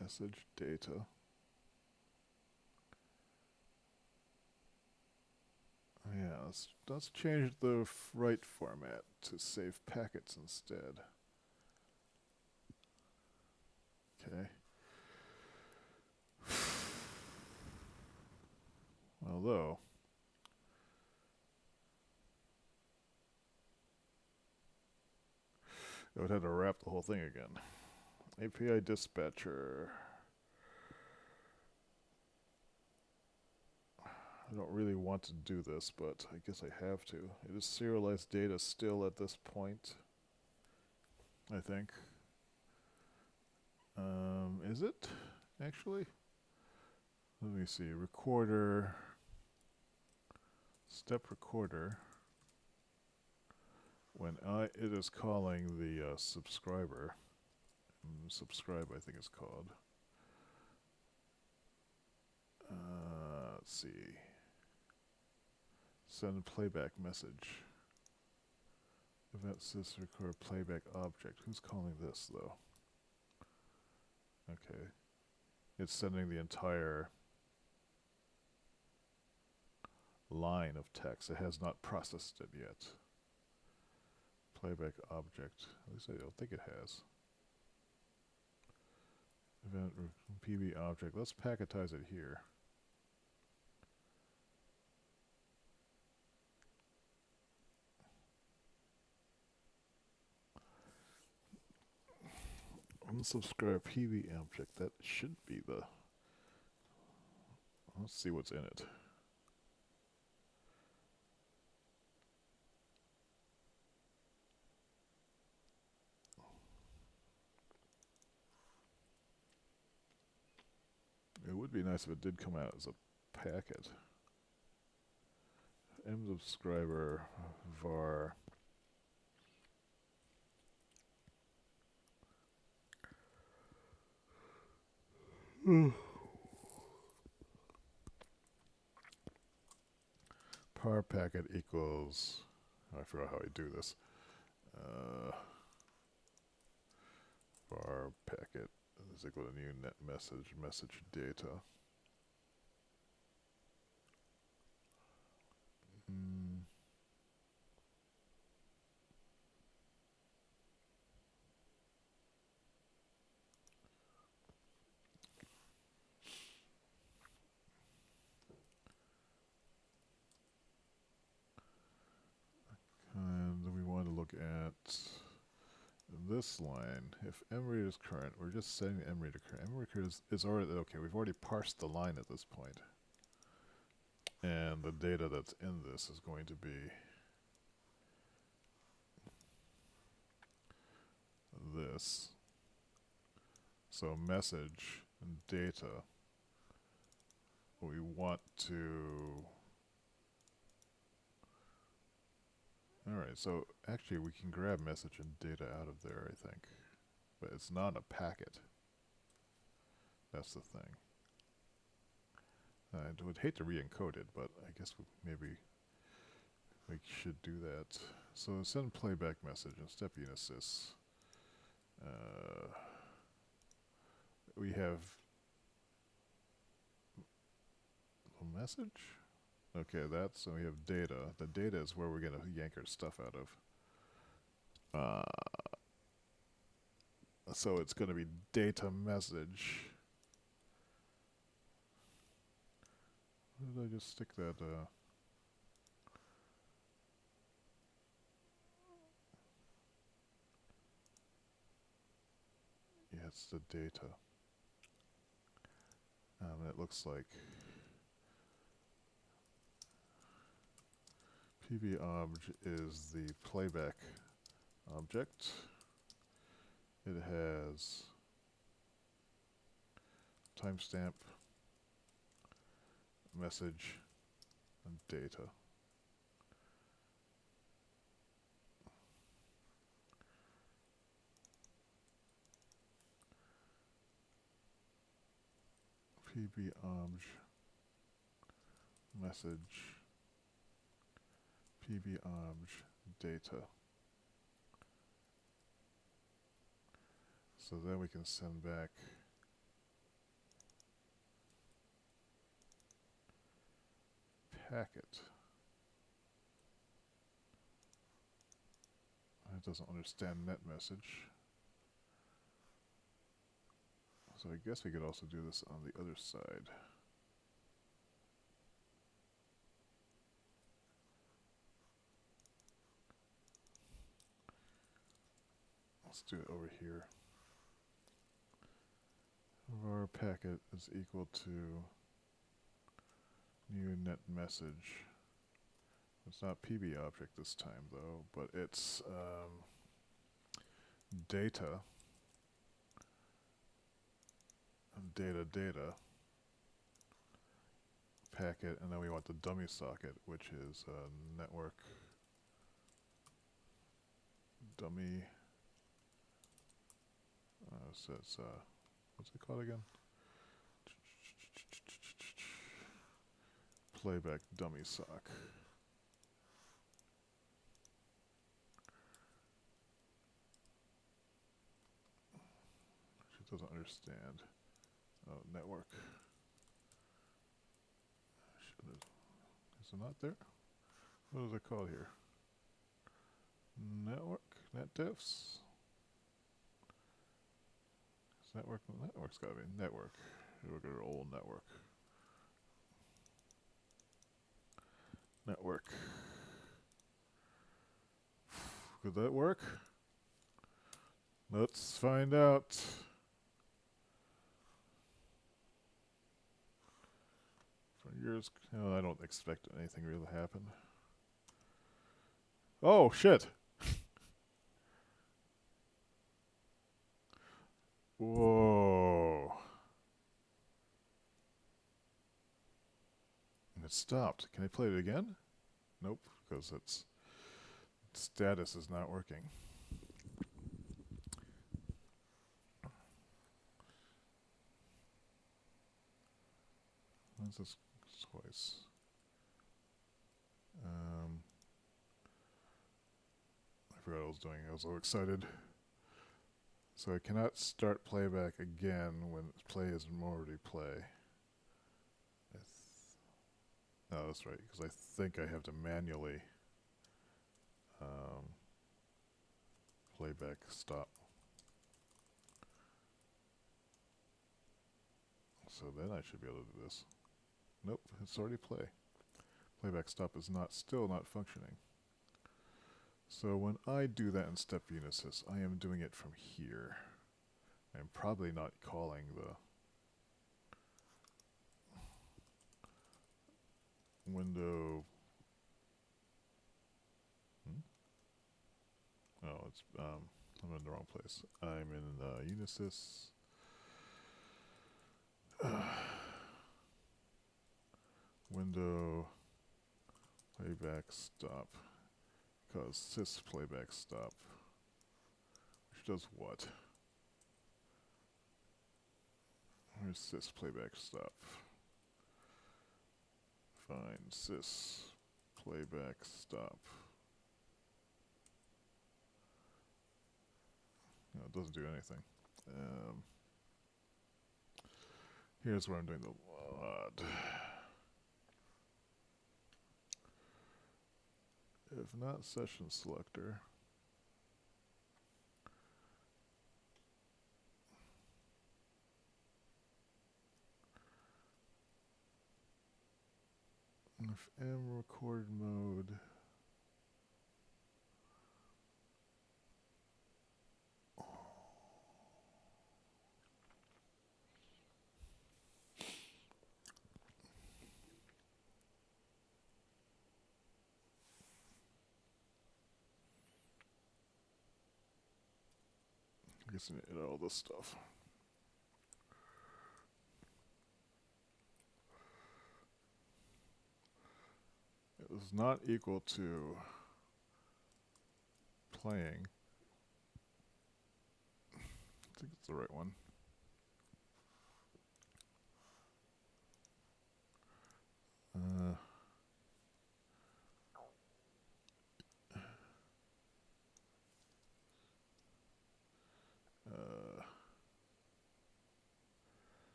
Message data. Yeah, let's change the write format to save packets instead. Okay. Although, I would have to wrap the whole thing again. API dispatcher. I don't really want to do this, but I guess I have to. It is serialized data still at this point, I think. Is it, actually? Let me see. Recorder. Step recorder. When it is calling the subscriber. Subscribe, I think it's called. Let's see. Send playback message. Event sys record playback object. Who's calling this, though? Okay. It's sending the entire line of text. It has not processed it yet. Playback object. At least I don't think it has. Event PB object. Let's packetize it here. Unsubscribe PB object. That should be the. Let's see what's in it. It would be nice if it did come out as a packet. Msubscriber var. Par packet equals. Oh, I forgot how I do this. Var packet is equal to new net message data. And we want to look at this line. If mread is current, we're just setting the mread to current. Mread is already, okay, we've already parsed the line at this point. And the data that's in this is going to be this. So message and data. We want to. Alright, so actually we can grab message and data out of there, I think. But it's not a packet. That's the thing. I would hate to re-encode it, but I guess maybe we should do that. So send playback message and step unisys. We have a message? Okay, so we have data. The data is where we're going to yank our stuff out of. So it's going to be data message. Where did I just stick that? it's the data. It looks like PBObj is the playback object. It has timestamp, message, and data. PBObj, message, PBObj, data. So then we can send back packet. It doesn't understand net message. So I guess we could also do this on the other side. Let's do it over here. Var packet is equal to new net message. It's not PB object this time though, but it's data, data, packet, and then we want the dummy socket, which is network dummy. So it's what's it called again? Playback dummy sock. She doesn't understand. Oh, network. Is it not there? What is it called here? Network? NetDiffs? Network? Network's gotta be network. Look at our old network. Network. Could that work? Let's find out. For years, I don't expect anything really to happen. Oh, shit! Whoa. And it stopped. Can I play it again? Nope, because its status is not working. What's this twice? I forgot what I was doing. I was so excited. So I cannot start playback again when play is already play. No, that's right, because I think I have to manually playback stop. So then I should be able to do this. Nope, it's already play. Playback stop is still not functioning. So when I do that in step Unisys, I am doing it from here. I'm probably not calling the window. Oh, it's I'm in the wrong place. I'm in Unisys. Window playback stop. Because sys playback stop, which does what? Where's sys playback stop? Find sys playback stop. No, it doesn't do anything. Here's where I'm doing the LOD. If not session selector, if M record mode guess I need all this stuff. It was not equal to playing. I think it's the right one.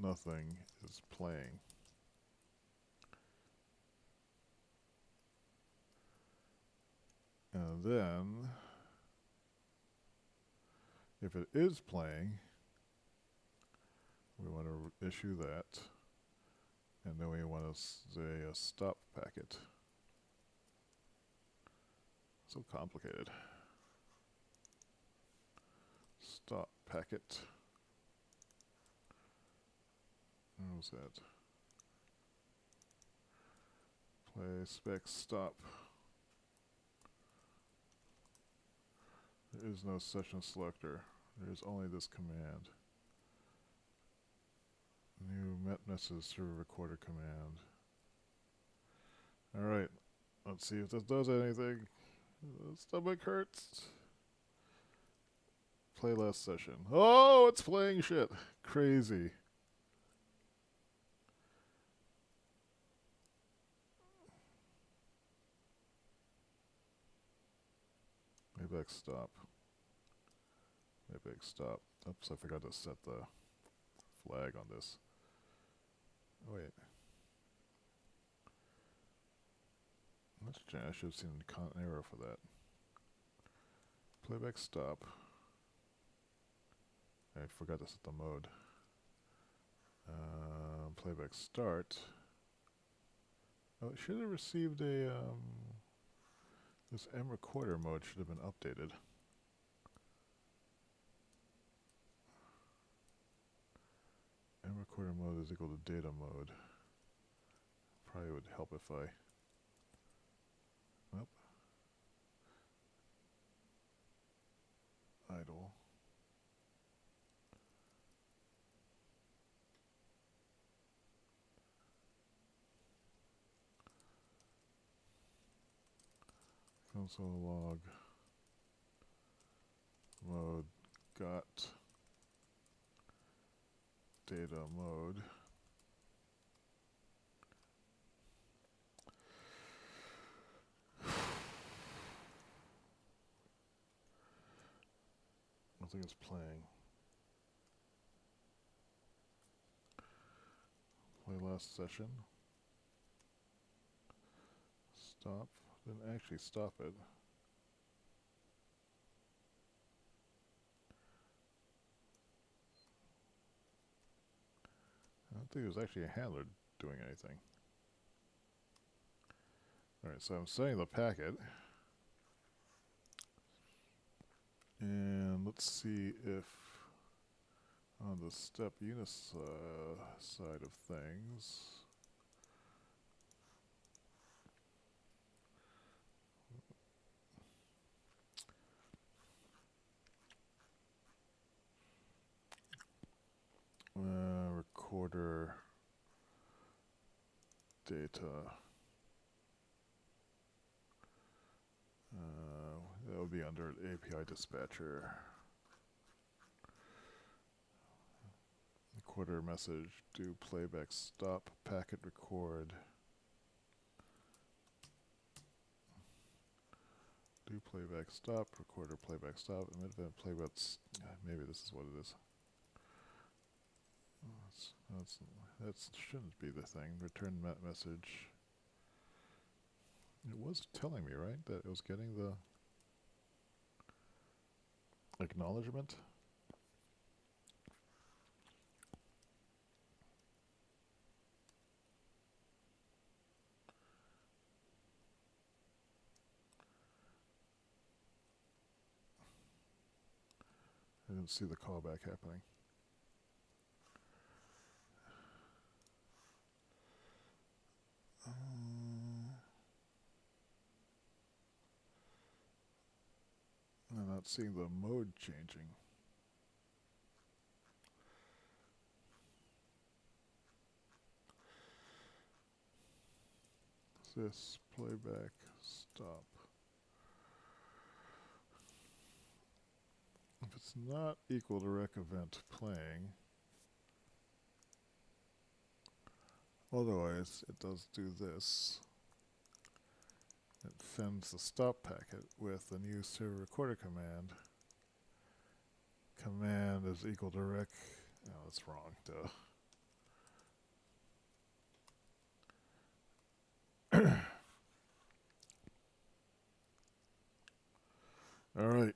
Nothing is playing. And then, if it is playing, we want to issue that. And then we want to say a stop packet. So complicated. Stop packet. What was that? Play spec stop. There is no session selector. There is only this command. New message through recorder command. Alright, let's see if this does anything. Stomach hurts. Play last session. Oh, it's playing shit. Crazy. Playback stop. Playback stop. Oops, I forgot to set the flag on this. Oh, wait. Let's change. I should have seen an error for that. Playback stop. I forgot to set the mode. Playback start. Oh, it should have received a, this M recorder mode should have been updated. M recorder mode is equal to data mode. Probably would help if I, nope. Idle. Console log mode got data mode. I think it's playing. Play last session. Stop. Didn't actually stop it. I don't think it was actually a handler doing anything. Alright, so I'm setting the packet. And let's see if on the step Unis side of things, recorder data. That would be under API dispatcher. Recorder message, do playback stop, packet record. Do playback stop, recorder playback stop, event playback. Maybe this is what it is. That shouldn't be the thing. Return message. It was telling me, right, that it was getting the acknowledgement. I didn't see the callback happening. not seeing the mode changing. This playback stop. If it's not equal to rec event playing, otherwise it does do this. It sends the stop packet with the new server recorder command. Command is equal to rec. Oh, that's wrong. Duh. All right.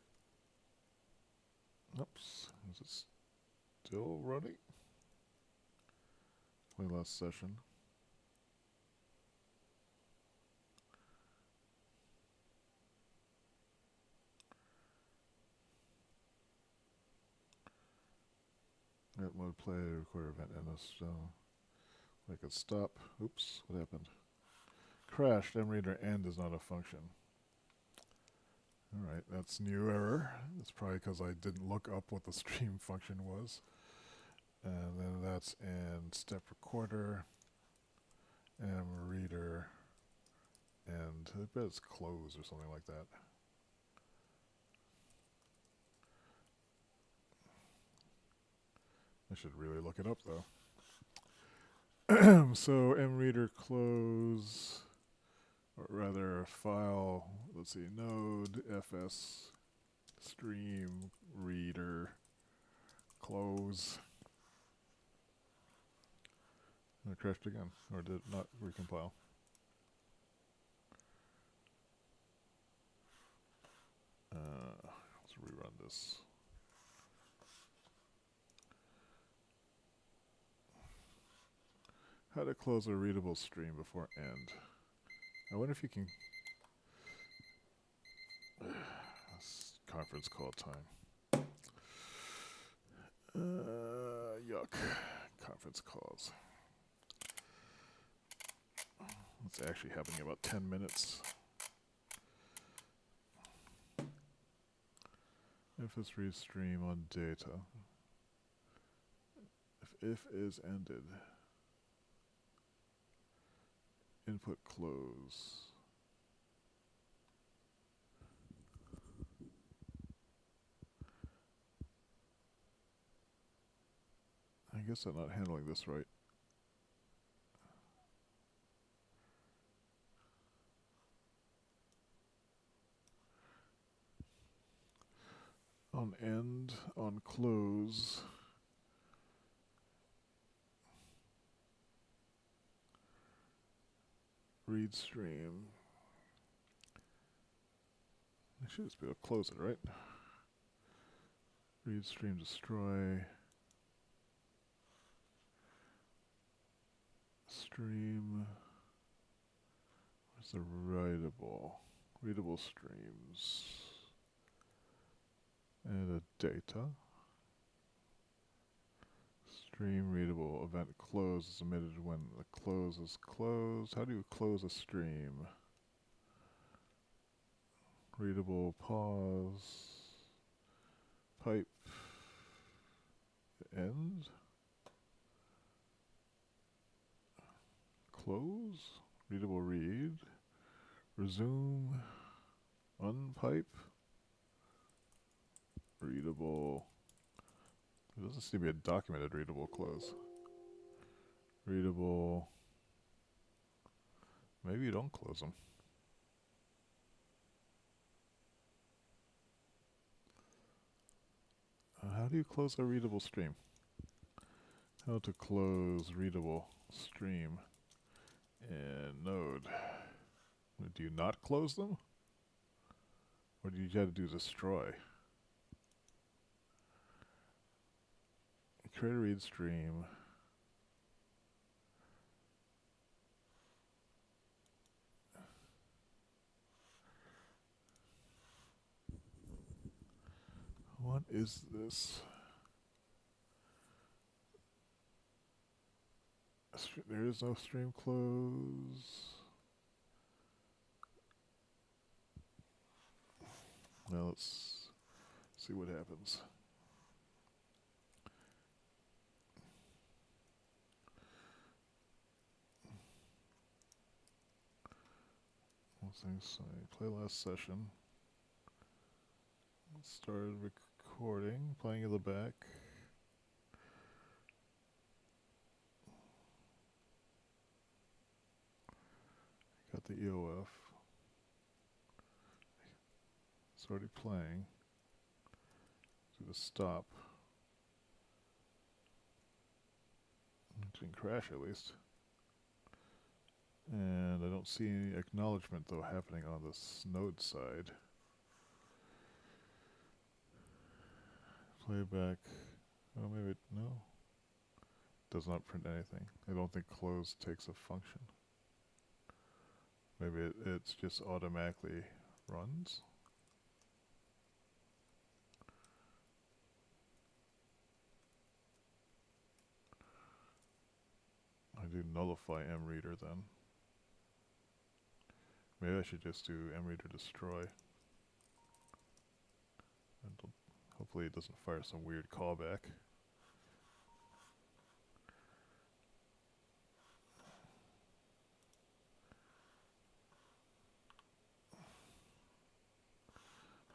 Oops. Is it still running? Play last session. Net mode play recorder event and this. Make it stop. Oops. What happened? Crashed. mreader end is not a function. Alright, that's new error. It's probably because I didn't look up what the stream function was. And then that's in step recorder, mreader, and I bet it's close or something like that. I should really look it up though. So mreader close, or rather file, let's see, node fs stream reader close. And it crashed again, or did it not recompile? Let's rerun this. How to close a readable stream before end. I wonder if you can. It's conference call time. Yuck. Conference calls. It's actually happening in about 10 minutes. If it's restream on data. If is ended. Input close. I guess I'm not handling this right. On end, on close. Read stream. I should just be able to close it, right? Read stream destroy. Stream. Where's the readable? Readable streams. And a data. Stream readable event close is emitted when the close is closed. How do you close a stream? Readable pause. Pipe. End. Close. Readable read. Resume. Unpipe. Readable. There doesn't seem to be a documented readable close. Readable. Maybe you don't close them. How do you close a readable stream? How to close readable stream in Node. Do you not close them? Or do you have to do destroy? Create a read stream. What is this? There is no stream close. Well, let's See what happens. Things play last session. Started recording, playing in the back. Got the EOF. It's already playing. Do the stop. It didn't crash at least. And I don't see any acknowledgement though happening on this node side. Playback. Oh, maybe no. Does not print anything. I don't think close takes a function. Maybe it's just automatically runs. I do nullify mreader then. Maybe I should just do mreader destroy. And hopefully it doesn't fire some weird callback.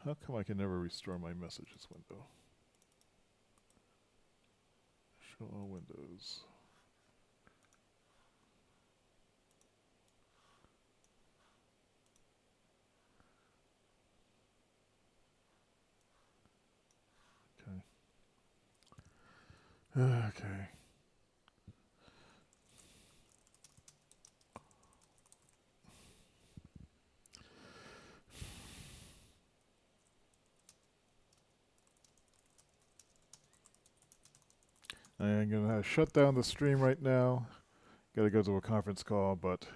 How come I can never restore my messages window? Show all windows. Okay. I'm going to shut down the stream right now. Got to go to a conference call, but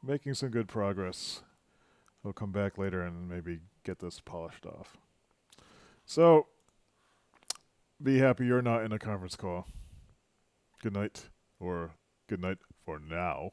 making some good progress. I'll come back later and maybe get this polished off. So, be happy you're not in a conference call. Good night, or good night for now.